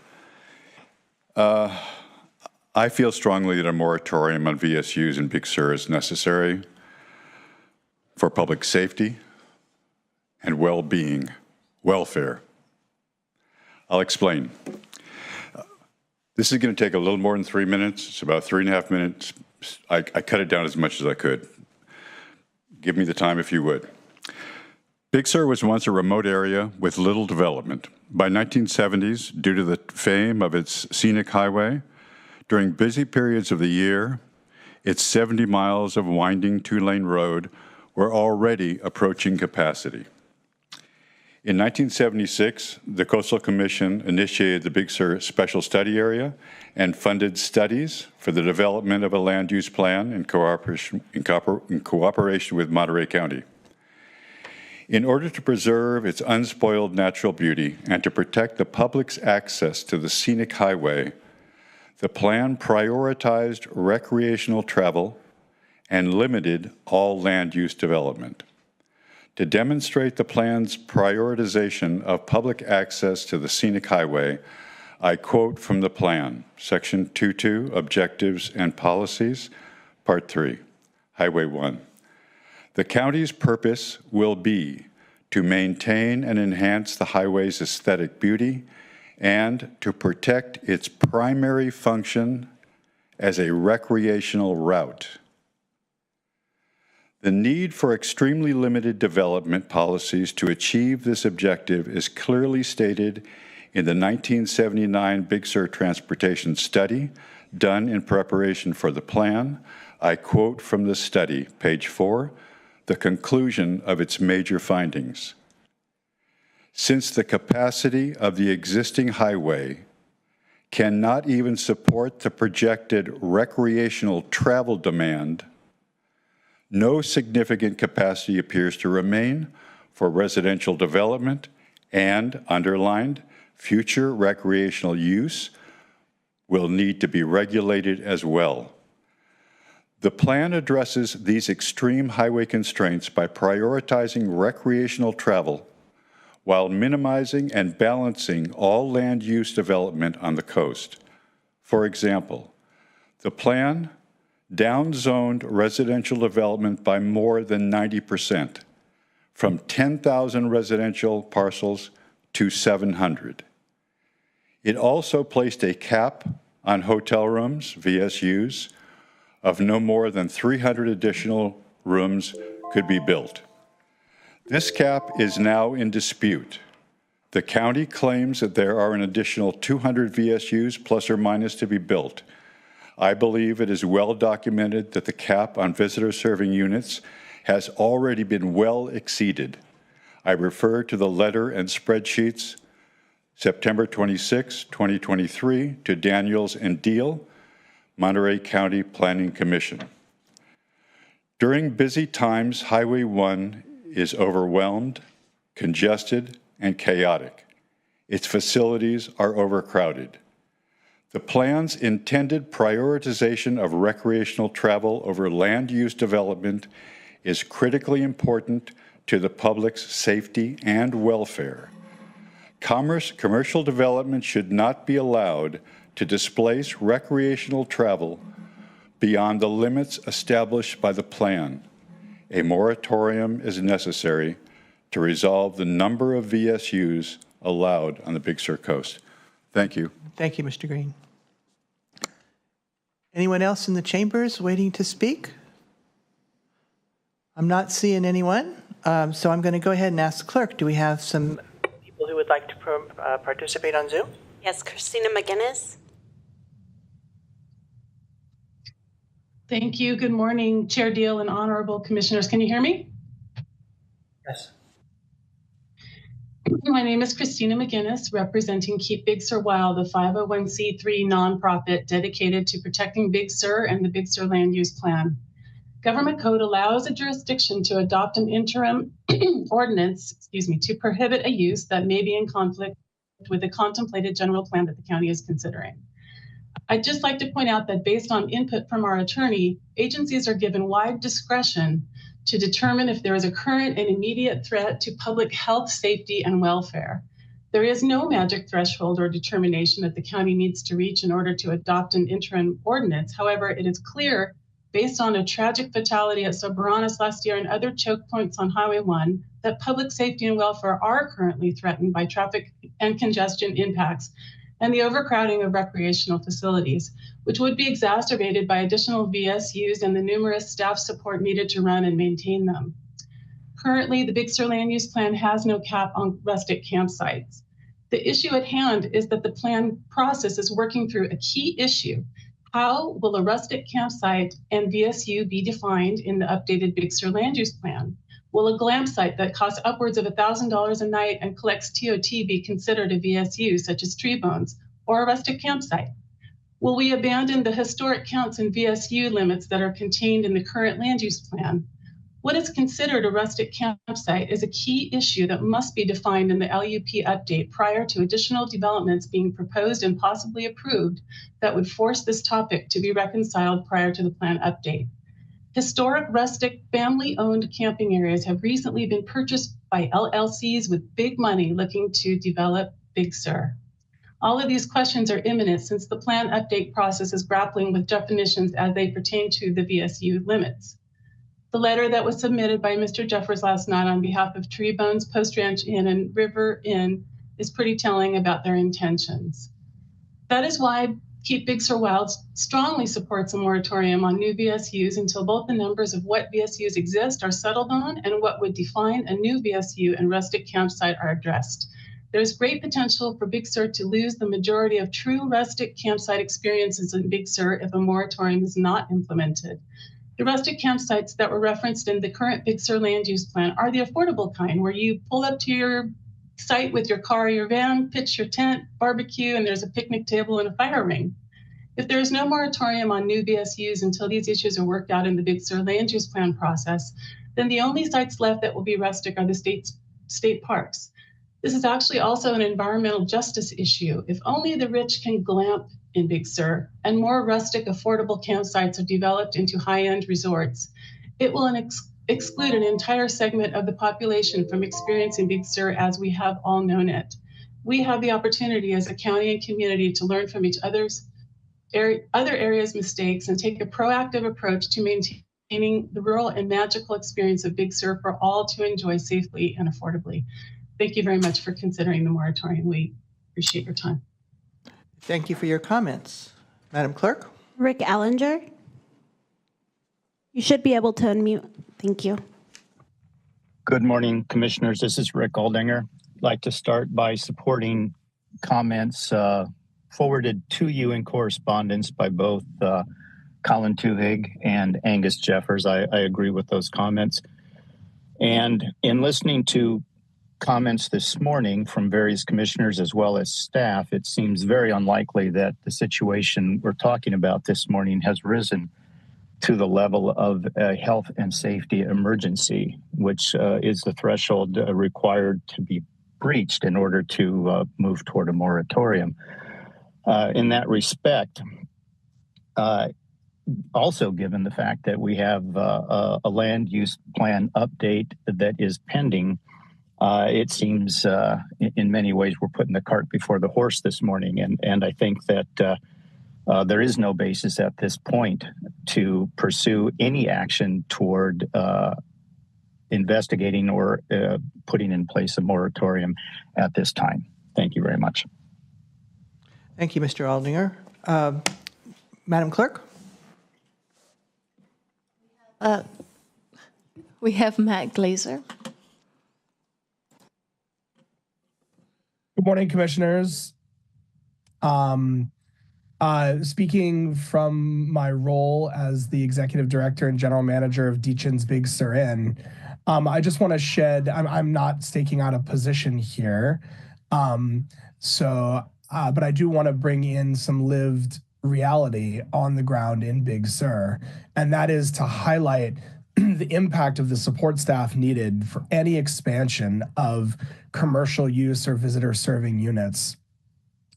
I feel strongly that a moratorium on VSUs in Big Sur is necessary for public safety and well-being, welfare. I'll explain. This is going to take a little more than 3 minutes. It's about 3.5 minutes. I cut it down as much as I could. Give me the time if you would. Big Sur was once a remote area with little development. By 1970s, due to the fame of its scenic highway, during busy periods of the year, its 70 miles of winding 2-lane road were already approaching capacity. In 1976, the Coastal Commission initiated the Big Sur Special Study Area and funded studies for the development of a land use plan in cooperation with Monterey County. In order to preserve its unspoiled natural beauty and to protect the public's access to the scenic highway, the plan prioritized recreational travel and limited all land use development. To demonstrate the plan's prioritization of public access to the scenic highway, I quote from the plan, Section 2.2, Objectives and Policies, Part 3, Highway 1. The county's purpose will be to maintain and enhance the highway's aesthetic beauty and to protect its primary function as a recreational route. The need for extremely limited development policies to achieve this objective is clearly stated in the 1979 Big Sur Transportation Study done in preparation for the plan. I quote from the study, page 4, the conclusion of its major findings. Since the capacity of the existing highway cannot even support the projected recreational travel demand, no significant capacity appears to remain for residential development and, underlined, future recreational use will need to be regulated as well. The plan addresses these extreme highway constraints by prioritizing recreational travel while minimizing and balancing all land use development on the coast. For example, the plan downzoned residential development by more than 90%, from 10,000 residential parcels to 700. It also placed a cap on hotel rooms, VSUs, of no more than 300 additional rooms could be built. This cap is now in dispute. The county claims that there are an additional 200 VSUs plus or minus to be built. I believe it is well documented that the cap on visitor serving units has already been well exceeded. I refer to the letter and spreadsheets September 26, 2023 to Daniels and Deal, Monterey County Planning Commission. During busy times, Highway 1 is overwhelmed, congested, and chaotic. Its facilities are overcrowded. The plan's intended prioritization of recreational travel over land use development is critically important to the public's safety and welfare. Commercial development should not be allowed to displace recreational travel beyond the limits established by the plan. A moratorium is necessary to resolve the number of VSUs allowed on the Big Sur coast. Thank you. Thank you, Mr. Green. Anyone else in the chambers waiting to speak? I'm not seeing anyone, so I'm going to go ahead and ask the clerk, do we have some people who would like to participate on Zoom? Yes, Christina McGinnis. Thank you. Good morning, Chair Deal and honorable commissioners. Can you hear me? Yes. My name is Christina McGinnis, representing Keep Big Sur Wild, the 501c3 nonprofit dedicated to protecting Big Sur and the Big Sur Land Use Plan. Government code allows a jurisdiction to adopt an interim ordinance, to prohibit a use that may be in conflict with the contemplated general plan that the county is considering. I'd just like to point out that based on input from our attorney, agencies are given wide discretion to determine if there is a current and immediate threat to public health, safety, and welfare. There is no magic threshold or determination that the county needs to reach in order to adopt an interim ordinance. However, it is clear, based on a tragic fatality at Sobranos last year and other choke points on Highway 1, that public safety and welfare are currently threatened by traffic and congestion impacts and the overcrowding of recreational facilities, which would be exacerbated by additional VSUs and the numerous staff support needed to run and maintain them. Currently, the Big Sur Land Use Plan has no cap on rustic campsites. The issue at hand is that the plan process is working through a key issue. How will a rustic campsite and VSU be defined in the updated Big Sur Land Use Plan? Will a glam site that costs upwards of $1,000 a night and collects TOT be considered a VSU, such as tree bones, or a rustic campsite? Will we abandon the historic counts and VSU limits that are contained in the current land use plan? What is considered a rustic campsite is a key issue that must be defined in the LUP update prior to additional developments being proposed and possibly approved that would force this topic to be reconciled prior to the plan update. Historic, rustic, family-owned camping areas have recently been purchased by LLCs with big money looking to develop Big Sur. All of these questions are imminent since the plan update process is grappling with definitions as they pertain to the VSU limits. The letter that was submitted by Mr. Jeffers last night on behalf of Tree Bones, Post Ranch Inn, and River Inn is pretty telling about their intentions. That is why Keep Big Sur Wild strongly supports a moratorium on new VSUs until both the numbers of what VSUs exist are settled on and what would define a new VSU and rustic campsite are addressed. There's great potential for Big Sur to lose the majority of true rustic campsite experiences in Big Sur if a moratorium is not implemented. The rustic campsites that were referenced in the current Big Sur land use plan are the affordable kind, where you pull up to your site with your car or your van, pitch your tent, barbecue, and there's a picnic table and a fire ring. If there is no moratorium on new VSUs until these issues are worked out in the Big Sur land use plan process, then the only sites left that will be rustic are the state parks. This is actually also an environmental justice issue. If only the rich can glamp in Big Sur and more rustic, affordable campsites are developed into high-end resorts, it will exclude an entire segment of the population from experiencing Big Sur as we have all known it. We have the opportunity as a county and community to learn from each other's other areas' mistakes and take a proactive approach to maintaining the rural and magical experience of Big Sur for all to enjoy safely and affordably. Thank you very much for considering the moratorium. We appreciate your time. Thank you for your comments. Madam Clerk? Rick Ellinger. You should be able to unmute. Thank you. Good morning, Commissioners. This is Rick Aldinger. I'd like to start by supporting comments forwarded to you in correspondence by both Colin Tuhig and Angus Jeffers. I agree with those comments. And in listening to comments this morning from various commissioners as well as staff, it seems very unlikely that the situation we're talking about this morning has risen to the level of a health and safety emergency, which is the threshold required to be breached in order to move toward a moratorium. In that respect, also given the fact that we have a land use plan update that is pending, it seems in many ways we're putting the cart before the horse this morning. And I think that there is no basis at this point to pursue any action toward investigating or putting in place a moratorium at this time. Thank you very much. Thank you, Mr. Aldinger. Madam Clerk? We have Matt Glazer. Good morning, Commissioners. Speaking from my role as the Executive Director and General Manager of Deachin's Big Sur Inn, I just want to shed, I'm not staking out a position here, but I do want to bring in some lived reality on the ground in Big Sur, and that is to highlight the impact of the support staff needed for any expansion of commercial use or visitor serving units.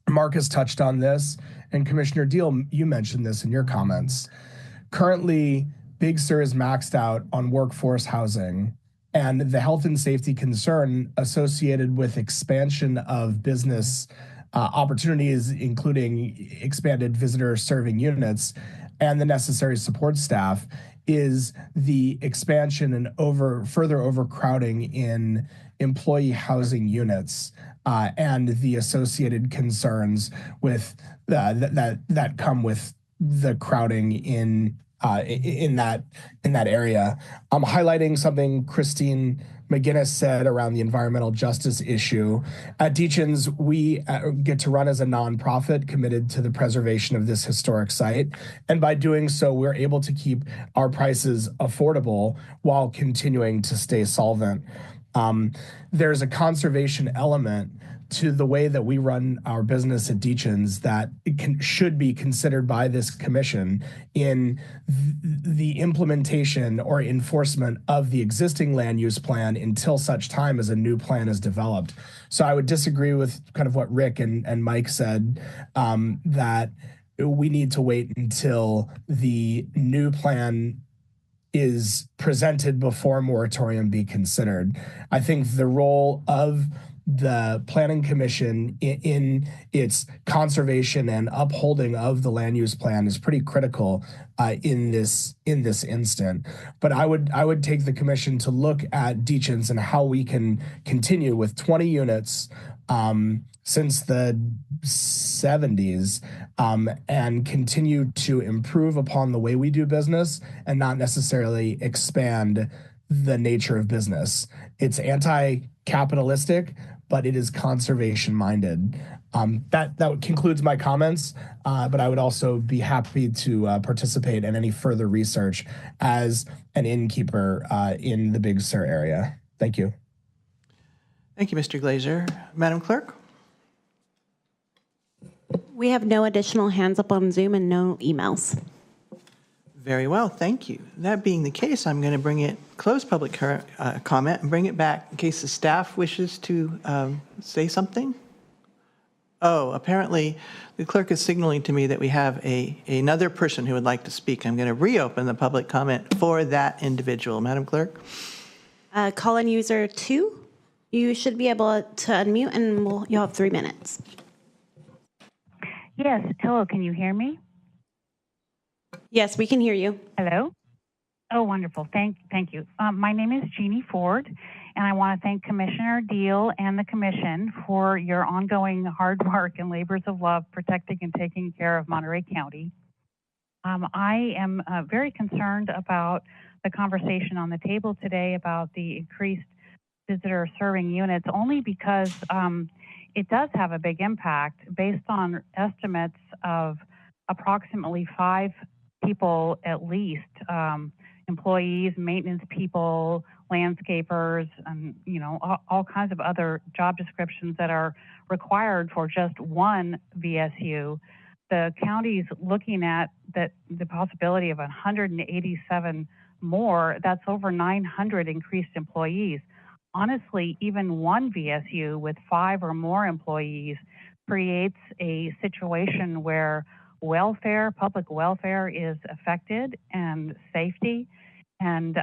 Marcus touched on this, and Commissioner Deal, you mentioned this in your comments. Currently, Big Sur is maxed out on workforce housing, and the health and safety concern associated with expansion of business opportunities, including expanded visitor serving units and the necessary support staff, is the expansion and further overcrowding in employee housing units and the associated concerns with that come with the crowding in that area. I'm highlighting something Christine McGinnis said around the environmental justice issue. At Deachin's, we get to run as a nonprofit committed to the preservation of this historic site. And by doing so, we're able to keep our prices affordable while continuing to stay solvent. There's a conservation element to the way that we run our business at Deacons that it should be considered by this commission in the implementation or enforcement of the existing land use plan until such time as a new plan is developed. So I would disagree with kind of what Rick and Mike said, that we need to wait until the new plan is presented before moratorium be considered. I think the role of the Planning Commission in its conservation and upholding of the land use plan is pretty critical in this instant. But I would take the commission to look at Deacons and how we can continue with 20 units since the 70s and continue to improve upon the way we do business and not necessarily expand the nature of business. It's anti-capitalistic, but it is conservation-minded. That concludes my comments, but I would also be happy to participate in any further research as an innkeeper in the Big Sur area. Thank you. Thank you, Mr. Glazer. Madam Clerk? We have no additional hands up on Zoom and no emails. Very well, thank you. That being the case, I'm going to close public comment and bring it back in case the staff wishes to say something. Oh, apparently the clerk is signaling to me that we have another person who would like to speak. I'm going to reopen the public comment for that individual. Madam Clerk? Call-in user 2, you should be able to unmute and you'll have 3 minutes. Yes, hello, can you hear me? Yes, we can hear you. Hello? Oh, wonderful, thank you. My name is Jeannie Ford, and I want to thank Commissioner Deal and the Commission for your ongoing hard work and labors of love protecting and taking care of Monterey County. I am very concerned about the conversation on the table today about the increased visitor serving units, only because it does have a big impact based on estimates of approximately 5 people at least, employees, maintenance people, landscapers, and all kinds of other job descriptions that are required for just one VSU. The county's looking at the possibility of 187 more. That's over 900 increased employees. Honestly, even one VSU with 5 or more employees creates a situation where public welfare is affected and safety. And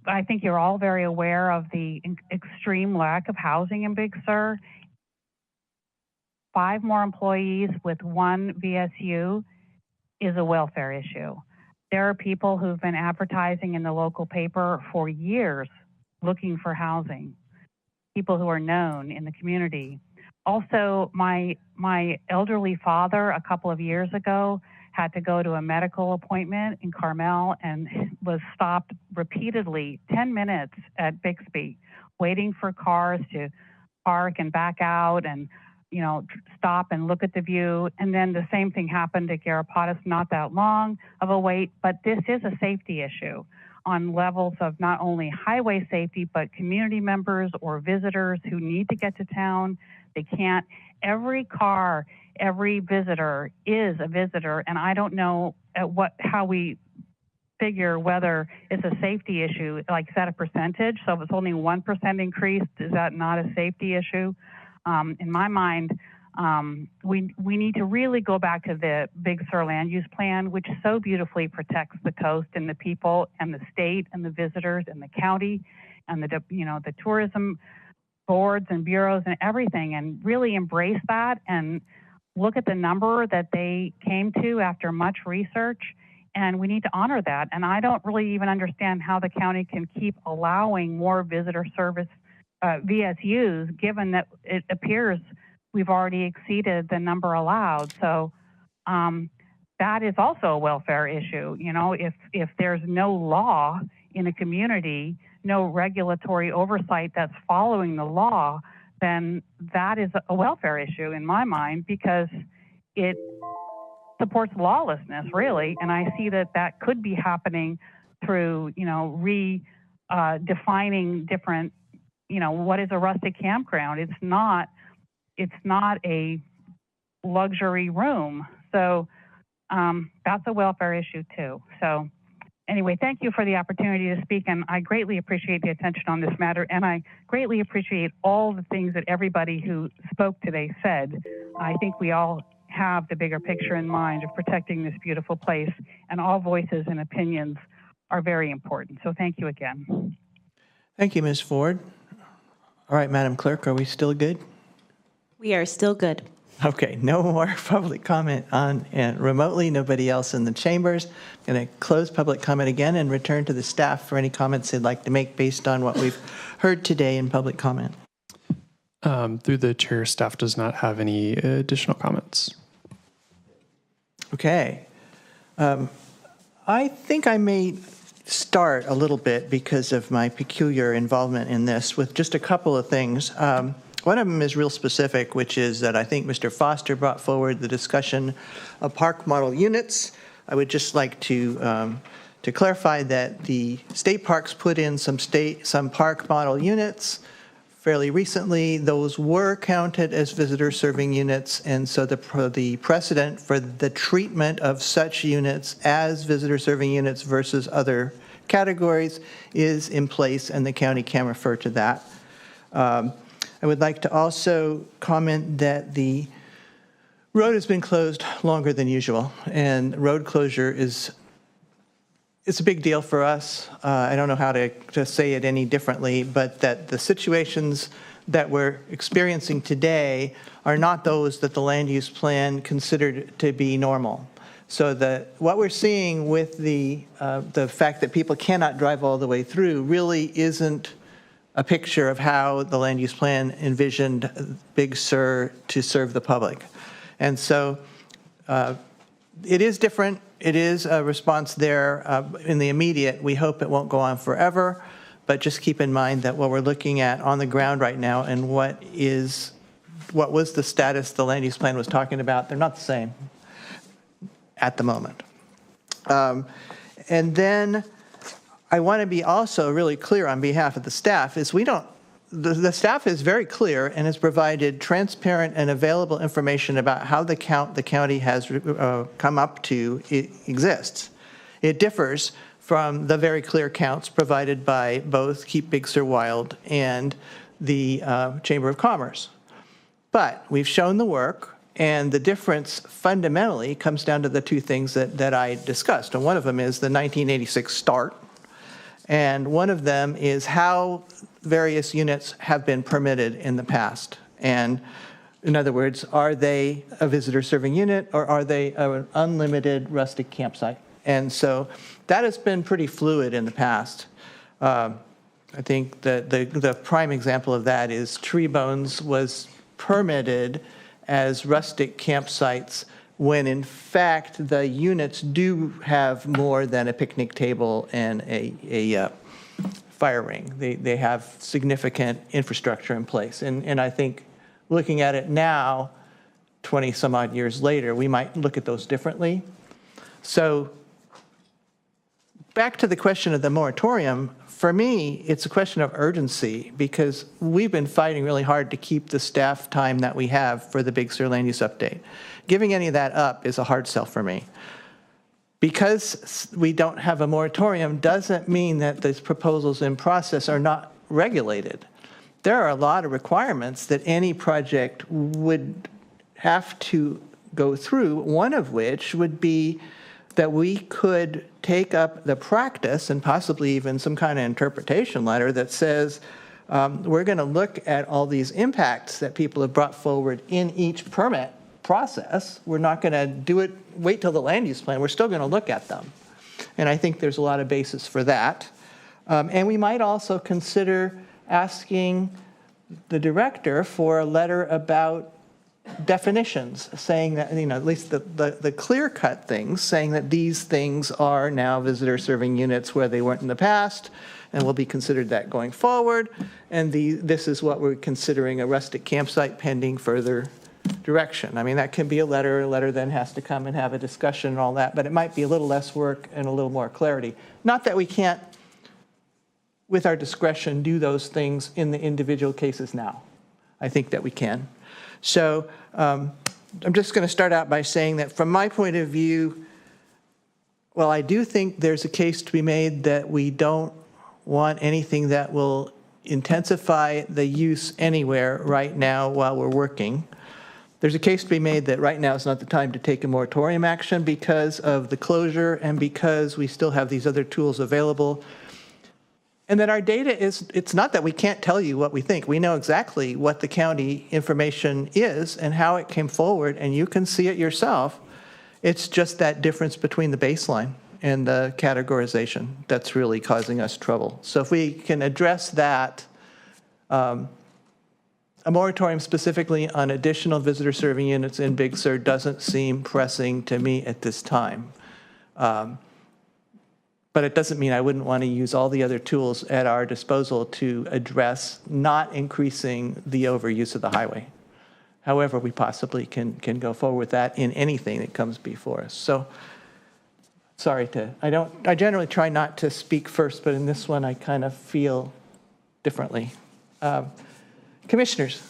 I think you're all very aware of the extreme lack of housing in Big Sur. 5 more employees with 1 VSU is a welfare issue. There are people who've been advertising in the local paper for years looking for housing, people who are known in the community. Also, my elderly father a couple of years ago had to go to a medical appointment in Carmel and was stopped repeatedly, 10 minutes at Bixby, waiting for cars to park and back out and stop and look at the view. And then the same thing happened at Garapatas, not that long of a wait, but this is a safety issue on levels of not only highway safety, but community members or visitors who need to get to town. They can't. Every car, every visitor is a visitor, and I don't know how we figure whether it's a safety issue. Like, is that a percentage? So if it's only 1% increased, is that not a safety issue? In my mind, we need to really go back to the Big Sur land use plan, which so beautifully protects the coast and the people and the state and the visitors and the county and the tourism boards and bureaus and everything, and really embrace that and look at the number that they came to after much research. And we need to honor that. And I don't really even understand how the county can keep allowing more visitor service VSUs, given that it appears we've already exceeded the number allowed. So that is also a welfare issue. If there's no law in a community, no regulatory oversight that's following the law, then that is a welfare issue in my mind, because it supports lawlessness, really. And I see that could be happening through, defining different what is a rustic campground? It's not a luxury room. So that's a welfare issue too. So anyway, thank you for the opportunity to speak, and I greatly appreciate the attention on this matter, and I greatly appreciate all the things that everybody who spoke today said. I think we all have the bigger picture in mind of protecting this beautiful place, and all voices and opinions are very important. So thank you again. Thank you, Ms. Ford. All right, Madam Clerk, are we still good? We are still good. Okay, no more public comment on remotely, nobody else in the chambers. I'm going to close public comment again and return to the staff for any comments they'd like to make based on what we've heard today in public comment. Through the chair, staff does not have any additional comments. Okay. I think I may start a little bit because of my peculiar involvement in this with just a couple of things. One of them is real specific, which is that I think Mr. Foster brought forward the discussion of park model units. I would just like to clarify that the state parks put in some park model units fairly recently. Those were counted as visitor serving units, and so the precedent for the treatment of such units as visitor serving units versus other categories is in place, and the county can refer to that. I would like to also comment that the road has been closed longer than usual, and road closure it's a big deal for us. I don't know how to say it any differently, but that the situations that we're experiencing today are not those that the land use plan considered to be normal. So what we're seeing with the fact that people cannot drive all the way through really isn't a picture of how the land use plan envisioned Big Sur to serve the public. And so it is different. It is a response there in the immediate. We hope it won't go on forever, but just keep in mind that what we're looking at on the ground right now and what was the status the land use plan was talking about, they're not the same at the moment. And then I want to be also really clear on behalf of the staff is the staff is very clear and has provided transparent and available information about how the county has come up to exists. It differs from the very clear counts provided by both Keep Big Sur Wild and the Chamber of Commerce. But we've shown the work, and the difference fundamentally comes down to the two things that I discussed. And one of them is the 1986 start, and one of them is how various units have been permitted in the past. And in other words, are they a visitor serving unit or are they an unlimited rustic campsite? And so that has been pretty fluid in the past. I think that the prime example of that is Tree Bones was permitted as rustic campsites when in fact the units do have more than a picnic table and a fire ring. They have significant infrastructure in place. And I think looking at it now, 20 some odd years later, we might look at those differently. So back to the question of the moratorium, for me, it's a question of urgency because we've been fighting really hard to keep the staff time that we have for the Big Sur land use update. Giving any of that up is a hard sell for me. Because we don't have a moratorium doesn't mean that these proposals in process are not regulated. There are a lot of requirements that any project would have to go through, one of which would be that we could take up the practice and possibly even some kind of interpretation letter that says we're going to look at all these impacts that people have brought forward in each permit process. We're not going to wait till the land use plan. We're still going to look at them. And I think there's a lot of basis for that. And we might also consider asking the director for a letter about definitions, saying that, at least the clear-cut things, saying that these things are now visitor serving units where they weren't in the past and will be considered that going forward. And this is what we're considering a rustic campsite pending further direction. I mean, that can be a letter. A letter then has to come and have a discussion and all that, but it might be a little less work and a little more clarity. Not that we can't with our discretion, do those things in the individual cases now. I think that we can. So I'm just going to start out by saying that from my point of view, well, I do think there's a case to be made that we don't want anything that will intensify the use anywhere right now while we're working. There's a case to be made that right now is not the time to take a moratorium action because of the closure and because we still have these other tools available. And that our data is, it's not that we can't tell you what we think. We know exactly what the county information is and how it came forward, and you can see it yourself. It's just that difference between the baseline and the categorization that's really causing us trouble. So if we can address that, a moratorium specifically on additional visitor serving units in Big Sur doesn't seem pressing to me at this time. But it doesn't mean I wouldn't want to use all the other tools at our disposal to address not increasing the overuse of the highway. However, we possibly can go forward with that in anything that comes before us. So, sorry I generally try not to speak first, but in this one I kind of feel differently. Commissioners.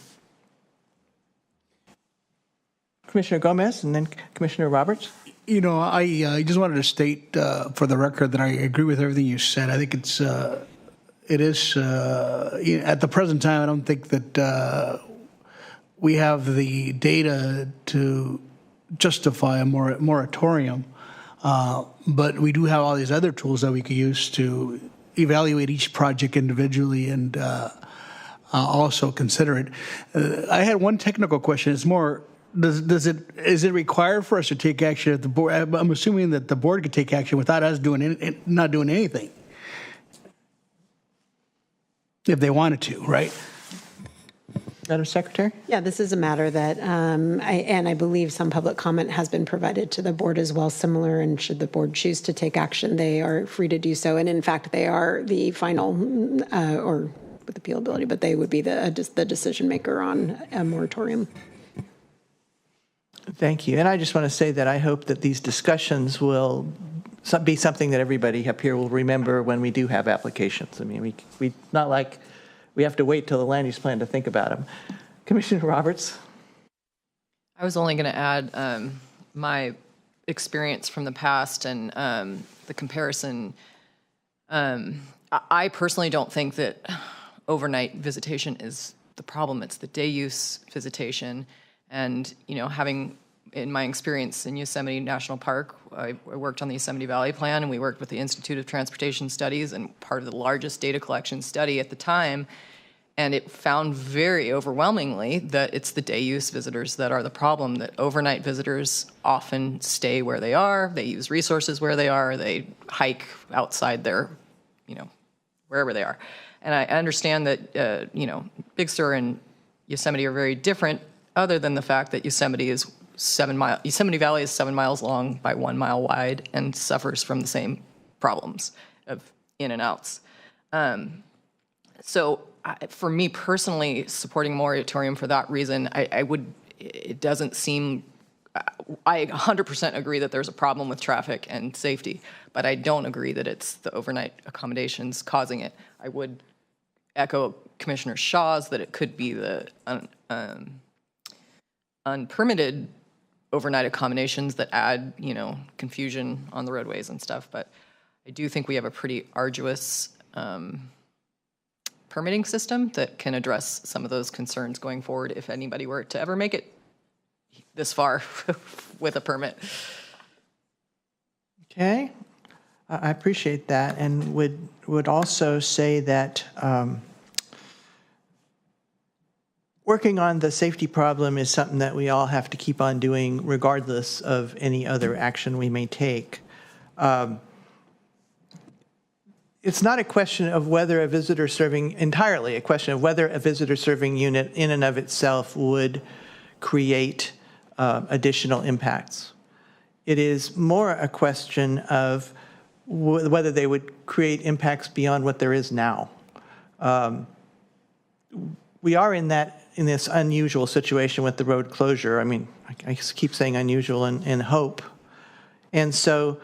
Commissioner Gomez and then Commissioner Roberts. You know, I just wanted to state for the record that I agree with everything you said. I think it is at the present time, I don't think that we have the data to justify a moratorium, but we do have all these other tools that we could use to evaluate each project individually and also consider it. I had one technical question. It's more, is it required for us to take action at the board? I'm assuming that the board could take action without us not doing anything, if they wanted to, right? Madam Secretary? Yeah, this is a matter that, I believe some public comment has been provided to the board as well, similar, and should the board choose to take action, they are free to do so. And in fact, they are the final, or with appealability, but they would be the decision maker on a moratorium. Thank you. And I just want to say that I hope that these discussions will be something that everybody up here will remember when we do have applications. I mean, we not like we have to wait till the land use plan to think about them. Commissioner Roberts. I was only going to add my experience from the past and the comparison. I personally don't think that overnight visitation is the problem. It's the day use visitation. And, you know, having, in my experience in Yosemite National Park, I worked on the Yosemite Valley Plan, and we worked with the Institute of Transportation Studies, and part of the largest data collection study at the time. And it found very overwhelmingly that it's the day use visitors that are the problem, that overnight visitors often stay where they are, they use resources where they are, they hike outside their, you know, wherever they are. And I understand that, you know, Big Sur and Yosemite are very different, other than the fact that Yosemite Valley is 7 miles long by 1 mile wide and suffers from the same problems of in and outs. So for me personally, supporting a moratorium for that reason, it doesn't seem, I 100% agree that there's a problem with traffic and safety, but I don't agree that it's the overnight accommodations causing it. I would echo Commissioner Shaw's that it could be the unpermitted overnight accommodations that add, you know, confusion on the roadways and stuff. But I do think we have a pretty arduous permitting system that can address some of those concerns going forward if anybody were to ever make it this far with a permit. Okay, I appreciate that, and would also say that working on the safety problem is something that we all have to keep on doing regardless of any other action we may take. It's not a question of whether a visitor serving, entirely a question of whether a visitor serving unit in and of itself would create additional impacts. It is more a question of whether they would create impacts beyond what there is now. We are in this unusual situation with the road closure. I mean, I keep saying unusual and hope. And so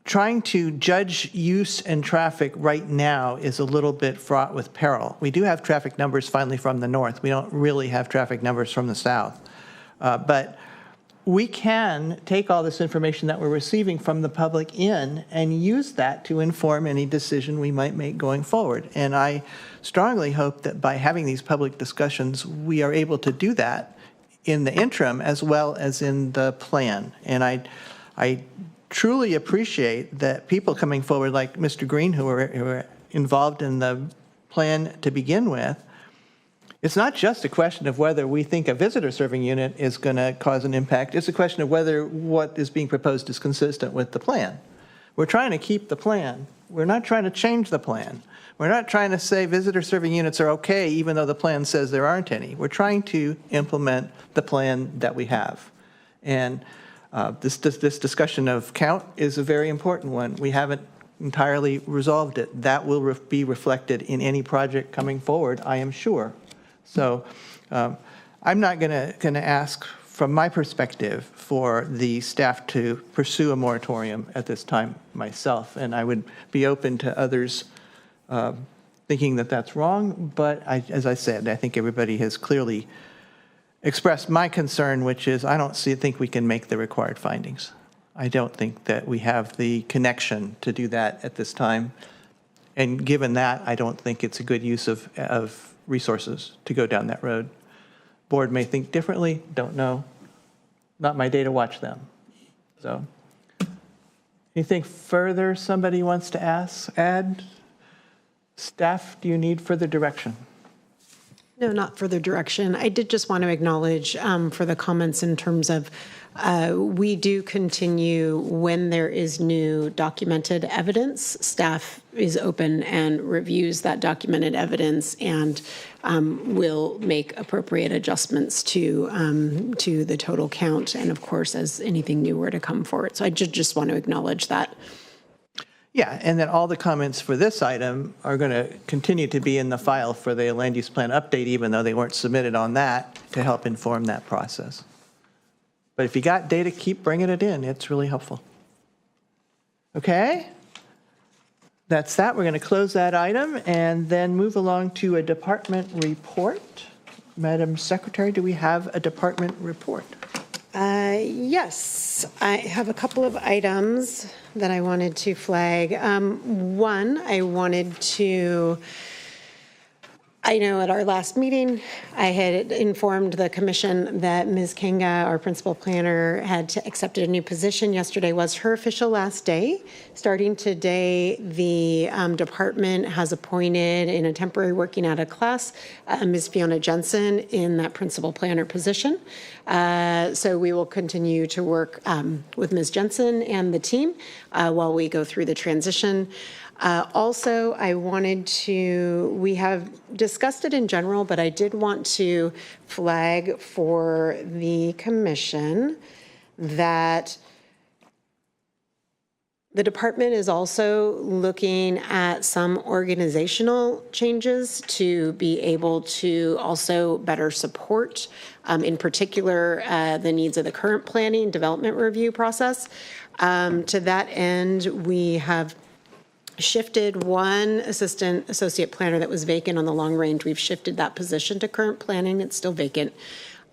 trying to judge use and traffic right now is a little bit fraught with peril. We do have traffic numbers finally from the north. We don't really have traffic numbers from the south. But we can take all this information that we're receiving from the public in and use that to inform any decision we might make going forward. And I strongly hope that by having these public discussions, we are able to do that in the interim as well as in the plan. And I truly appreciate that people coming forward like Mr. Green, who are involved in the plan to begin with. It's not just a question of whether we think a visitor serving unit is going to cause an impact. It's a question of whether what is being proposed is consistent with the plan. We're trying to keep the plan. We're not trying to change the plan. We're not trying to say visitor serving units are okay even though the plan says there aren't any. We're trying to implement the plan that we have. And this discussion of count is a very important one. We haven't entirely resolved it. That will be reflected in any project coming forward, I am sure. So I'm not going to ask, from my perspective, for the staff to pursue a moratorium at this time myself, and I would be open to others thinking that that's wrong. But as I said, I think everybody has clearly expressed my concern, which is I don't think we can make the required findings. I don't think that we have the connection to do that at this time. And given that, I don't think it's a good use of resources to go down that road. Board may think differently, don't know. Not my day to watch them. So, anything further somebody wants to add? Staff, do you need further direction? No, not further direction. I did just want to acknowledge for the comments in terms of we do continue when there is new documented evidence. Staff is open and reviews that documented evidence and will make appropriate adjustments to the total count. And of course, as anything new were to come forward. So I just want to acknowledge that. Yeah, and then all the comments for this item are going to continue to be in the file for the land use plan update, even though they weren't submitted on that, to help inform that process. But if you got data, keep bringing it in. It's really helpful. Okay? That's that. We're going to close that item and then move along to a department report. Madam Secretary, do we have a department report? Yes, I have a couple of items that I wanted to flag. One, I know at our last meeting, I had informed the commission that Ms. Kanga, our principal planner, had accepted a new position. Yesterday was her official last day. Starting today, the department has appointed in a temporary working out of class, Ms. Fiona Jensen in that principal planner position. So we will continue to work with Ms. Jensen and the team while we go through the transition. Also, we have discussed it in general, but I did want to flag for the commission that the department is also looking at some organizational changes to be able to also better support, in particular, the needs of the current planning development review process. To that end, we have shifted one associate planner that was vacant on the long range. We've shifted that position to current planning. It's still vacant.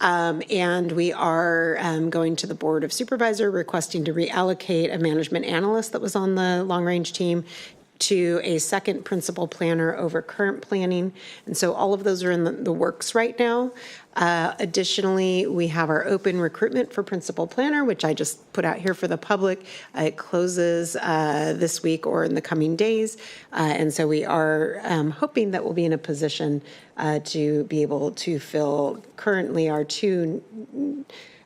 And we are going to the Board of Supervisors requesting to reallocate a management analyst that was on the long range team to a second principal planner over current planning. And so all of those are in the works right now. Additionally, we have our open recruitment for principal planner, which I just put out here for the public. It closes this week or in the coming days. And so we are hoping that we'll be in a position to be able to fill currently our two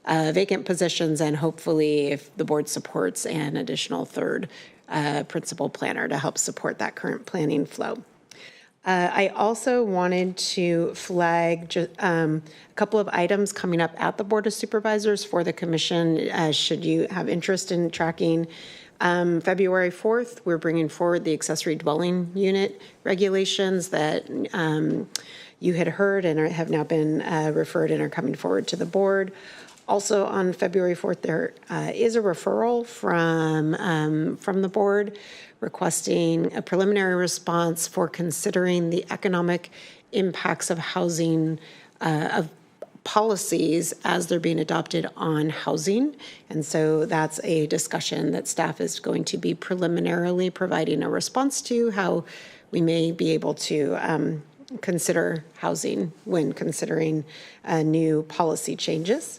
vacant positions, and hopefully, if the board supports, an additional third principal planner to help support that current planning flow. I also wanted to flag a couple of items coming up at the Board of Supervisors for the Commission, should you have interest in tracking. February 4th, we're bringing forward the accessory dwelling unit regulations that you had heard and have now been referred and are coming forward to the board. Also on February 4th, there is a referral from the board requesting a preliminary response for considering the economic impacts of housing, of policies as they're being adopted on housing. And so that's a discussion that staff is going to be preliminarily providing a response to, how we may be able to consider housing when considering new policy changes.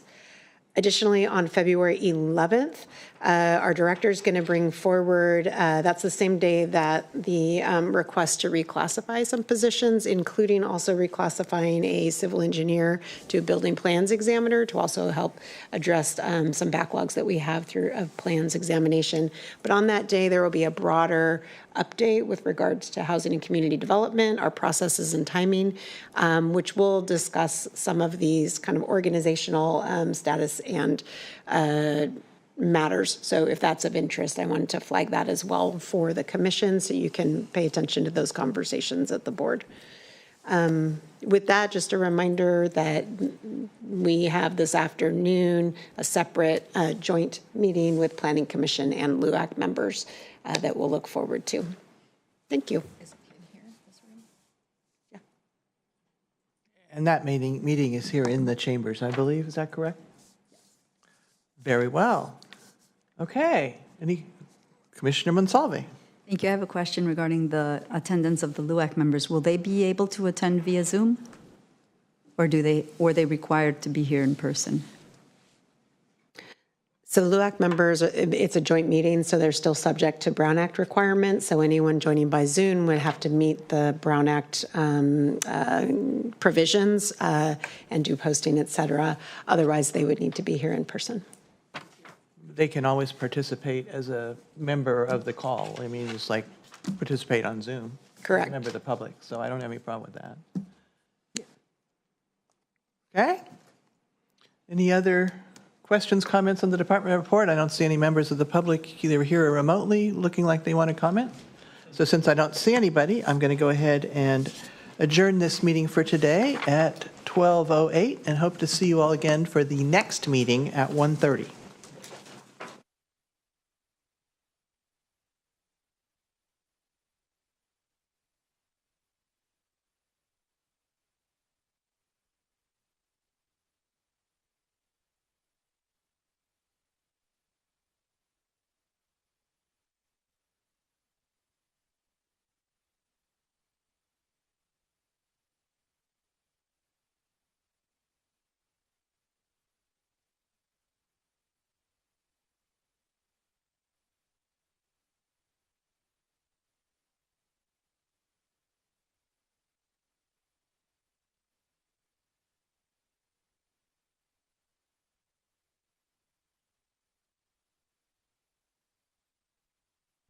Additionally, on February 11th, our director is going to bring forward, that's the same day that the request to reclassify some positions, including also reclassifying a civil engineer to a building plans examiner to also help address some backlogs that we have through a plans examination. But on that day, there will be a broader update with regards to housing and community development, our processes and timing, which will discuss some of these kind of organizational status and matters. So if that's of interest, I wanted to flag that as well for the commission so you can pay attention to those conversations at the board. With that, just a reminder that we have this afternoon a separate joint meeting with Planning Commission and LUAC members that we'll look forward to. Thank you. And that meeting is here in the chambers, I believe. Is that correct? Very well. Okay. Commissioner Monsalve. Thank you. I have a question regarding the attendance of the LUAC members. Will they be able to attend via Zoom? Or are they required to be here in person? So LUAC members, it's a joint meeting, so they're still subject to Brown Act requirements. So anyone joining by Zoom would have to meet the Brown Act provisions and do posting, et cetera. Otherwise, they would need to be here in person. They can always participate as a member of the call. I mean, just like participate on Zoom. Correct. Member of the public. So I don't have any problem with that. Okay. Any other questions, comments on the department report? I don't see any members of the public either here or remotely looking like they want to comment. So since I don't see anybody, I'm going to go ahead and adjourn this meeting for today at 12:08 and hope to see you all again for the next meeting at 1:30.